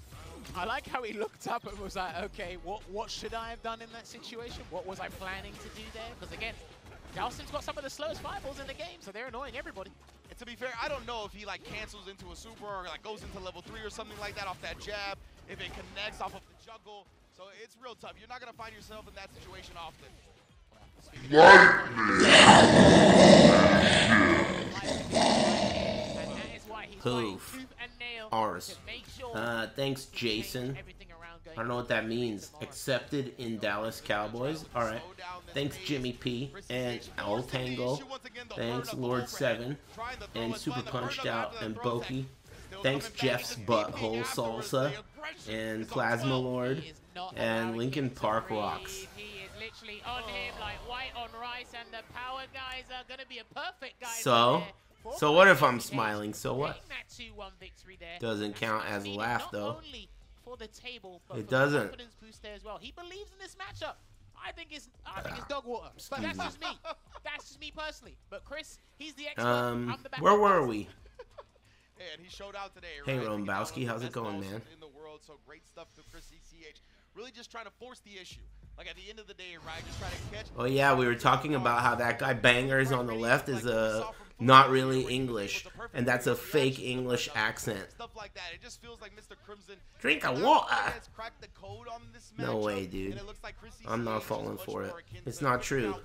I like how he looked up and was like, okay, what should I have done in that situation? What was I planning to do there? Because again, Galson's got some of the slowest fireballs in the game, so they're annoying everybody. And to be fair, I don't know if he like cancels into a super or like goes into level 3 or something like that off that jab, if it connects off of the juggle. So it's real tough. You're not going to find yourself in that situation often. Poof. Aris. Thanks, Jason. I don't know what that means. Accepted in Dallas Cowboys. Alright. Thanks, Jimmy P. And Owl Tango. Thanks, Lord 7. And Super Punched Out and Boki. Thanks, Jeff's Butthole Salsa. And Plasma Lord. And Lincoln Park Rocks. Literally on him like white on rice, and the power guys are going to be a perfect guy. So what if I'm smiling? So what? That 2-1 victory there. Doesn't count as a laugh though. Not only for the table, but it for doesn't. The confidence boost there as well. He believes in this matchup. I think it's dog water. But that's just me. That's just me personally. But Chris, he's the expert. I'm the backup. Where were we? Hey, and he showed out today. Hey, right? Rombowski, how's it going, man? In the world, so great stuff to Chris CCH. Really just trying to force the issue. Like at the end of the day, right? Just trying to catch. Oh yeah, we were talking about how that guy Bangers on the left is not really English, and that's a fake English accent. Stuff like that. It just feels like Mr. Crimson. Drink a water. No way, dude. I'm not falling for it. It's not true.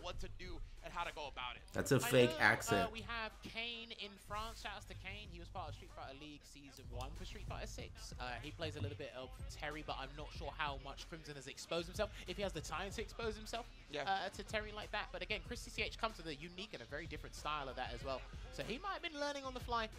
That's a fake accent. We have Kane in France. Shouts to Kane. He was part of Street Fighter League Season 1 for Street Fighter 6. He plays a little bit of Terry, but I'm not sure how much Crimson has exposed himself. If he has the time to expose himself to Terry like that. But again, Chris CCH comes with a unique and a very different style of that as well. So he might have been learning on the fly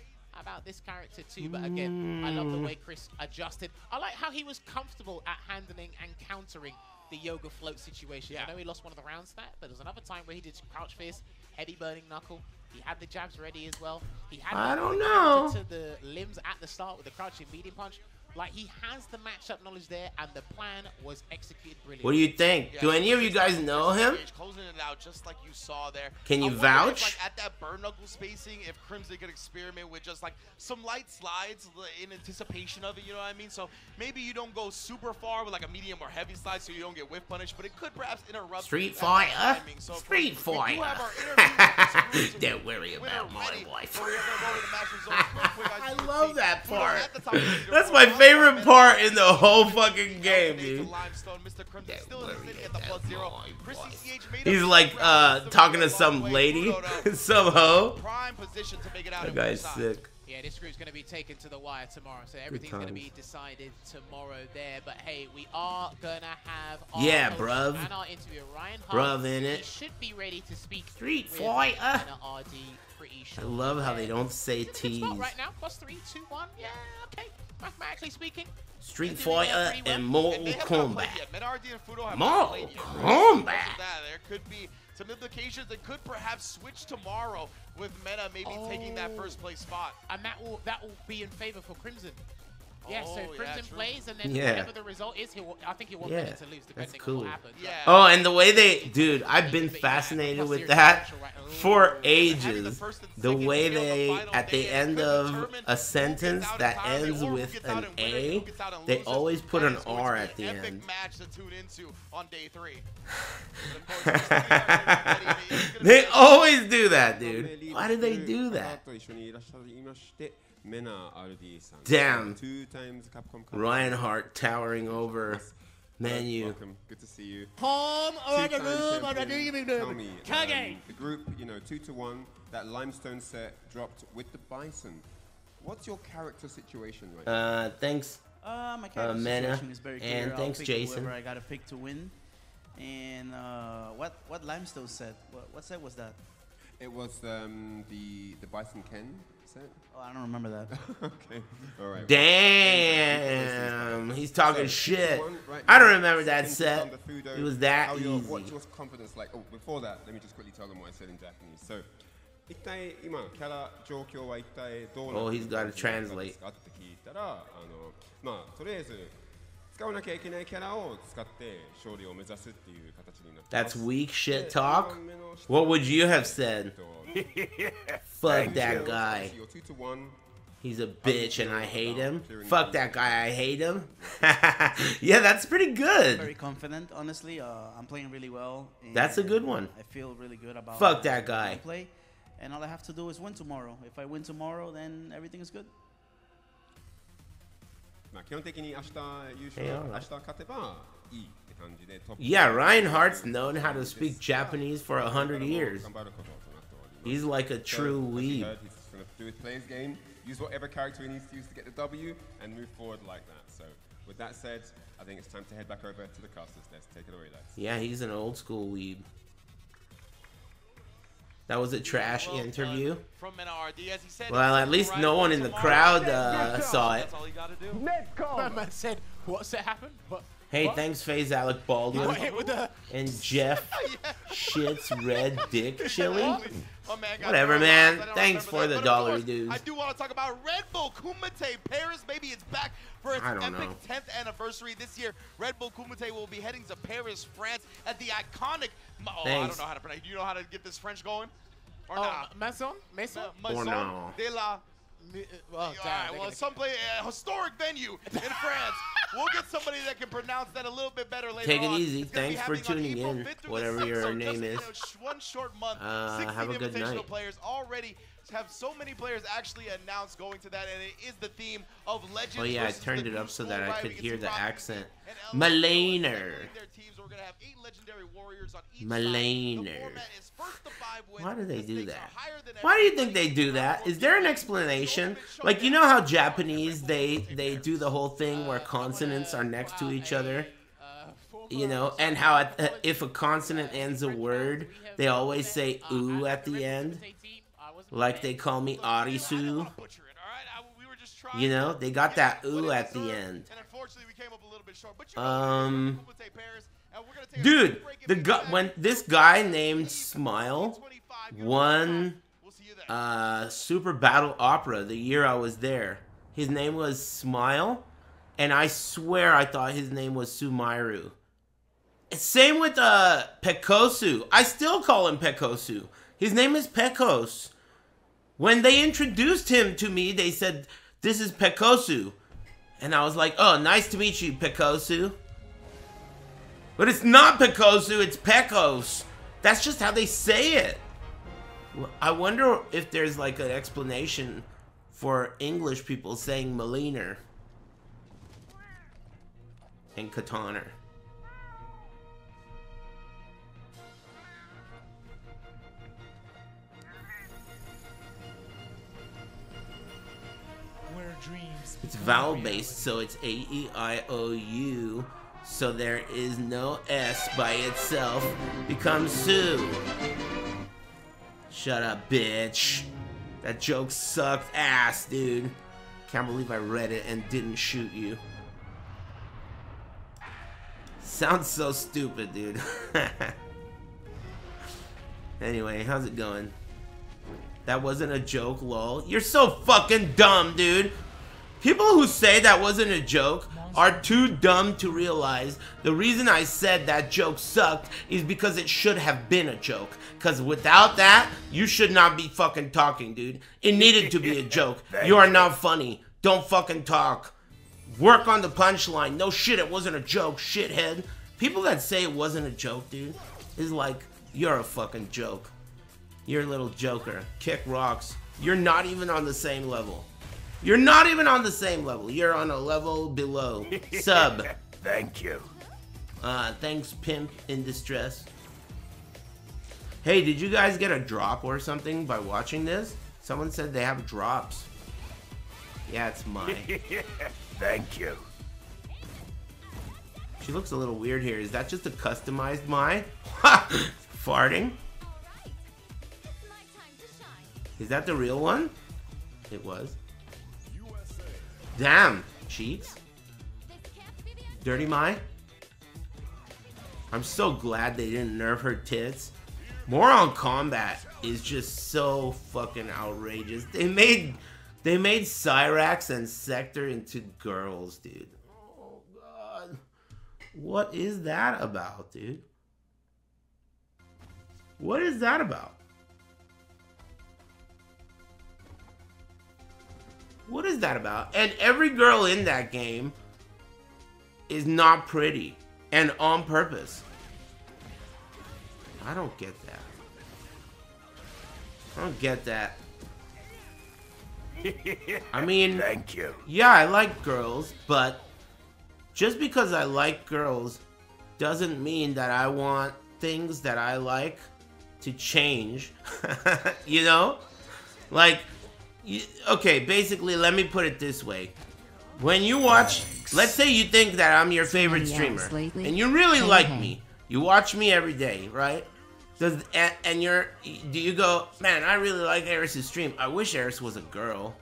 about this character too. But again, I love the way Chris adjusted. I like how he was comfortable at handling and countering the yoga float situation. I know he lost one of the rounds to that, but there was another time where he did crouch fist, heavy burning knuckle. He had the jabs ready as well. He had I don't know. To the limbs at the start with the crouching medium punch. Like, he has the matchup knowledge there, and the plan was executed brilliantly. What do you think? Do any of you guys know him? Closing it out just like you saw there. Can you vouch? If, like, at that burn knuckle spacing, if Crimson could experiment with just like some light slides in anticipation of it, you know what I mean? So maybe you don't go super far with like a medium or heavy slide so you don't get whiff punished, but it could perhaps interrupt Street Fighter. So Street Fighter. Don't worry about my wife. I love that part. That's my favorite part in the whole fucking game, dude. He's like talking to some lady, some hoe. That guy's sick. Yeah, this group's going to be taken to the wire tomorrow, so everything's going to be decided tomorrow there. But hey, we are going to have our bruv. And our interviewer, Ryan Hart. Bruv in it. He should be ready to speak Street Fighter. RD pretty sure. I love how they don't say T's. Right now, +3, 2, 1. Yeah, okay. Mathematically speaking. Street Fighter and Mortal Kombat. Mortal Kombat. There could be some implications that could perhaps switch tomorrow with Meta maybe taking that first place spot. And that will be in favor for Crimson. Yeah, so Crimson plays, and then whatever the result is, I think he'll want Meta to lose, depending on what happens. Yeah. Oh, and the way they, dude, I've been fascinated with that for ages. The way they, at the end of a sentence that ends with an A, they always put an R at the end. They always do that, dude. Why do they do that? Damn. Ryan Hart towering over Menu. Welcome. Good to see you. Home or the room or the room. Kage. The group, 2-1. That limestone set dropped with the Bison. What's your character situation right now? Thanks. My character situation is very clear. And thanks, Jason. Whoever I gotta pick to win. And what limestone set? What set was that? It was the Bison Ken set. Oh, I don't remember that. Okay. All right. Damn. He's talking shit. I don't remember that set. It was that easy. What's your confidence like? Oh, before that, let me just quickly tell them what I said in Japanese. So, oh, he's got to translate. That's weak shit talk. What would you have said? Fuck that guy. He's a bitch and I hate him. Fuck that guy, I hate him. Yeah, that's pretty good. Very confident, honestly. I'm playing really well. That's a good one. I feel really good about fuck that guy. Play, and all I have to do is win tomorrow. If I win tomorrow, then everything is good. Yeah, Ryan Hart's known how to speak Japanese for 100 years. He's like a true weeb. He's going to do his players game, use whatever character he needs to use to get the W, and move forward like that. So, with that said, I think it's time to head back over to the casters desk. Take it away, lads. Yeah, he's an old school weeb. That was a trash interview. From NRD, as he said, well, at least no one in the crowd saw it. That's all you gotta do. That man said, what's that happened? What? Hey, thanks, FaZe Alec Baldwin. And Jeff Shit's Red Dick Chili. Whatever, man. Thanks for the dollar, dudes. I do want to talk about Red Bull Kumite Paris. Maybe it's back for its epic 10th anniversary this year. Red Bull Kumite will be heading to Paris, France at the iconic... Oh, I don't know how to pronounce it. Do you know how to get this French going? Or not? Maison or no. de la... Well, historic venue in France. We'll get somebody that can pronounce that a little bit better later on. Take it easy. Thanks for tuning in, whatever your name is. One short month, have a good night. Players already have so many players actually announced going to that, and it is the theme of Legends. Oh yeah, I turned it up so that I could hear the accent. Malainer. Malainer. Why do they do that? Why do you think they do that? Is there an explanation? Like, you know how Japanese, they do the whole thing where consonants are next to each other? You know, and how if a consonant ends a word, they always say "oo" at the end. Like they call me Arisu. You know, they got that "oo" at the end. Dude, when this guy named Smile won Super Battle Opera the year I was there, his name was Smile, and I swear I thought his name was Sumiru. Same with Pekosu. I still call him Pekosu. His name is Pekos. When they introduced him to me, they said, "This is Pekosu." And I was like, "Oh, nice to meet you, Pekosu." But it's not Pekosu, it's Pekos. That's just how they say it. I wonder if there's like an explanation for English people saying Maliner and Katana. It's vowel-based, so it's A-E-I-O-U. So there is no S by itself. Becomes Sue. Shut up, bitch. That joke sucked ass, dude. Can't believe I read it and didn't shoot you. Sounds so stupid, dude. Anyway, how's it going? That wasn't a joke, lol. You're so fucking dumb, dude. People who say that wasn't a joke are too dumb to realize the reason I said that joke sucked is because it should have been a joke. Because without that, you should not be fucking talking, dude. It needed to be a joke. You are not funny. Don't fucking talk. Work on the punchline. No shit, it wasn't a joke, shithead. People that say it wasn't a joke, dude, is like, you're a fucking joke. You're a little joker. Kick rocks. You're not even on the same level. You're not even on the same level. You're on a level below. Sub. Thank you. Thanks, Pimp in Distress. Hey, did you guys get a drop or something by watching this? Someone said they have drops. Yeah, it's mine. Thank you. She looks a little weird here. Is that just a customized Mai? Farting? Is that the real one? It was. Damn, cheeks. Dirty Mai. I'm so glad they didn't nerf her tits. More on Combat is just so fucking outrageous. They made Cyrax and Sector into girls, dude. Oh god. What is that about, dude? What is that about? What is that about? And every girl in that game is not pretty and on purpose. I don't get that. I don't get that. I mean, thank you. Yeah, I like girls, but just because I like girls doesn't mean that I want things that I like to change. You know? Like, okay, basically, let me put it this way. When you watch, let's say you think that I'm your favorite streamer, and you really like me. You watch me every day, right? Do you go, man, I really like Aris' stream. I wish Aris was a girl.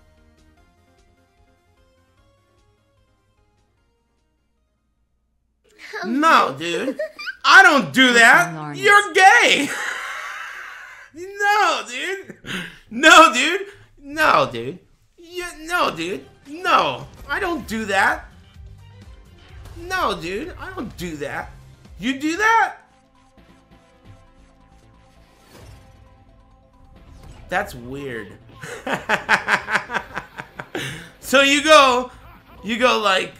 No, dude. I don't do that. You're gay. No, dude. No, dude. No, dude. No, dude. No. I don't do that. No, dude. I don't do that. You do that? That's weird. So you go like,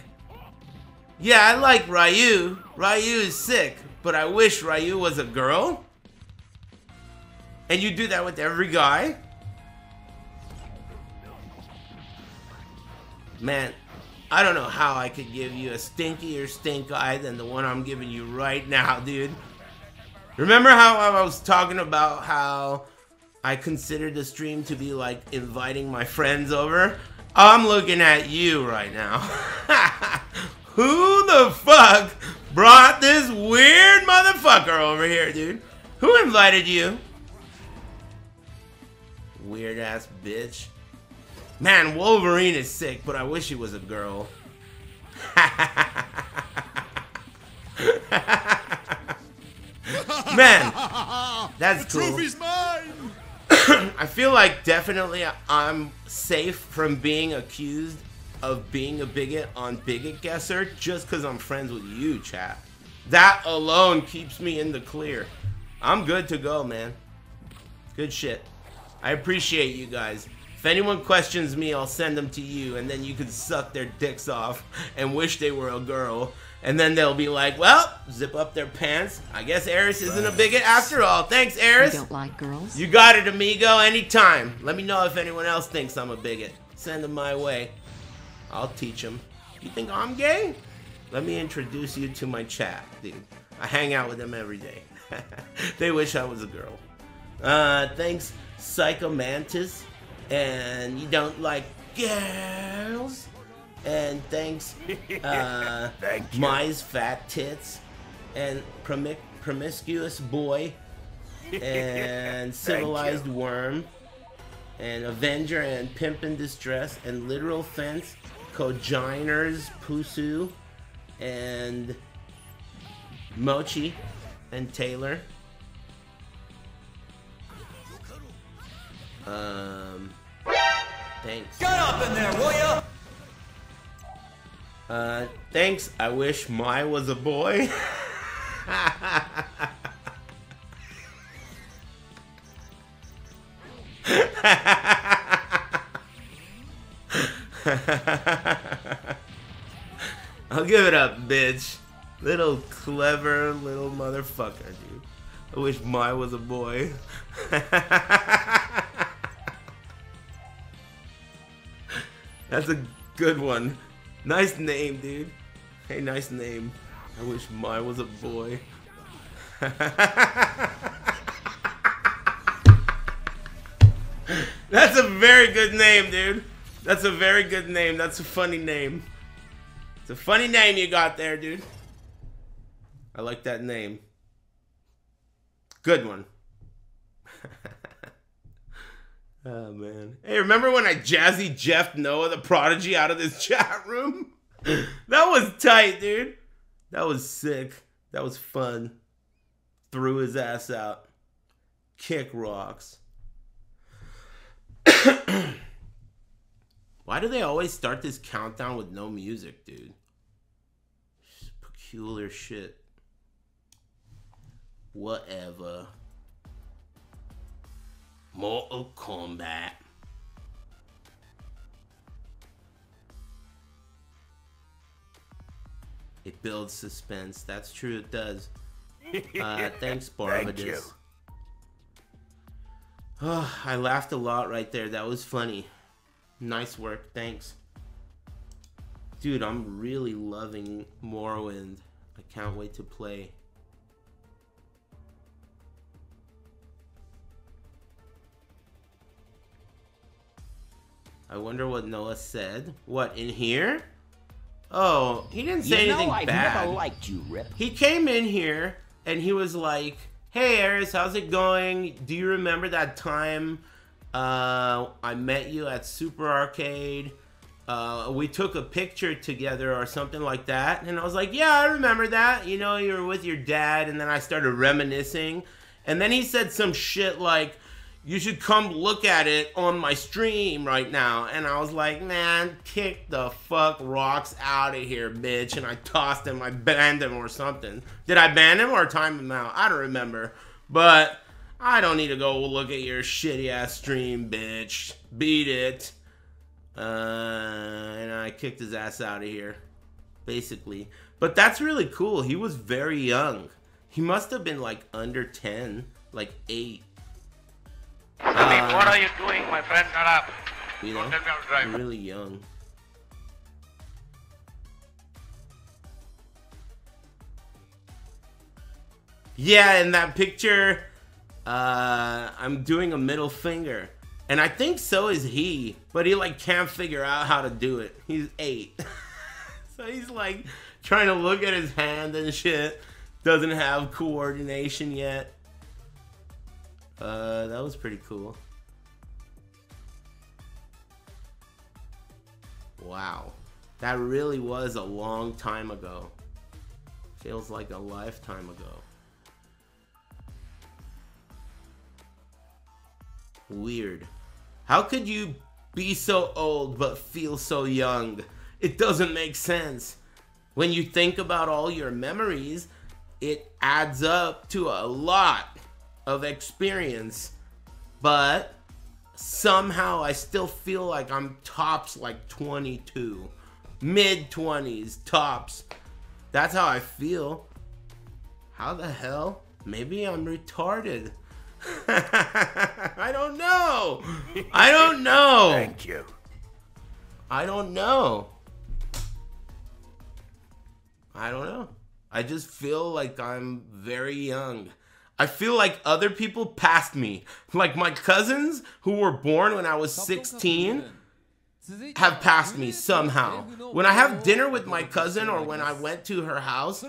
yeah, I like Ryu. Ryu is sick, but I wish Ryu was a girl? And you do that with every guy? Man, I don't know how I could give you a stinkier stink eye than the one I'm giving you right now, dude. Remember how I was talking about how I considered the stream to be like inviting my friends over? I'm looking at you right now. Who the fuck brought this weird motherfucker over here, dude? Who invited you? Weird ass bitch. Man, Wolverine is sick, but I wish he was a girl. Man, that's cool. The trophy's mine! I feel like definitely I'm safe from being accused of being a bigot on Bigot Guesser just because I'm friends with you, chat. That alone keeps me in the clear. I'm good to go, man. Good shit. I appreciate you guys. If anyone questions me, I'll send them to you, and then you can suck their dicks off and wish they were a girl. And then they'll be like, well, zip up their pants. I guess Aris isn't a bigot after all. Thanks, Aris. You don't like girls? You got it, amigo, anytime. Let me know if anyone else thinks I'm a bigot. Send them my way. I'll teach them. You think I'm gay? Let me introduce you to my chat, dude. I hang out with them every day. They wish I was a girl. Thanks, Psychomantis. And you don't like girls? And thanks, Thank you. Mize Fat Tits, and Promiscuous Boy, and Civilized Worm, and Avenger, and Pimp in Distress, and Literal Fence, Kojiners Pusu, and Mochi, and Taylor. Thanks. Get up in there, will ya? Thanks. I wish Mai was a boy. I'll give it up, bitch. Little clever little motherfucker, dude. I wish Mai was a boy. That's a good one. Nice name, dude. Hey, nice name. I wish Mai was a boy. That's a very good name, dude. That's a very good name. That's a funny name. It's a funny name you got there, dude. I like that name. Good one. Oh, man. Hey, remember when I Jazzy Jeff Noah the Prodigy out of this chat room? That was tight, dude. That was sick. That was fun. Threw his ass out. Kick rocks. Why do they always start this countdown with no music, dude? It's Cooler shit. Whatever. Mortal Kombat. It builds suspense. That's true, it does. Thanks, Barbados. Oh, I laughed a lot right there. That was funny. Nice work, thanks. Dude, I'm really loving Morrowind. I can't wait to play. I wonder what Noah said. What, in here? Oh, he didn't say anything bad. I've never liked you, Rip. He came in here and he was like, "Hey, Aris, how's it going? Do you remember that time I met you at Super Arcade? We took a picture together or something like that." And I was like, "Yeah, I remember that. You know, you were with your dad." And then I started reminiscing. And then he said some shit like, "You should come look at it on my stream right now." And I was like, "Man, kick the fuck rocks out of here, bitch." And I tossed him. I banned him or something. Did I ban him or time him out? I don't remember. But I don't need to go look at your shitty ass stream, bitch. Beat it. And I kicked his ass out of here, basically. But that's really cool. He was very young. He must have been like under 10, like 8. I mean, what are you doing, my friend? Shut up. You know, Don't tell me how to drive. really young. Yeah, in that picture, I'm doing a middle finger. And I think so is he, but he like can't figure out how to do it. He's 8. So he's like trying to look at his hand and shit. Doesn't have coordination yet. That was pretty cool. Wow. That really was a long time ago. Feels like a lifetime ago. Weird. How could you be so old but feel so young? It doesn't make sense. When you think about all your memories, it adds up to a lot of experience, but somehow I still feel like I'm tops like 22, mid-20s tops. That's how I feel. How the hell? Maybe I'm retarded. I don't know. I don't know. Thank you. I don't know. I don't know. I just feel like I'm very young. I feel like other people passed me. Like my cousins who were born when I was 16 have passed me somehow. When I have dinner with my cousin or when I went to her house,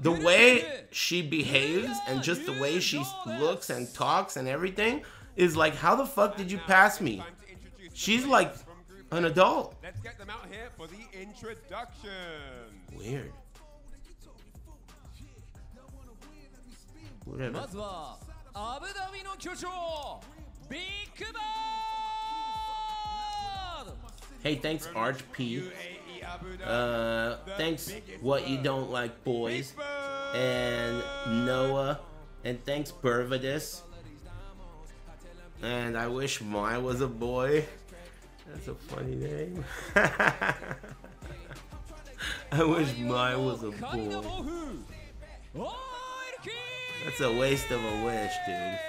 the way she behaves and just the way she looks and talks and everything is like, how the fuck did you pass me? She's like an adult. Let's get them out here for the introduction. Weird. Whatever. Hey, thanks Arch P. Thanks What You Don't Like Boys. And Noah. And thanks Burvadis. And I wish Mai was a boy. That's a funny name. I wish Mai was a boy. That's a waste of a wish, dude.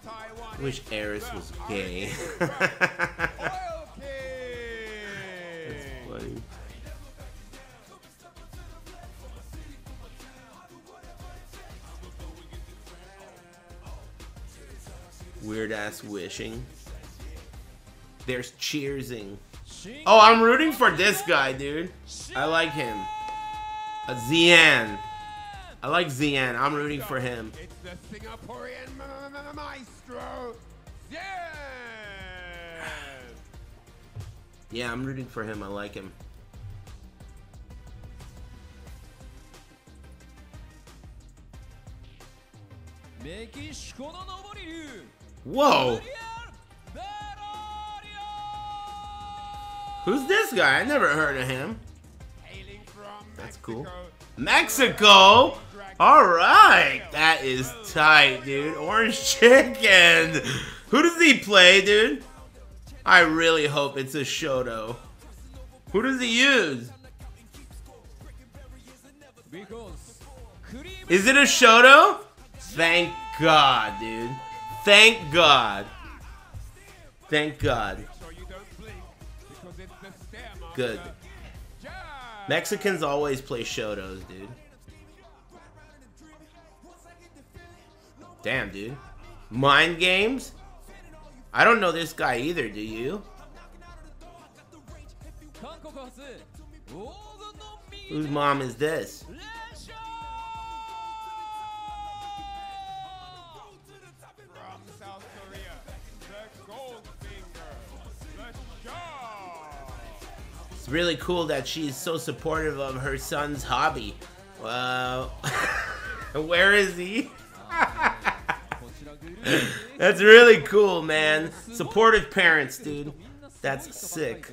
I wish Aris was gay. That's funny. Weird ass wishing. There's cheersing. Oh, I'm rooting for this guy, dude. I like him. Zian. I like Zian. I'm rooting for him. It's the Singaporean maestro. Yeah. Yeah, I'm rooting for him. I like him. Whoa. Who's this guy? I never heard of him. Hailing from cool. Mexico? Alright. That is tight, dude. Orange Chicken. Who does he play, dude? I really hope it's a Shoto. Who does he use? Is it a Shoto? Thank God, dude. Thank God. Thank God. Good. Mexicans always play Shotos, dude. Damn, dude. Mind games? I don't know this guy either, do you? Whose mom is this? It's really cool that she's so supportive of her son's hobby. Wow. Where is he? That's really cool, man. Supportive parents, dude. That's sick.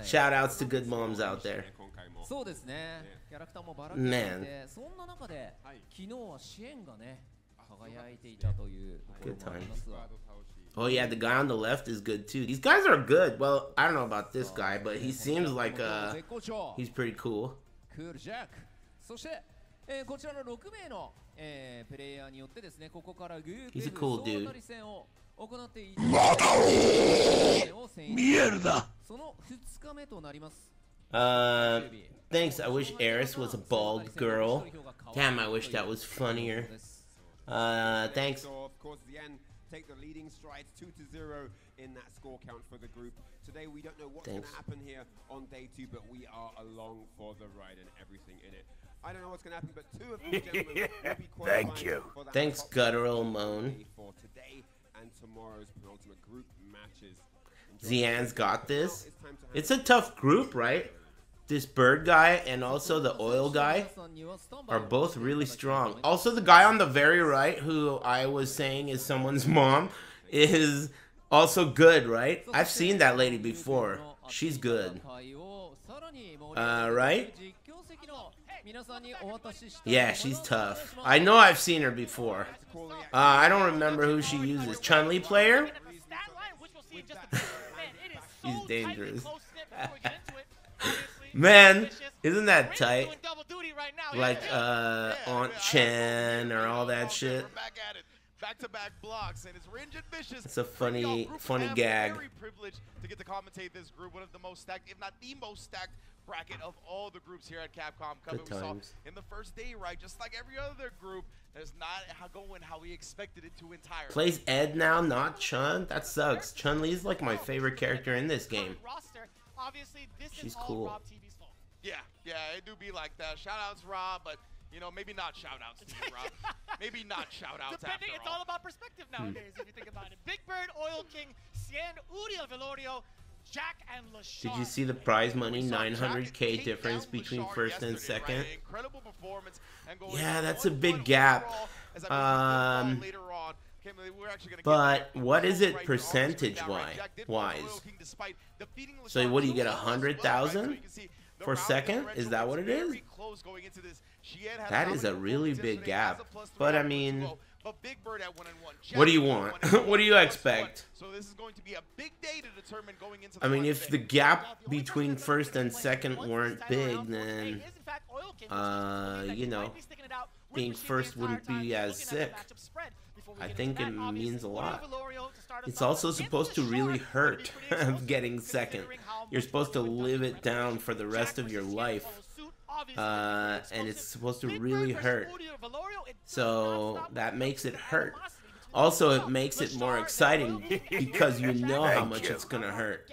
Shout outs to good moms out there. Man. Good times. Oh yeah, the guy on the left is good too. These guys are good. Well, I don't know about this guy, but he seems like he's pretty cool. He's a cool dude. Thanks. I wish Aris was a bald girl. Damn, I wish that was funnier. Thanks. Take the leading strides 2-0 in that score count for the group. Today we don't know what's going to happen here on day 2, but we are along for the ride and everything in it. I don't know what's going to happen, but 2 of these gentlemen will be qualifying. Thank you. For that Thanks, Guttural Moan. For today and tomorrow's penultimate group matches. Zian's got this. It's a tough group, right? This bird guy and also the oil guy are both really strong. Also, the guy on the very right, who I was saying is someone's mom, is also good, right? I've seen that lady before. She's good. Right? Yeah, she's tough. I know I've seen her before. I don't remember who she uses. Chun-Li player? She's dangerous. Man, isn't that tight? Like, Aunt Chen or all that shit. Back-to-back blocks, and it's Rinjin Vicious. It's a funny gag. Very privileged to get to commentate this group, one of the most stacked, if not the most stacked bracket of all the groups here at Capcom Cup. Good We saw times. in the first day, right, just like every other group, it's not going how we expected it to entirely. Plays Ed now, not Chun. That sucks. Chun-Li's like my favorite character in this game. Obviously, this She's is all cool. Rob TV's fault. Yeah, it do be like that. Shout outs, Rob, but you know, maybe not shout outs to you, Rob. Maybe not shout outs after It's all about perspective nowadays, if you think about it. Big Bird, Oil King, Cien, Uriel Velorio, Jack, and LaShawn. Did you see the prize money 900K difference between first and second? Yeah, that's a big gap. But what is it percentage wise? So what do you get, 100,000 for second? Is that what it is? That is a really big gap. But I mean, what do you want? What do you expect? I mean, if the gap between first and second weren't big, then you know, being first wouldn't be as sick. I think it means a lot. It's also supposed to really hurt getting second. You're supposed to live it down for the rest of your life. And it's supposed to really hurt. So that makes it hurt. Also, it makes it more exciting because you know how much it's going to hurt.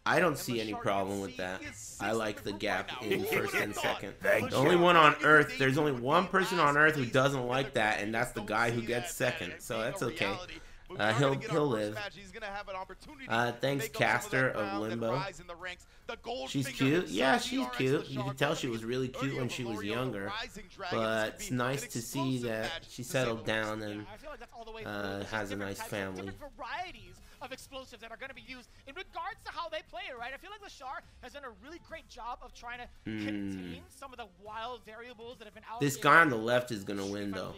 I don't see any problem with that. I like the gap in first and second. The only one on Earth, there's only one person on Earth who doesn't like that, and that's the guy who gets second. So that's okay. He'll live. Thanks, Caster of Limbo. She's cute. Yeah, she's cute. You can tell she was really cute when she was younger. But it's nice to see that she settled down and has a nice family. of explosives that are going to be used in regards to how they play it, right? I feel like Lashar has done a really great job of trying to contain some of the wild variables that have been out. This guy on the left is going to win, though.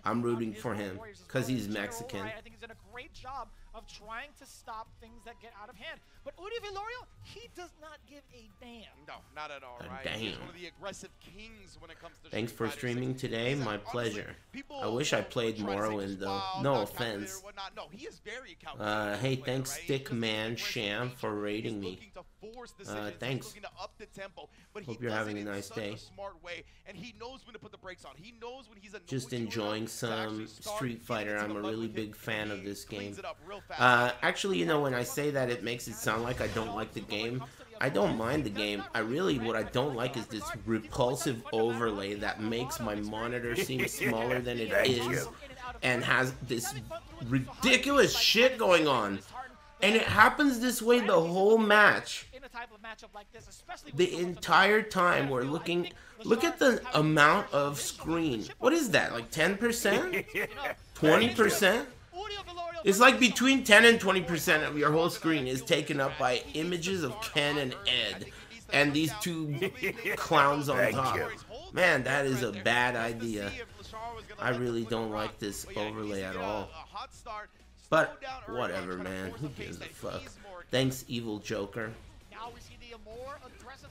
I'm rooting for him because he's Mexican. I think he's done a great job of trying to stop things that get out of hand. But Udi Vilorio, he does not give a damn. No, not at all, right? Damn. He's one of the aggressive kings when it comes to Thanks for streaming today. My pleasure. I wish I played Morrowind, though. No offense. No, he is very Hey, thanks, Stickman Sham, for raiding me. Thanks. Hope you're having a nice day. Just enjoying some Street Fighter. I'm a really big fan of this game. Actually, you know, when I say that, it makes it sound like I don't like the game. I don't mind the game. What I don't like is this repulsive overlay that makes my monitor seem smaller than it is and has this ridiculous shit going on. And it happens this way the whole match. The entire time we're looking... Look at the amount of screen. What is that, like 10%? 20%? It's like between 10 and 20% of your whole screen is taken up by images of Ken and Ed. And these two clowns on top. Man, that is a bad idea. I really don't like this overlay at all. But, whatever, man. Who gives a fuck? Thanks, Evil Joker.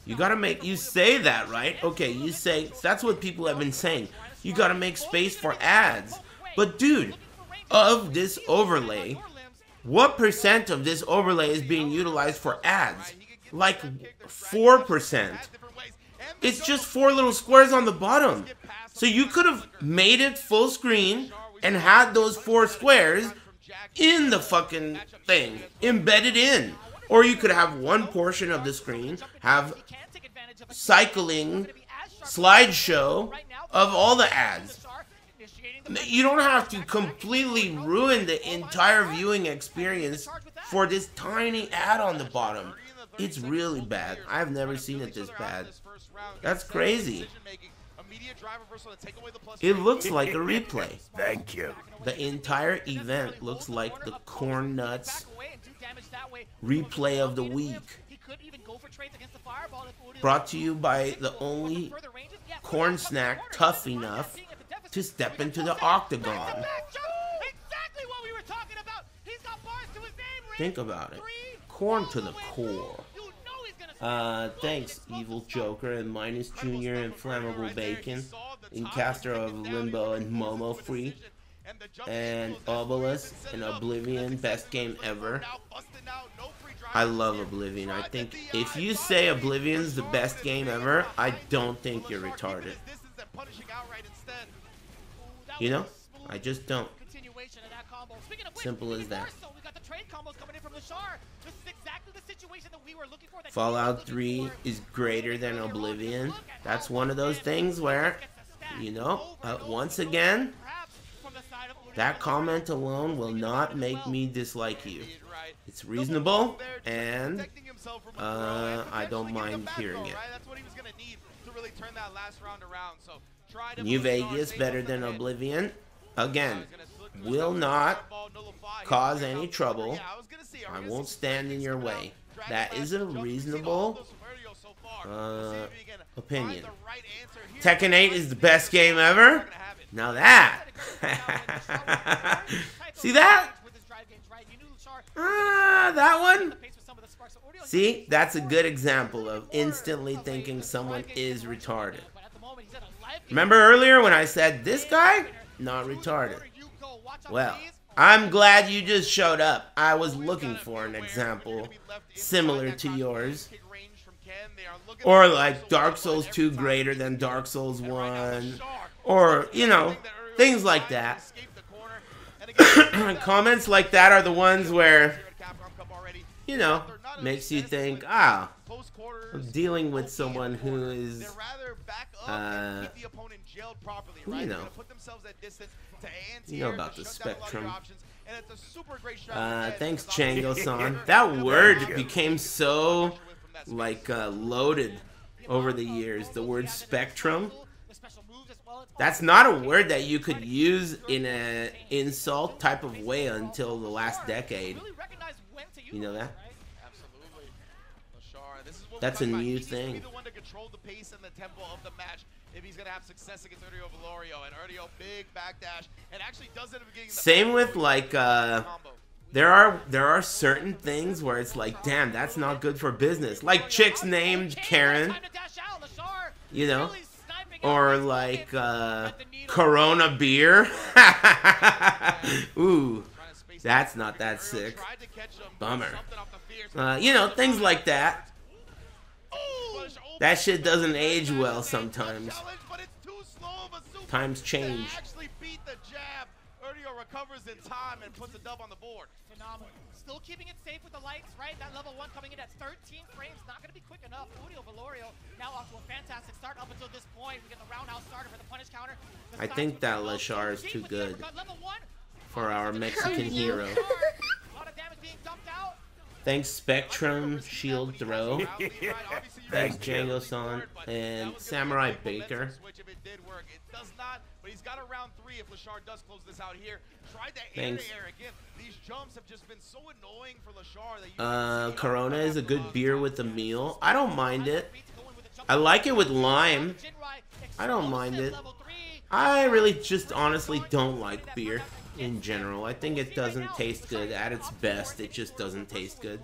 You gotta make... You say that, right? Okay, you say... That's what people have been saying. You gotta make space for ads. But, dude, of this overlay, what percent of this overlay is being utilized for ads? Like 4%. It's just 4 little squares on the bottom. So you could have made it full screen and had those 4 squares in the fucking thing, embedded in. Or you could have one portion of the screen, have cycling slideshow of all the ads. You don't have to completely ruin the entire viewing experience for this tiny ad on the bottom. It's really bad. I've never seen it this bad. That's crazy. It looks like a replay. Thank you. The entire event looks like the Corn Nuts replay of the week. Brought to you by the only corn snack tough enough to step into the octagon. Think about it. Corn to the core. Thanks, Evil Joker and Minus Junior and Flammable Bacon, Incaster of Limbo and Momo Free, and Obelisk and Oblivion, best game ever. I love Oblivion. I think if you say Oblivion's the best game ever, I don't think you're retarded. You know? I just don't. Simple as that. Fallout 3 is greater than Oblivion. That's one of those things where, you know, once again, that comment alone will not make me dislike you. It's reasonable, and I don't mind hearing it. New Vegas better than Oblivion. Again, will not cause any trouble. I won't stand in your way. That is a reasonable opinion. Tekken 8 is the best game ever? Now that. See that? That one? See? That's a good example of instantly thinking someone is retarded. Remember earlier when I said this guy? Not retarded. Well, I'm glad you just showed up. I was looking for an example similar to yours. Or like Dark Souls 2 greater than Dark Souls 1. Or, you know, things like that. Comments like that are the ones where, you know, makes you think, ah, I'm dealing with someone who is, you know about the spectrum. Thanks, Chango-san. That word became so, like, loaded over the years. The word spectrum. That's not a word that you could use in an insult type of way until the last decade. You know that? Absolutely. Lashar, this is what That's a new he needs to thing. be the one to control the pace and the tempo of the match if he's gonna have success against Erdio Valorio. And Erdio, big backdash, and actually does it at the beginning. Same with like there are certain things where it's like, damn, that's not good for business. Like chicks named Karen, you know, or like Corona beer. Ooh, that's not that sick. Bummer. You know, things like that. That shit doesn't age well sometimes. Times change. Erdio recovers in time and puts a dub on the board. Phenomenal. Still keeping it safe with the lights, right? That level 1 coming in at 13 frames, not going to be quick enough. Erdio Valorio now off to a fantastic start up until this point. We get the roundhouse starter for the punish counter. I think that Lashar is too good for our Mexican hero. Thanks Spectrum, Shield Throw. Thanks Django-san and Samurai Baker. But he's got a round 3 if Lashar does close this out here. Tried that air again. These jumps have just been so annoying for Lashar that Corona is a good beer with a meal. I don't mind it. I like it with lime. I don't mind it. I really just honestly don't like beer in general. I think it doesn't taste good at its best. It just doesn't taste good.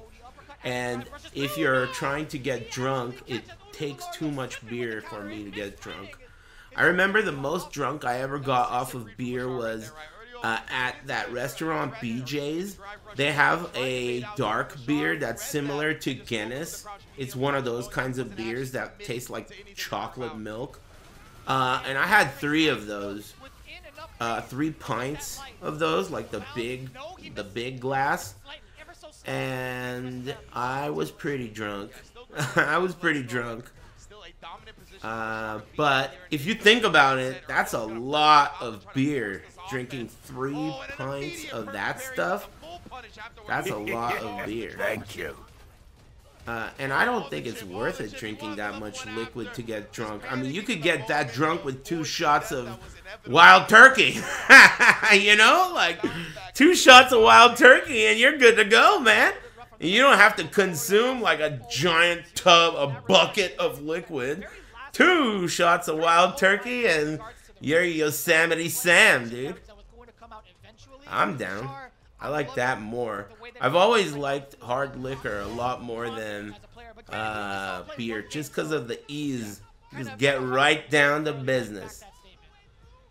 And if you're trying to get drunk, it takes too much beer for me to get drunk. I remember the most drunk I ever got off of beer was at that restaurant BJ's. They have a dark beer that's similar to Guinness. It's one of those kinds of beers that taste like chocolate milk. And I had 3 of those. 3 pints of those, like the big glass. And I was pretty drunk. I was pretty drunk. But if you think about it, that's a lot of beer. Drinking 3 pints of that stuff, that's a lot of beer. Thank you. And I don't think it's worth it drinking that much liquid to get drunk. I mean, you could get that drunk with 2 shots of wild turkey. You know, like 2 shots of wild turkey and you're good to go, man. And you don't have to consume like a giant tub, a bucket of liquid. 2 shots of wild turkey and you're Yosemite Sam, dude. I'm down. I like that more. I've always liked hard liquor a lot more than beer, just because of the ease. Just get right down to business.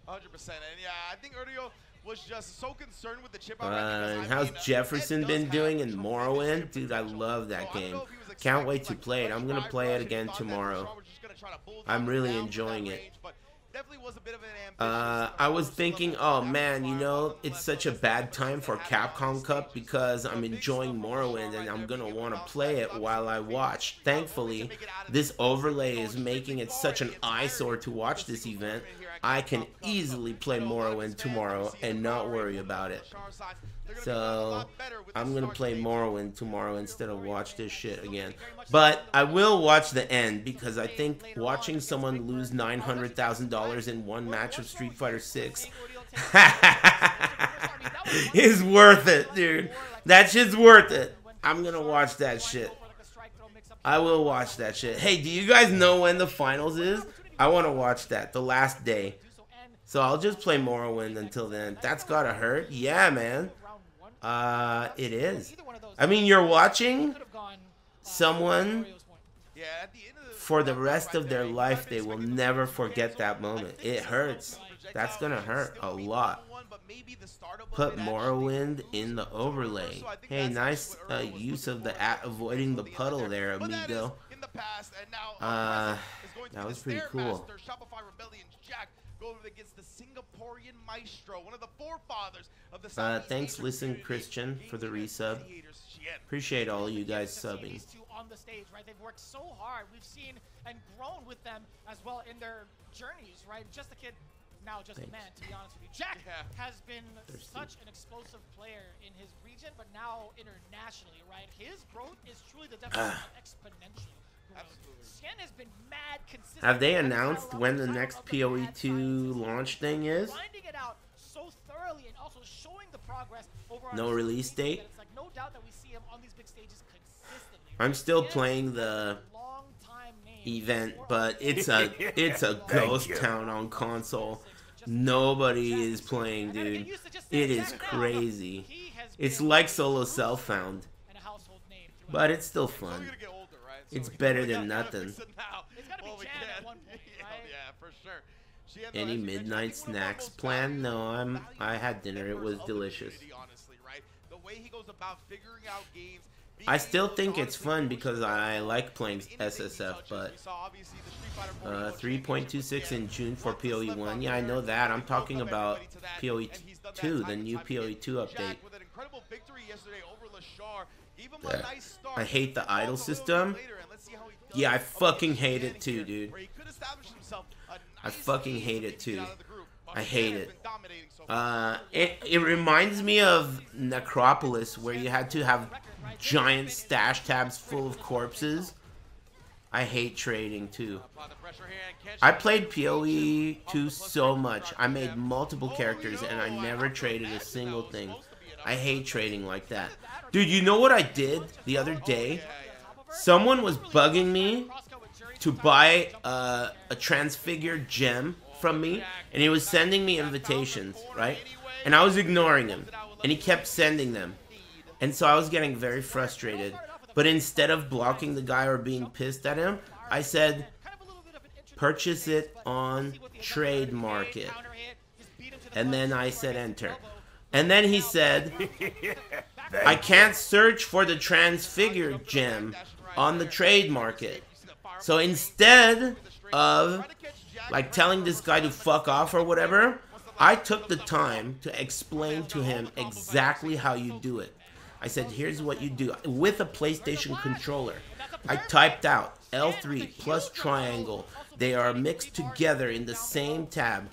100%. And yeah, I think Erdio was just so concerned with the chip. And how's Jefferson been doing in Morrowind? Dude, I love that game. Can't wait to play it. I'm going to play it again tomorrow. I'm really enjoying it. I was thinking, oh man, you know, it's such a bad time for Capcom Cup because I'm enjoying Morrowind and I'm gonna want to play it while I watch. Thankfully, this overlay is making it such an eyesore to watch this event. I can easily play Morrowind tomorrow and not worry about it. So I'm gonna play Morrowind tomorrow instead of watch this shit again. But I will watch the end because I think watching someone lose $900,000 in one match of Street Fighter 6 is worth it, dude. That shit's worth it. I'm gonna watch that shit. I will watch that shit. Hey, do you guys know when the finals is? I want to watch that, the last day. So I'll just play Morrowind until then. That's gotta hurt. Yeah, man. It is. I mean, you're watching someone for the rest of their life. They will never forget that moment. It hurts. That's gonna hurt a lot. Put Morrowind in the overlay. Hey, nice use of the avoiding the puddle there, amigo. That was pretty cool. Against the Singaporean maestro, one of the forefathers of the thanks, Listen Christian, for the resub. Appreciate all you guys subbing. On the stage, right? They've worked so hard. We've seen and grown with them as well in their journeys, right? Just a kid, now just a man, to be honest with you. Jack has been such an explosive player in his region, but now internationally, right? His growth is truly the definition of exponential. Shen has been mad consistent. Have they announced when the next PoE 2 launch thing is? so thoroughly and also showing the progress over No release date? It's like no doubt that we see him on these big stages consistently. I'm still playing the event, but it's a ghost town on console. Nobody is playing, dude. It is crazy. It's like solo self-found, but it's still fun. It's better than nothing. Any midnight snacks plan? No, I had dinner. It was delicious. I still think it's fun because I like playing SSF, but 3.26 in June for PoE 1. Yeah, I know that. I'm talking about PoE 2, the new PoE 2 update. I hate the idle system. Yeah, I fucking hate it too, dude. I fucking hate it too. I hate it. It reminds me of Necropolis, where you had to have giant stash tabs full of corpses. I hate trading too. I played PoE 2 so much. I made multiple characters and I never traded a single thing. I hate trading like that. Dude, you know what I did the other day? Someone was bugging me to buy a transfigured gem from me, and he was sending me invitations, right? And I was ignoring him, and he kept sending them. And so I was getting very frustrated. But instead of blocking the guy or being pissed at him, I said, purchase it on Trade Market. And then I said enter. And then he said, I can't search for the transfigured gem on the Trade Market. So instead of like telling this guy to fuck off or whatever, I took the time to explain to him exactly how you do it. I said, here's what you do. With a PlayStation controller, I typed out L3 plus triangle. They are mixed together in the same tab.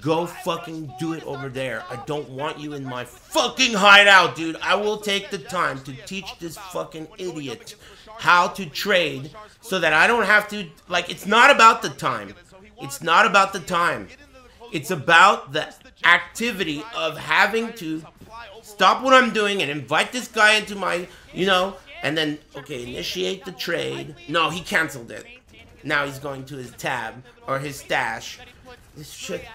Go fucking do it over there. I don't want you in my fucking hideout, dude. I will take the time to teach this fucking idiot how to trade so that I don't have to, like, it's not about the time. It's not about the time. It's about the activity of having to stop what I'm doing and invite this guy into my, you know, and then, okay, initiate the trade. No, he canceled it. Now he's going to his tab or his stash. This shit,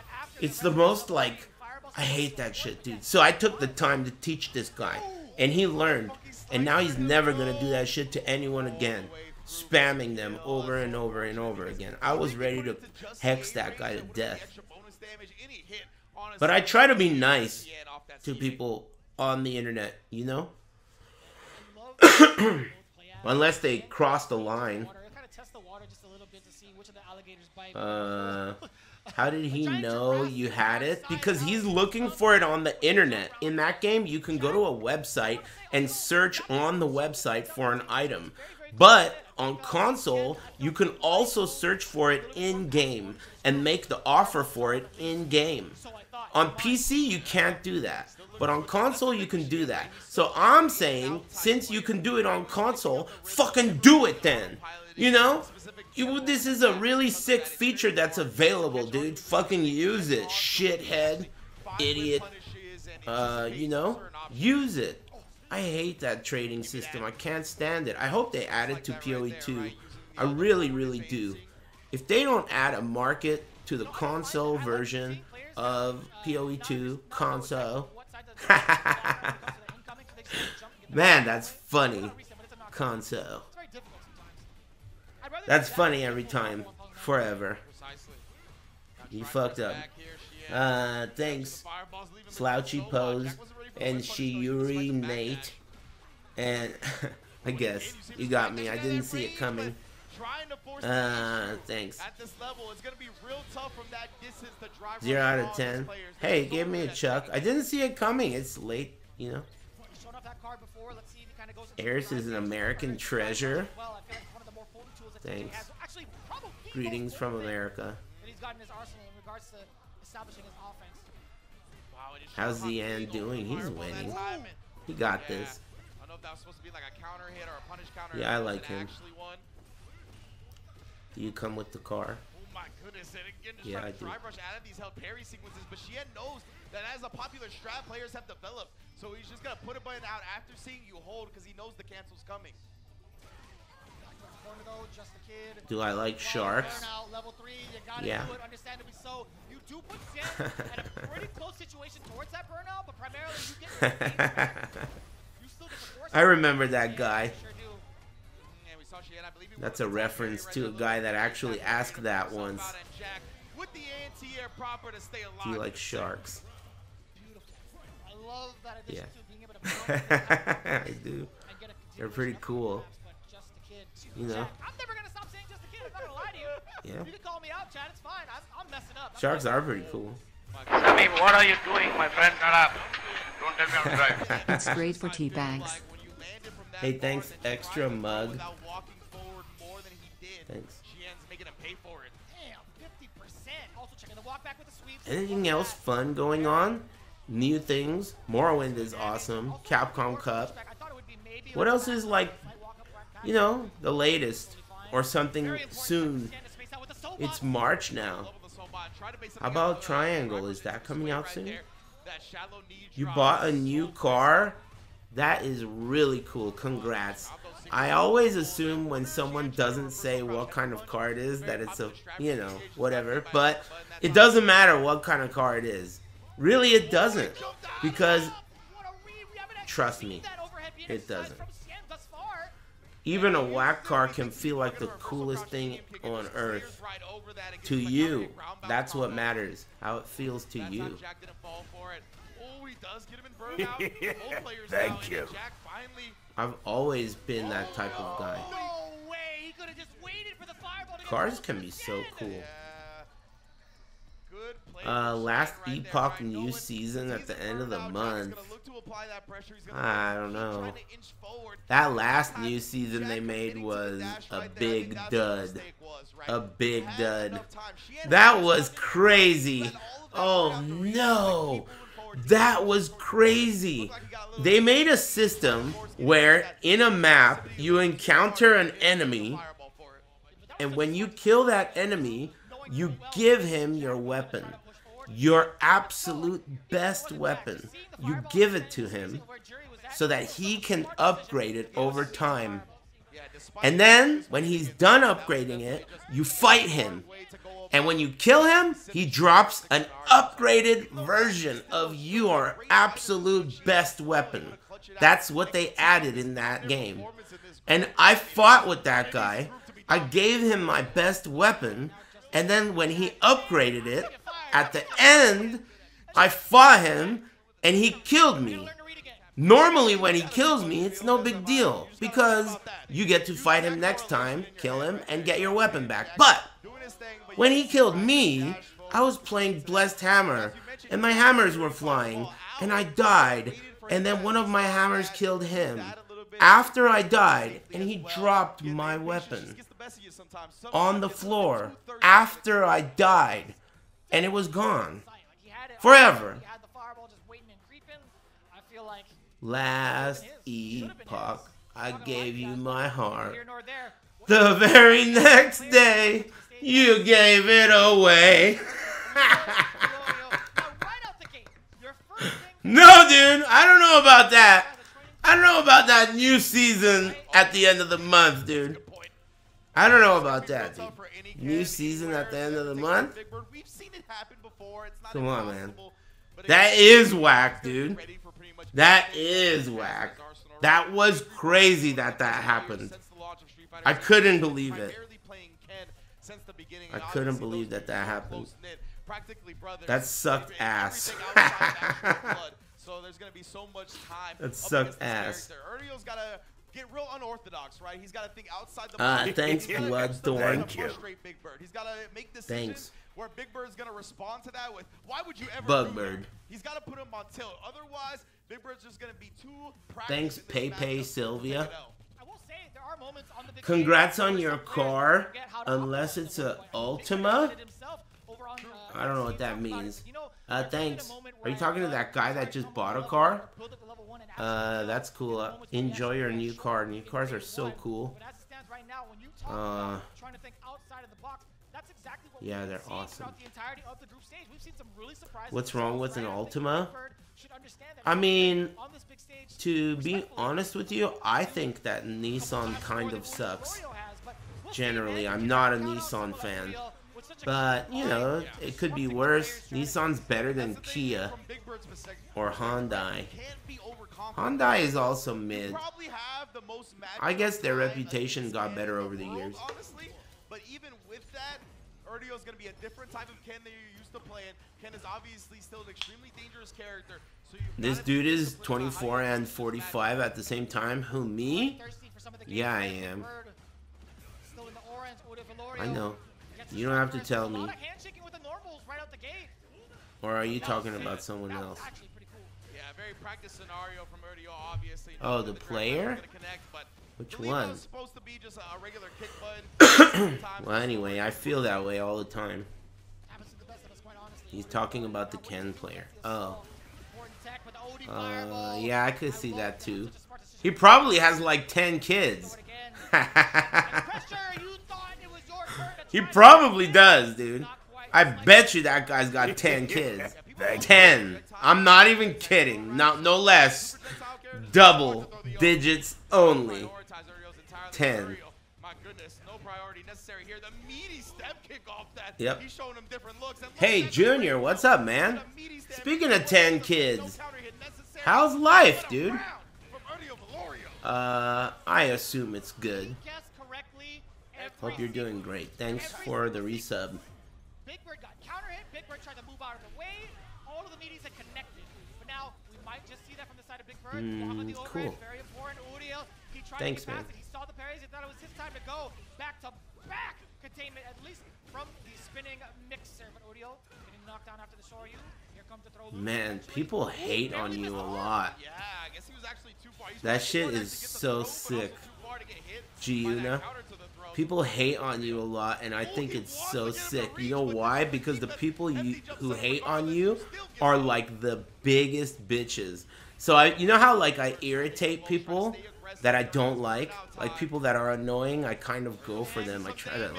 it's the most, like, I hate that shit, dude. So I took the time to teach this guy, and he learned. And now he's never going to do that shit to anyone again. Spamming them over and over and over again. I was ready to hex that guy to death. But I try to be nice to people on the internet, you know? Unless they cross the line. How did he know you had it? Because he's looking for it on the internet. In that game, you can go to a website and search on the website for an item. But on console, you can also search for it in-game and make the offer for it in-game. On PC, you can't do that. But on console, you can do that. So I'm saying, since you can do it on console, fucking do it then. You know? This is a really sick feature that's available, dude. Fucking use it, shithead, idiot. You know? Use it. I hate that trading system. I can't stand it. I hope they add it to PoE 2. I really, really do. If they don't add a market to the console version of PoE 2 console, man, that's funny. Console. That's funny every time. Forever. You fucked up. Thanks. Slouchy Pose and Shiuri Nate. And I guess you got me. I didn't see it coming. Thanks. 0 out of 10. Hey, give me a chuck. I didn't see it coming. It's late, you know. Aris is an American treasure. Thanks. Greetings from America. How's Zian doing? He's winning. He got this. Yeah, I like him. Do you come with the car? my goodness. And again, just Yeah, trying I to do. dry brush out of these held parry sequences, but Xian knows that as a popular strat players have developed, so he's just gonna put a button out after seeing you hold because he knows the cancel's coming. Though, just a kid. Do I like sharks? Level 3, you gotta Yeah. do it, understandably so. You do put Xian at a pretty close situation towards that burnout, but primarily you get your games back. You still get the force. I remember that guy. Sure do. And we saw Xian, I believe he That's a reference to a guy that actually asked that once. with the anti-air proper to stay alive. Do you like sharks? Beautiful. I love that addition Yeah. to being able to I do. They're pretty cool. You know? I'm never gonna stop saying just a kid. I'm not gonna lie to you. Yeah. You can call me out, Chad. It's fine. I'm messing up. Sharks are pretty cool. Sammy, what are you doing, my friend? Shut up. Don't tell me I'm right. It's great for tea bags. Hey, thanks, extra mug. Thanks. Xian's making him pay for it. Damn, 50%. Also checking the walk back with the sweeps. Anything else fun going on? New things? Morrowind is awesome. Capcom Cup. What else is like, you know, the latest or something soon? It's March now. How about Triangle? Is that coming out soon? You bought a new car? That is really cool. Congrats. I always assume when someone doesn't say what kind of car it is that it's a, you know, whatever. But it doesn't matter what kind of car it is. Really, it doesn't. Because, trust me, it doesn't. Even a whack car can feel like the coolest thing on earth. To you, that's what matters. How it feels to you. Thank you. I've always been that type of guy. No way. He could have just waited for the fireball to get Cars can be so cool. Last Epoch new season at the end of the month. I don't know. That last new season they made was a big dud. A big dud. That was crazy. Oh no. That was crazy. They made a system where in a map you encounter an enemy, and when you kill that enemy, you give him your weapon. Your absolute best weapon. You give it to him so that he can upgrade it over time. And then, when he's done upgrading it, you fight him. And when you kill him, he drops an upgraded version of your absolute best weapon. That's what they added in that game. And I fought with that guy. I gave him my best weapon. And then when he upgraded it, at the end, I fought him and he killed me. Normally when he kills me, it's no big deal because you get to fight him next time, kill him, and get your weapon back. But when he killed me, I was playing Blessed Hammer and my hammers were flying and I died. And then one of my hammers killed him after I died and he dropped my weapon on the floor after I died. And it was gone. Forever. Last Epoch, I gave you my heart. The very next day, you gave it away. No, dude, I don't know about that. I don't know about that new season at the end of the month, dude. I don't know about that, dude. New season at the end of the month? Come on, man. That is whack, dude. That is whack. That was crazy that happened. I couldn't believe it. I couldn't believe that happened. That sucked ass. So there's going to be so much time. That sucked ass. Erdio's got to get real unorthodox, right? He's got to think outside the box. Thanks, Bloodthorn. Thank you. He's got to make decisions where Big Bird's going to respond to that with, why would you ever Bugbird. He's got to put him on tilt. Otherwise, Big Bird's just going to be too practiced. Thanks, Pepe Sylvia. I will say, there are moments on the Congrats on your car, unless it's a Ultima. I don't know what that means. Thanks. Are you talking to that guy that just bought a car? That's cool. Enjoy your new car. New cars are so cool. that's exactly what Yeah, we've they're seen awesome. throughout the entirety of the group stage. We've seen some really surprising What's wrong results, with an right? I think Ultima? Redbird should understand that I mean, on this big stage, to be honest with you, I think that Nissan kind of sucks. Generally, I'm not a Nissan fan. But, you know, it could be worse. Nissan's better than Kia or Hyundai. Hyundai is also mid. I guess their reputation got better over the years. But even with that, Erdeo is going to be a different type of Ken that you're used to playing. Ken is obviously still an extremely dangerous character. So this dude is 24 and 45 at the same time. Who, me? Yeah, I am. I know. You don't have to tell me. Or are you talking about someone else? Yeah, very practice scenario from Erdeo, obviously. Oh, the player? Which one? Supposed to be just a regular kick bud. Well, anyway, I feel that way all the time. He's talking about the Ken player. Oh. Yeah, I could see that too. He probably has like 10 kids. He probably does, dude. I bet you that guy's got 10 kids. 10. I'm not even kidding. No less. Double digits only. 10. Yep. Hey, Junior, what's up, man? Speaking of 10 kids, how's life, dude? I assume it's good. Hope you're doing great. Thanks for the resub. Big Bird got counter hit. Big Bird tried to move out of the way. All of the meaties had connected. But now we might just see that from the side of Big Bird. Cool. Very important. Udiel, he tried Thanks, to get man. past it. He saw the parries. He thought it was his time to go. Back to back containment, at least from the spinning mixer. But Udiel getting knocked down after the Shoryu. Here comes the throw. Man, people hate on you a lot. Yeah, I guess he was actually too far. That shit is so sick. Giuna. People hate on you a lot, and I think it's so sick. You know why? Because the people who hate on you are like the biggest bitches. So you know how like I irritate people that I don't like people that are annoying. I kind of go for them. I try to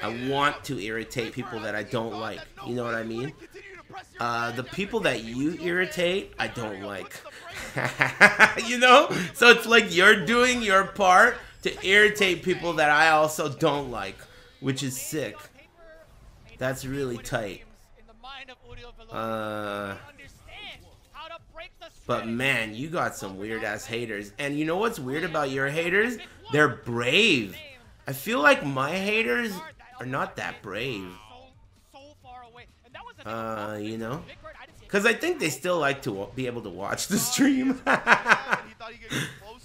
I want to irritate people that I don't like. You know what I mean? The people that you irritate, I don't like. You know? So it's like you're doing your part to irritate people that I also don't like, which is sick. That's really tight. But man, you got some weird ass haters. And you know what's weird about your haters? They're brave. I feel like my haters are not that brave. You know? Because I think they still like to be able to watch the stream.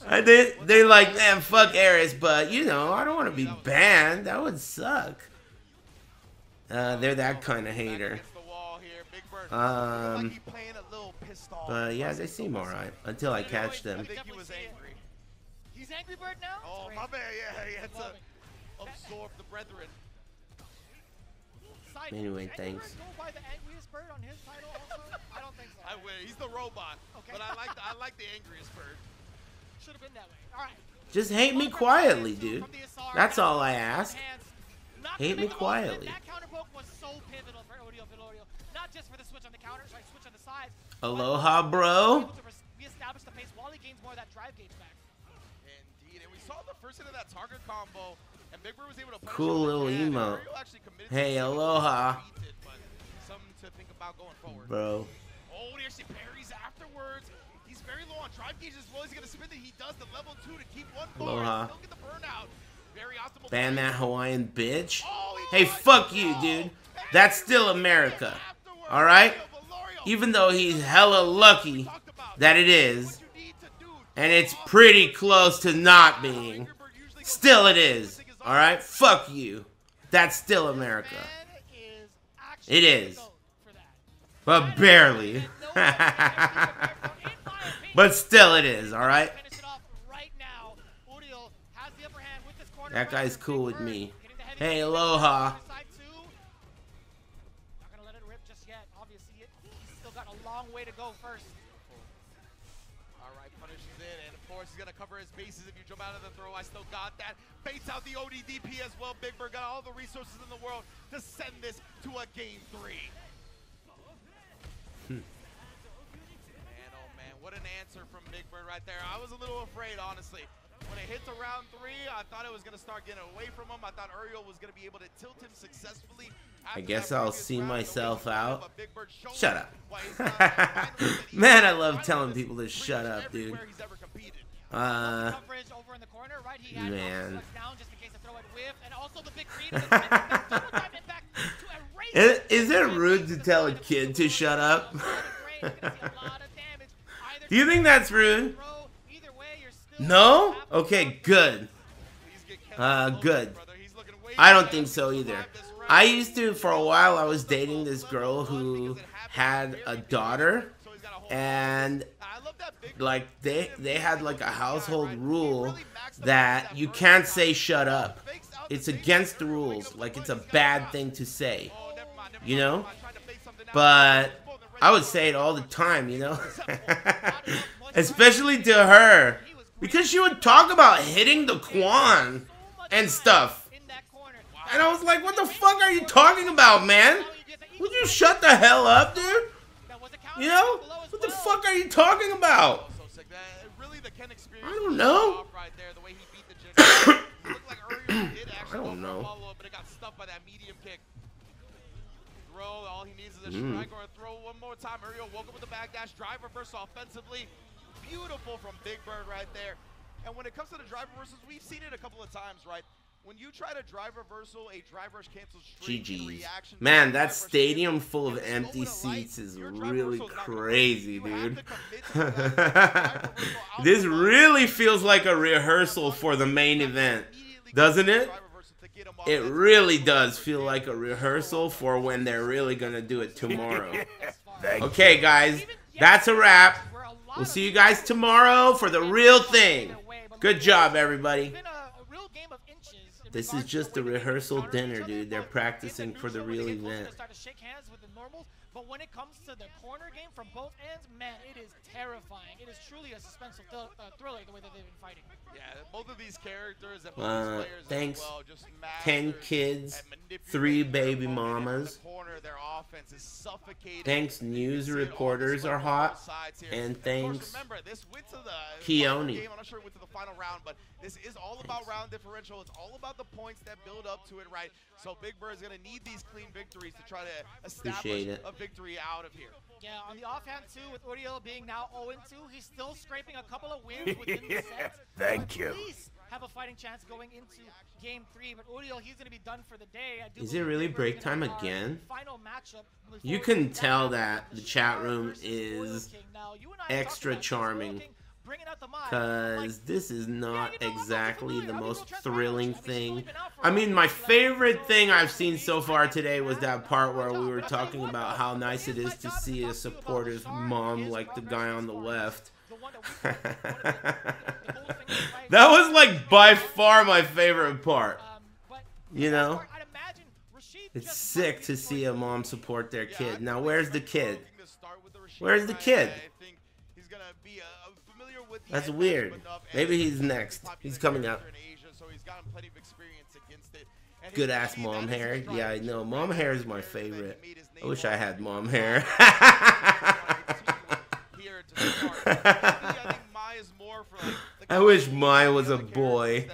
They're like, man, fuck Aris, but, you know, I don't want to be banned. That would suck. They're that kind of hater. But, yeah, they seem alright. Until I catch them. I think he was angry. He's Angry Bird now? Oh, my man, yeah, he had to absorb the brethren. Anyway, thanks. By the angriest bird on his title also? I don't think so. I win. He's the robot. Okay. But I like the angriest bird. Should have been that way. All right. Just hate me quietly, dude. That's all I ask. Hate me quietly. That counter poke was so pivotal for Erdeo Vilorio. Not just for the switch on the counter, sorry, switch on the sides. Aloha, bro. Reestablish the pace while he gains more of that drive gauge back. Indeed. And we saw the first hit of that target combo. And Big Bird was able to punish cool little emote. Hey, aloha. Something to think about going forward. Bro. Oh, he actually parries afterwards. He's very low on drive gauge as well. He's going to spin it. He does the level 2 to keep one bar. Aloha. Still get the burnout. Very optimal. Ban that Hawaiian bitch. Hey, fuck you, dude. That's still America. Alright? Even though he's hella lucky that it is. And it's pretty close to not being. Still it is. Alright? Fuck you. That's still America. It is. But barely. But still it is, alright? That guy's cool with me. Hey, aloha. Not gonna let it rip just yet. Obviously, he's still got a long way to go first. All right, punishes it, and of course he's gonna cover his bases if you jump out of the throw. I still got that. Baits out the ODDP as well. Big Bird got all the resources in the world to send this to a game 3. Man, oh man, what an answer from Big Bird right there. I was a little afraid, honestly. When it hit to round 3, I thought it was going to start getting away from him. I thought Uriel was going to be able to tilt him successfully. I guess I'll see myself out. Shut up. Man, I love telling people to shut up, dude. Man. Is it rude to tell a kid to shut up? Do you think that's rude? No? Okay, good. Good. I don't think so either. I used to, for a while, I was dating this girl who had a daughter, and like they had like a household rule that you can't say shut up. It's against the rules. Like, it's a bad thing to say, you know? But I would say it all the time, you know? Especially to her. Because she would talk about hitting the Quan and stuff. And I was like, what the fuck are you talking about, man? Would you shut the hell up, dude? You know? What the fuck are you talking about? I don't know. I don't know. All he needs is a strike or a throw one more time. Uriel woke up with the backdash, drive reversal offensively. Beautiful from Big Bird right there. And when it comes to the drive reversals, we've seen it a couple of times, right? When you try to drive reversal, a drive rush cancels straight in reaction. Man, that stadium full of empty seats is really crazy, dude. This really feels like a rehearsal for the main event, doesn't it? It really does feel like a rehearsal for when they're really gonna do it tomorrow. Okay, guys, that's a wrap. We'll see you guys tomorrow for the real thing. Good job, everybody. This is just a rehearsal dinner, dude. They're practicing for the real event. But when it comes to the corner game from both ends, man, it is terrifying. It is truly a suspenseful thriller the way that they've been fighting. Yeah, both of these characters and both these players thanks. as well, just 10 kids, 3 baby mamas. Thanks, news reporters are hot. And thanks, Keone. I'm not sure it went to the final round, but this is all about round differential. It's all about the points that build up to it, right? So Big Bird is going to need these clean victories to try to establish a victory out of here. Yeah, on the offhand, too, with Uriel being now 0-2, he's still scraping a couple of wins within the set. Thank you. At least have a fighting chance going into game 3, but Uriel, he's going to be done for the day. Is it really break time again? You can tell that the chat room is extra charming, because this is not exactly the most thrilling thing. I mean, my favorite thing I've seen so far today was that part where we were talking about how nice it is to see a supporter's mom like the guy on the left. That was like by far my favorite part. You know? It's sick to see a mom support their kid. Now, where's the kid? Where's the kid? That's weird. Maybe he's next. He's coming up. Good ass mom hair. Yeah, I know. Mom hair is my favorite. I wish I had mom hair. I wish mine was a boy.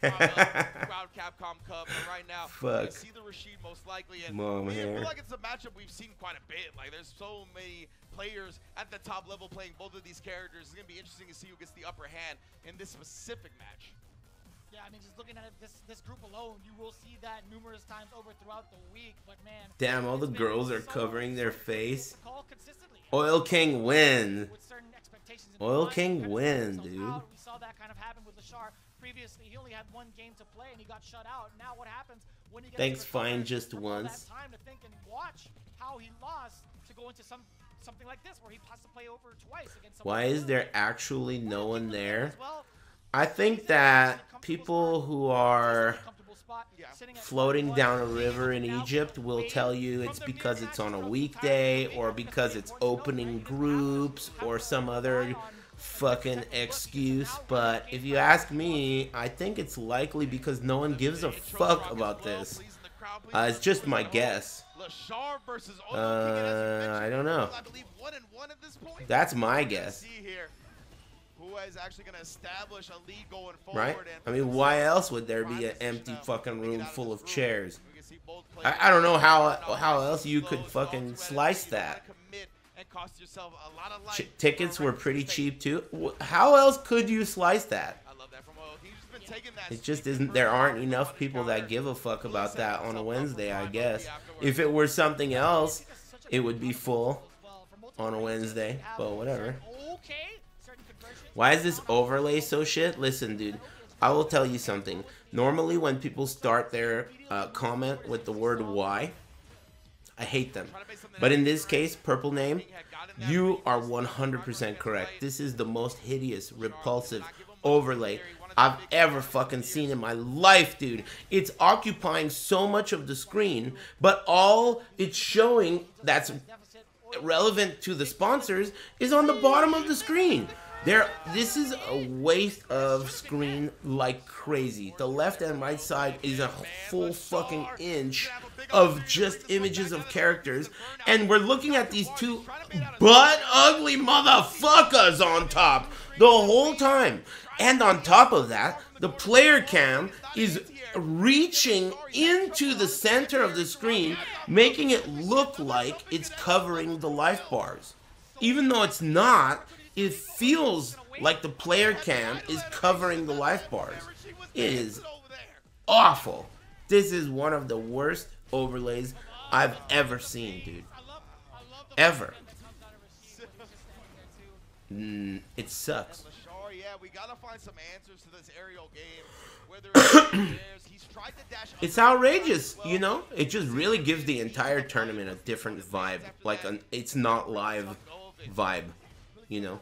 Capcom Cup, but right now, fuck. See the Rashid most likely, and mom I hair. feel like it's a matchup we've seen quite a bit. Like, there's so many players at the top level playing both of these characters. It's gonna be interesting to see who gets the upper hand in this specific match. Yeah, I mean, just looking at it, this group alone, you will see that numerous times over throughout the week. But man, damn, all the girls are covering their face. Oil King win. Oil King win, dude. We saw that kind of happen with Lashar previously. He only had one game to play and he got shut out. Now what happens when he gets thanks, fine, just once. Time to think and watch how he lost to go into something like this where he has to play over twice against. Why is there actually no one there? I think that people who are floating down a river in Egypt will tell you it's because it's on a weekday or because it's opening groups or some other fucking excuse, but if you ask me, I think it's likely because no one gives a fuck about this. It's just my guess. I don't know. That's my guess. Who is actually going to establish a lead going forward? Right? I mean, why else would there be an empty fucking room full of chairs? I don't know how else you could fucking slice that. Tickets were pretty cheap too. How else could you slice that? It just isn't. There aren't enough people that give a fuck about that on a Wednesday, I guess. If it were something else, it would be full on a Wednesday. But whatever. Why is this overlay so shit? Listen, dude, I will tell you something. Normally, when people start their comment with the word "why," I hate them. But in this case, Purple Name, you are 100% correct. This is the most hideous, repulsive overlay I've ever fucking seen in my life, dude. It's occupying so much of the screen, but all it's showing that's relevant to the sponsors is on the bottom of the screen. This is a waste of screen like crazy. The left and right side is a full fucking inch of just images of characters, and we're looking at these two butt ugly motherfuckers on top the whole time. And on top of that, the player cam is reaching into the center of the screen, making it look like it's covering the life bars. Even though it's not, it feels like the player cam is covering the life bars. It is awful. This is one of the worst overlays I've ever seen, dude. Ever. It sucks. We gotta find some answers to this aerial game. It's outrageous, you know? It just really gives the entire tournament a different vibe. Like, it's not live vibe, you know?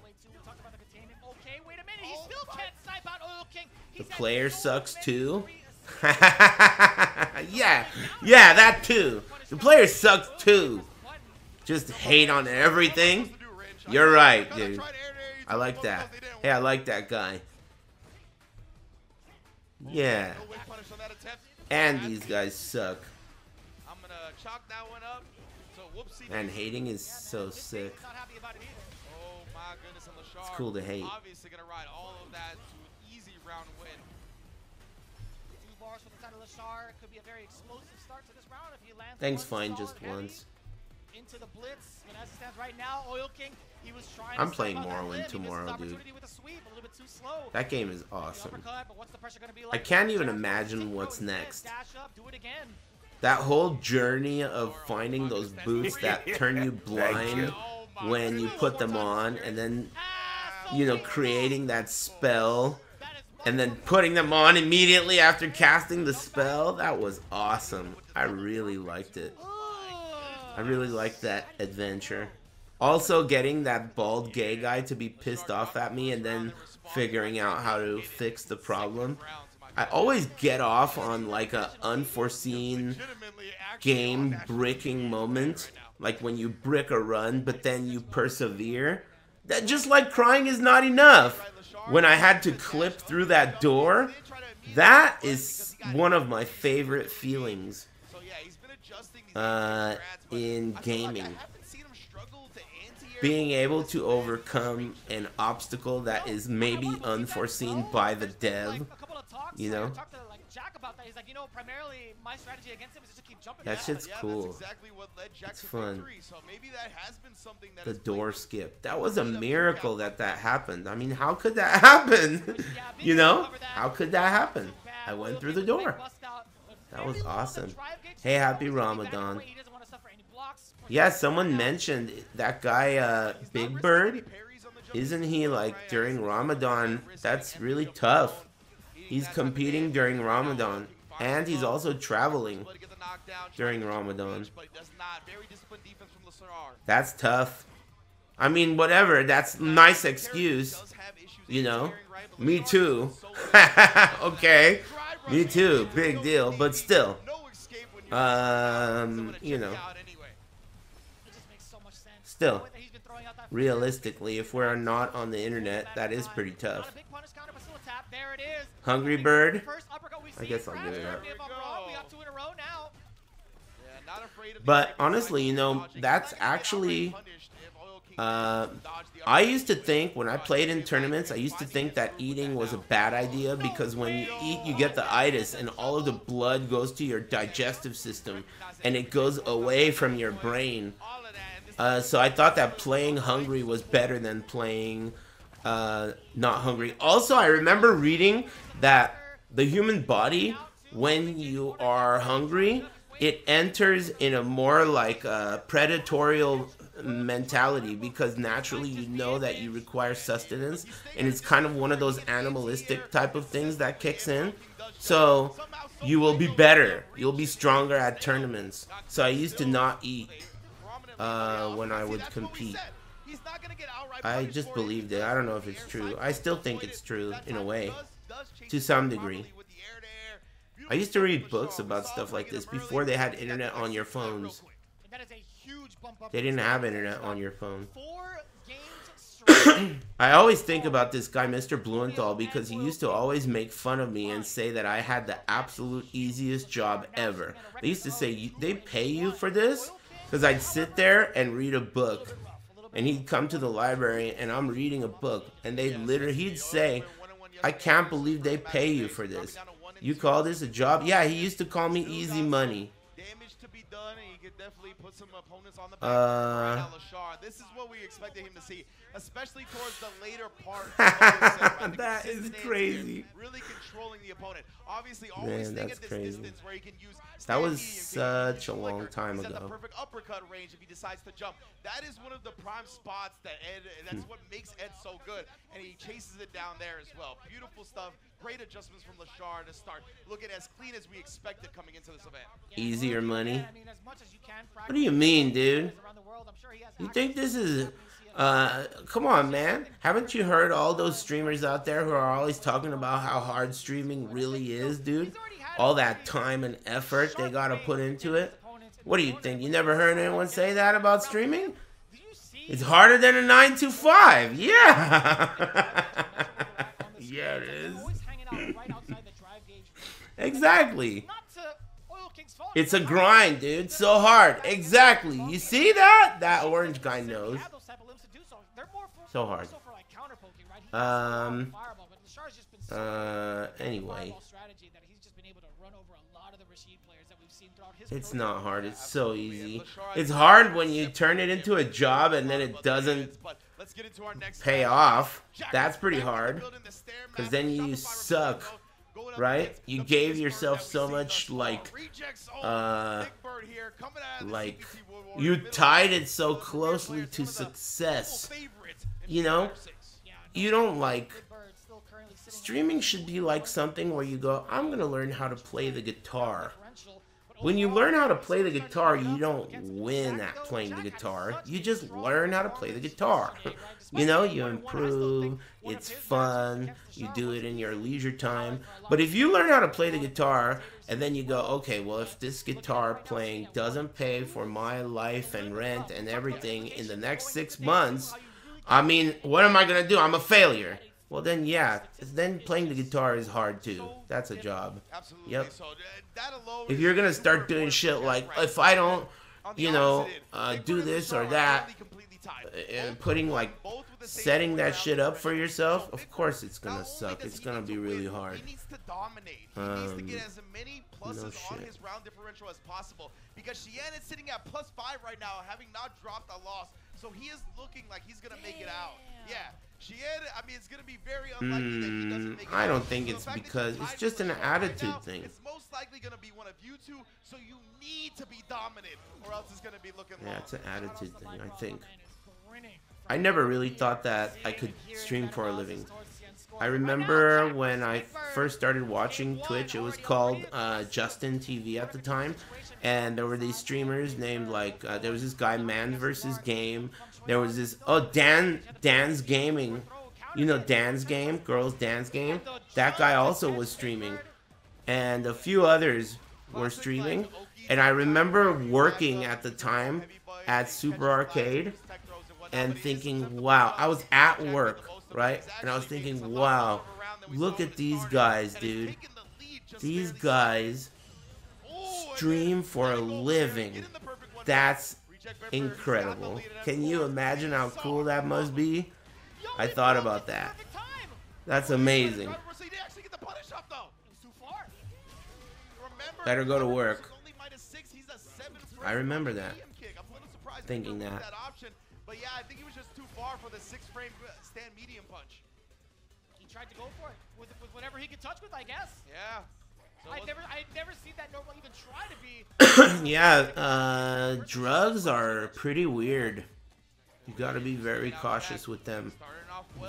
The player sucks too. yeah, that too. The player sucks too. Just hate on everything. You're right, dude. I like that. Hey, I like that guy. Yeah. And these guys suck. And hating is so sick. It's cool to hate. Obviously gonna ride all of that to an easy round win. 2 bars from the side of Lashar. Could be a very explosive start to this round if he lands. Thanks, fine, just once. Into the blitz, and as it stands right now, Oil King, he was trying I'm playing Morrowind tomorrow, dude. That game is awesome. I can't even imagine what's next. That whole journey of finding those boots that turn you blind when you put them on, and then, you know, creating that spell, and then putting them on immediately after casting the spell, that was awesome. I really liked it. I really liked that adventure. Also, getting that bald gay guy to be pissed off at me and then figuring out how to fix the problem. I always get off on like a unforeseen game bricking moment, like when you brick a run but then you persevere. That just like crying is not enough. When I had to clip through that door, that is one of my favorite feelings in gaming. Being able to overcome an obstacle that is maybe unforeseen by the dev, you know? That shit's cool. It's fun. The door skip. That was a miracle that happened. I mean, how could that happen? You know? How could that happen? I went through the door. That was awesome. Hey, happy Ramadan. Yeah, someone mentioned that guy, Big Bird. Isn't he like during Ramadan? That's really tough. He's competing during Ramadan. And he's also traveling during Ramadan. That's tough. I mean, whatever. That's nice excuse. You know? Me too. Okay. Me too. Big deal. But still. You know. Still. realistically, if we're not on the internet, that is pretty tough. Hungry Bird. I guess I'll give it up. But honestly, you know, that's actually... I used to think, when I played in tournaments, I used to think that eating was a bad idea because when you eat, you get the itis and all of the blood goes to your digestive system and it goes away from your brain. So I thought that playing hungry was better than playing not hungry. Also, I remember reading that the human body, when you are hungry, it enters in a more like predatorial mentality because naturally you know that you require sustenance, and it's kind of one of those animalistic type of things that kicks in. So you will be better, you'll be stronger at tournaments. So I used to not eat when I would compete. I just believed it. I don't know if it's true. I still think it's true in a way, to some degree. I used to read books about stuff like this before they had internet on your phones. They didn't have internet on your phone. I always think about this guy, Mr. Blumenthal, because he used to always make fun of me and say that I had the absolute easiest job ever. They used to say, they pay you for this? Because I'd sit there and read a book. And he'd come to the library and I'm reading a book. And he'd say, I can't believe they pay you for this. You call this a job? Yeah, he used to call me easy money. Definitely put some opponents on the back. This is what we expected him to see, especially towards the later part of that is crazy. Really controlling the opponent. Obviously, always staying at this distance where he can use. That was such a long time He's ago. at the perfect uppercut range if he decides to jump. That is one of the prime spots that Ed. That's what makes Ed so good, and he chases it down there as well. Beautiful stuff. Great adjustments from Lashar to start looking as clean as we expected coming into this event. Easier money? What do you mean, dude? You think this is... come on, man. Haven't you heard all those streamers out there who are always talking about how hard streaming really is, dude? All that time and effort they gotta put into it. What do you think? You never heard anyone say that about streaming? It's harder than a 9 to 5. Yeah. Yeah, it is. Exactly. It's a grind, dude. So hard. Exactly. You see that? That orange guy knows. So hard. Anyway. It's not hard. It's so easy. It's hard when you turn it into a job and then it doesn't pay off. That's pretty hard. Because then you suck. Right? You gave yourself so much, like, you tied it so closely to success. You know? You don't, like, streaming should be like something where you go, I'm going to learn how to play the guitar. When you learn how to play the guitar, you don't win at playing the guitar. You just learn how to play the guitar. You know, you improve, it's fun, you do it in your leisure time. But if you learn how to play the guitar, and then you go, okay, well, if this guitar playing doesn't pay for my life and rent and everything in the next 6 months, I mean, what am I going to do? I'm a failure. Well, then, yeah, then playing the guitar is hard, too. That's a job. Yep. If you're going to start doing shit like, if I don't, you know, do this or that, and putting, like, setting that shit up for yourself, of course it's going to suck. It's going to be really hard. He needs to dominate. He needs to get as many pluses on his round differential as possible. Because Cheyenne is sitting at +5 right now, having not dropped a loss. So he is looking like he's going to make it out. Yeah. Cheyenne, I mean, it's going to be very unlikely that he doesn't make it out. I don't think it's because it's just an attitude thing. It's most likely going to be one of you two, so you need to be dominant, or else it's going to be looking long. Yeah, it's an attitude thing, I think. I never really thought that I could stream for a living. I remember when I first started watching Twitch, it was called Justin TV at the time. And there were these streamers named, like, there was this guy, Man vs. Game. There was this, Dan's Gaming. You know Dan's Game? Girls Dance Game? That guy also was streaming. And a few others were streaming. And I remember working at the time at Super Arcade. and thinking, wow, I was at work, right? And I was thinking, wow, look at these guys, dude. These guys stream for a living. That's incredible. Can you imagine how cool that must be? I thought about that. That's amazing. Better go to work. I remember that. Thinking that. But yeah, I think he was just too far for the 6-frame stand medium punch. He tried to go for it with whatever he could touch with, I guess. Yeah. So I've never seen that normal even try to be. Yeah, drugs are pretty weird. You gotta be very cautious with them.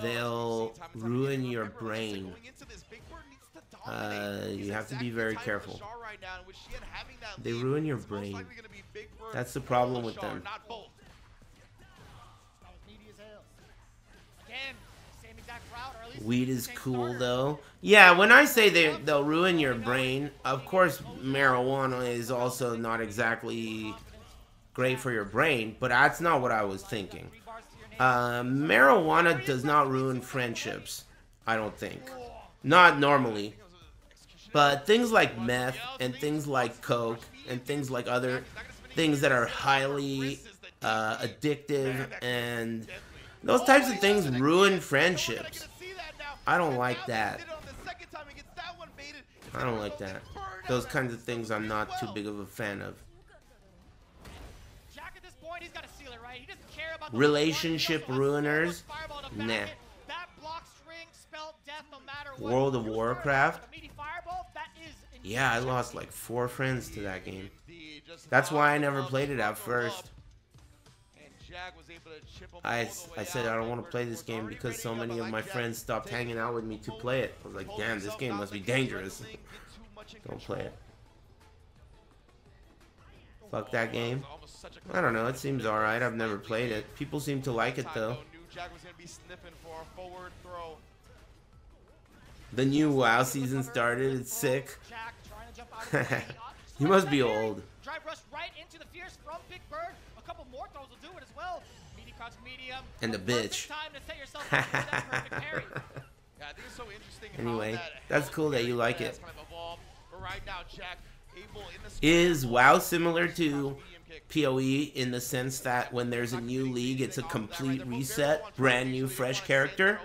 They'll ruin your brain. You have to be very careful. They ruin your brain. That's the problem with them. Weed is cool though. Yeah, when I say they'll ruin your brain, of course marijuana is also not exactly great for your brain, but that's not what I was thinking. Marijuana does not ruin friendships, I don't think. Not normally. But things like meth and things like coke and things like other things that are highly addictive and those types of things ruin friendships. I don't like that. I don't like that. Those kinds of things I'm not too big of a fan of. Relationship ruiners? Nah. World of Warcraft? Yeah, I lost like 4 friends to that game. That's why I never played it at first. I said I don't want to play this game because so many of my friends stopped hanging out with me to play it. I was like, damn, this game must be dangerous. Don't play it. Fuck that game. I don't know, it seems alright. I've never played it. People seem to like it though. The new WoW season started. It's sick. You must be old. Drive rush right into the fierce from Big Bird. A couple more throws will do it as well. And the bitch. Anyway, that's cool that you like it. Is WoW similar to PoE in the sense that when there's a new league, it's a complete reset, brand new, fresh character?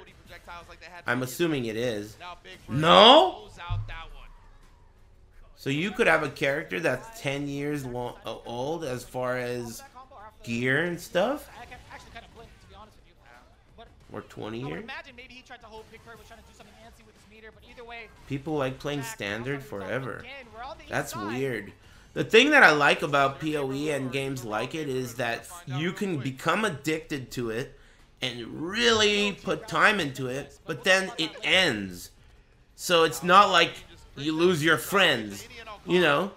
I'm assuming it is. No? So you could have a character that's 10 years old as far as gear and stuff? Or 20 years? People like playing standard forever. That's weird. The thing that I like about PoE and games like it is that you can become addicted to it and really put time into it, but then it ends. So it's not like you lose your friends, you know?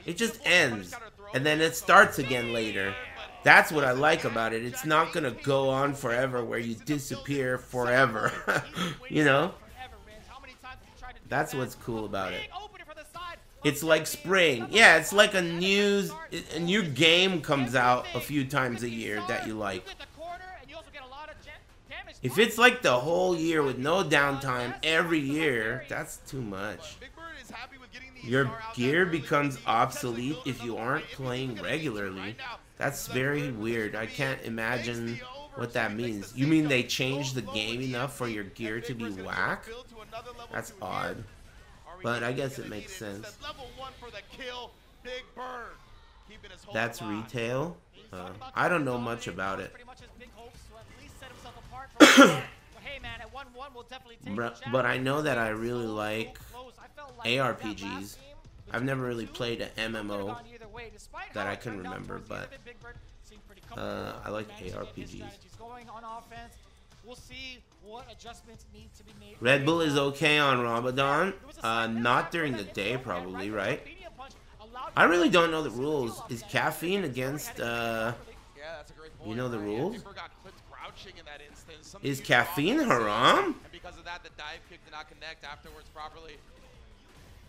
It just ends. And then it starts again later. That's what I like about it. It's not gonna go on forever where you disappear forever. You know? That's what's cool about it. It's like spring. Yeah, it's like a new game comes out a few times a year that you like. If it's like the whole year with no downtime every year, that's too much. Your gear becomes obsolete if you aren't playing regularly. That's very weird. I can't imagine what that means. You mean they changed the game enough for your gear to be whack? That's odd. But I guess it makes sense. That's retail? I don't know much about it. But I know that I really like ARPGs. I've never really played an MMO that I can remember, but I like ARPGs. Red Bull is okay on Ramadan. Not during the day, probably, right? I really don't know the rules. Is caffeine against, you know the rules? Is caffeine haram? Because of that, the dive kick did not connect afterwards properly.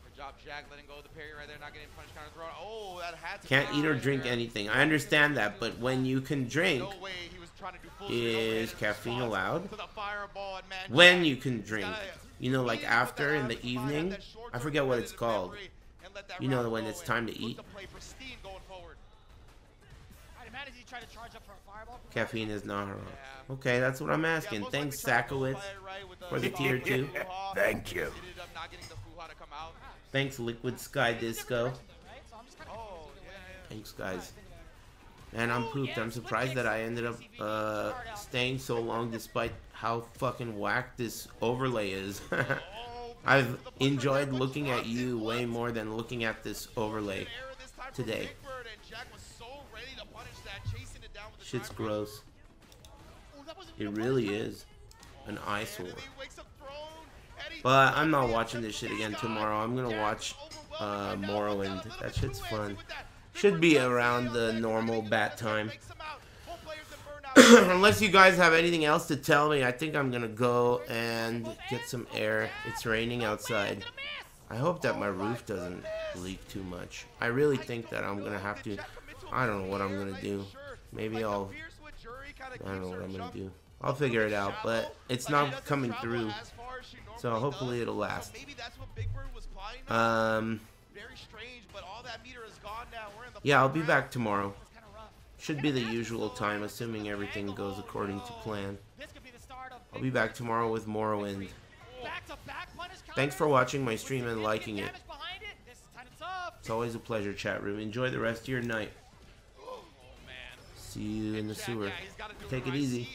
Good job, Jack, letting go of the parry right there, not getting punch counter thrown. Oh, that had to Can't eat or drink anything. I understand that, but when you can drink, Is caffeine allowed? When you can drink. You know, like after in the evening. I forget what it's called. You know, when it's time to eat. Caffeine is not haram. Okay, that's what I'm asking. Thanks, Sakowitz, for the tier 2. Thank you. Thanks, Liquid Sky Disco. Thanks, guys. Man, I'm pooped. I'm surprised that I ended up staying so long despite how fucking whack this overlay is. I've enjoyed looking at you way more than looking at this overlay today. Shit's gross. It really is an eyesore. But I'm not watching this shit again tomorrow. I'm gonna watch Morrowind. That shit's fun. Should be around the normal bat time. Unless you guys have anything else to tell me, I think I'm gonna go and get some air. It's raining outside. I hope that my roof doesn't leak too much. I really think that I'm gonna have to. I don't know what I'm gonna do. Maybe I don't know what I'm gonna do. I'll figure it out, but it's not coming through. So hopefully it'll last. Yeah, I'll be back tomorrow. Should be the usual time, assuming everything goes according to plan. I'll be back tomorrow with Morrowind. Thanks for watching my stream and liking it. It's always a pleasure, chat room. Enjoy the rest of your night. See you in the sewer. Take it easy.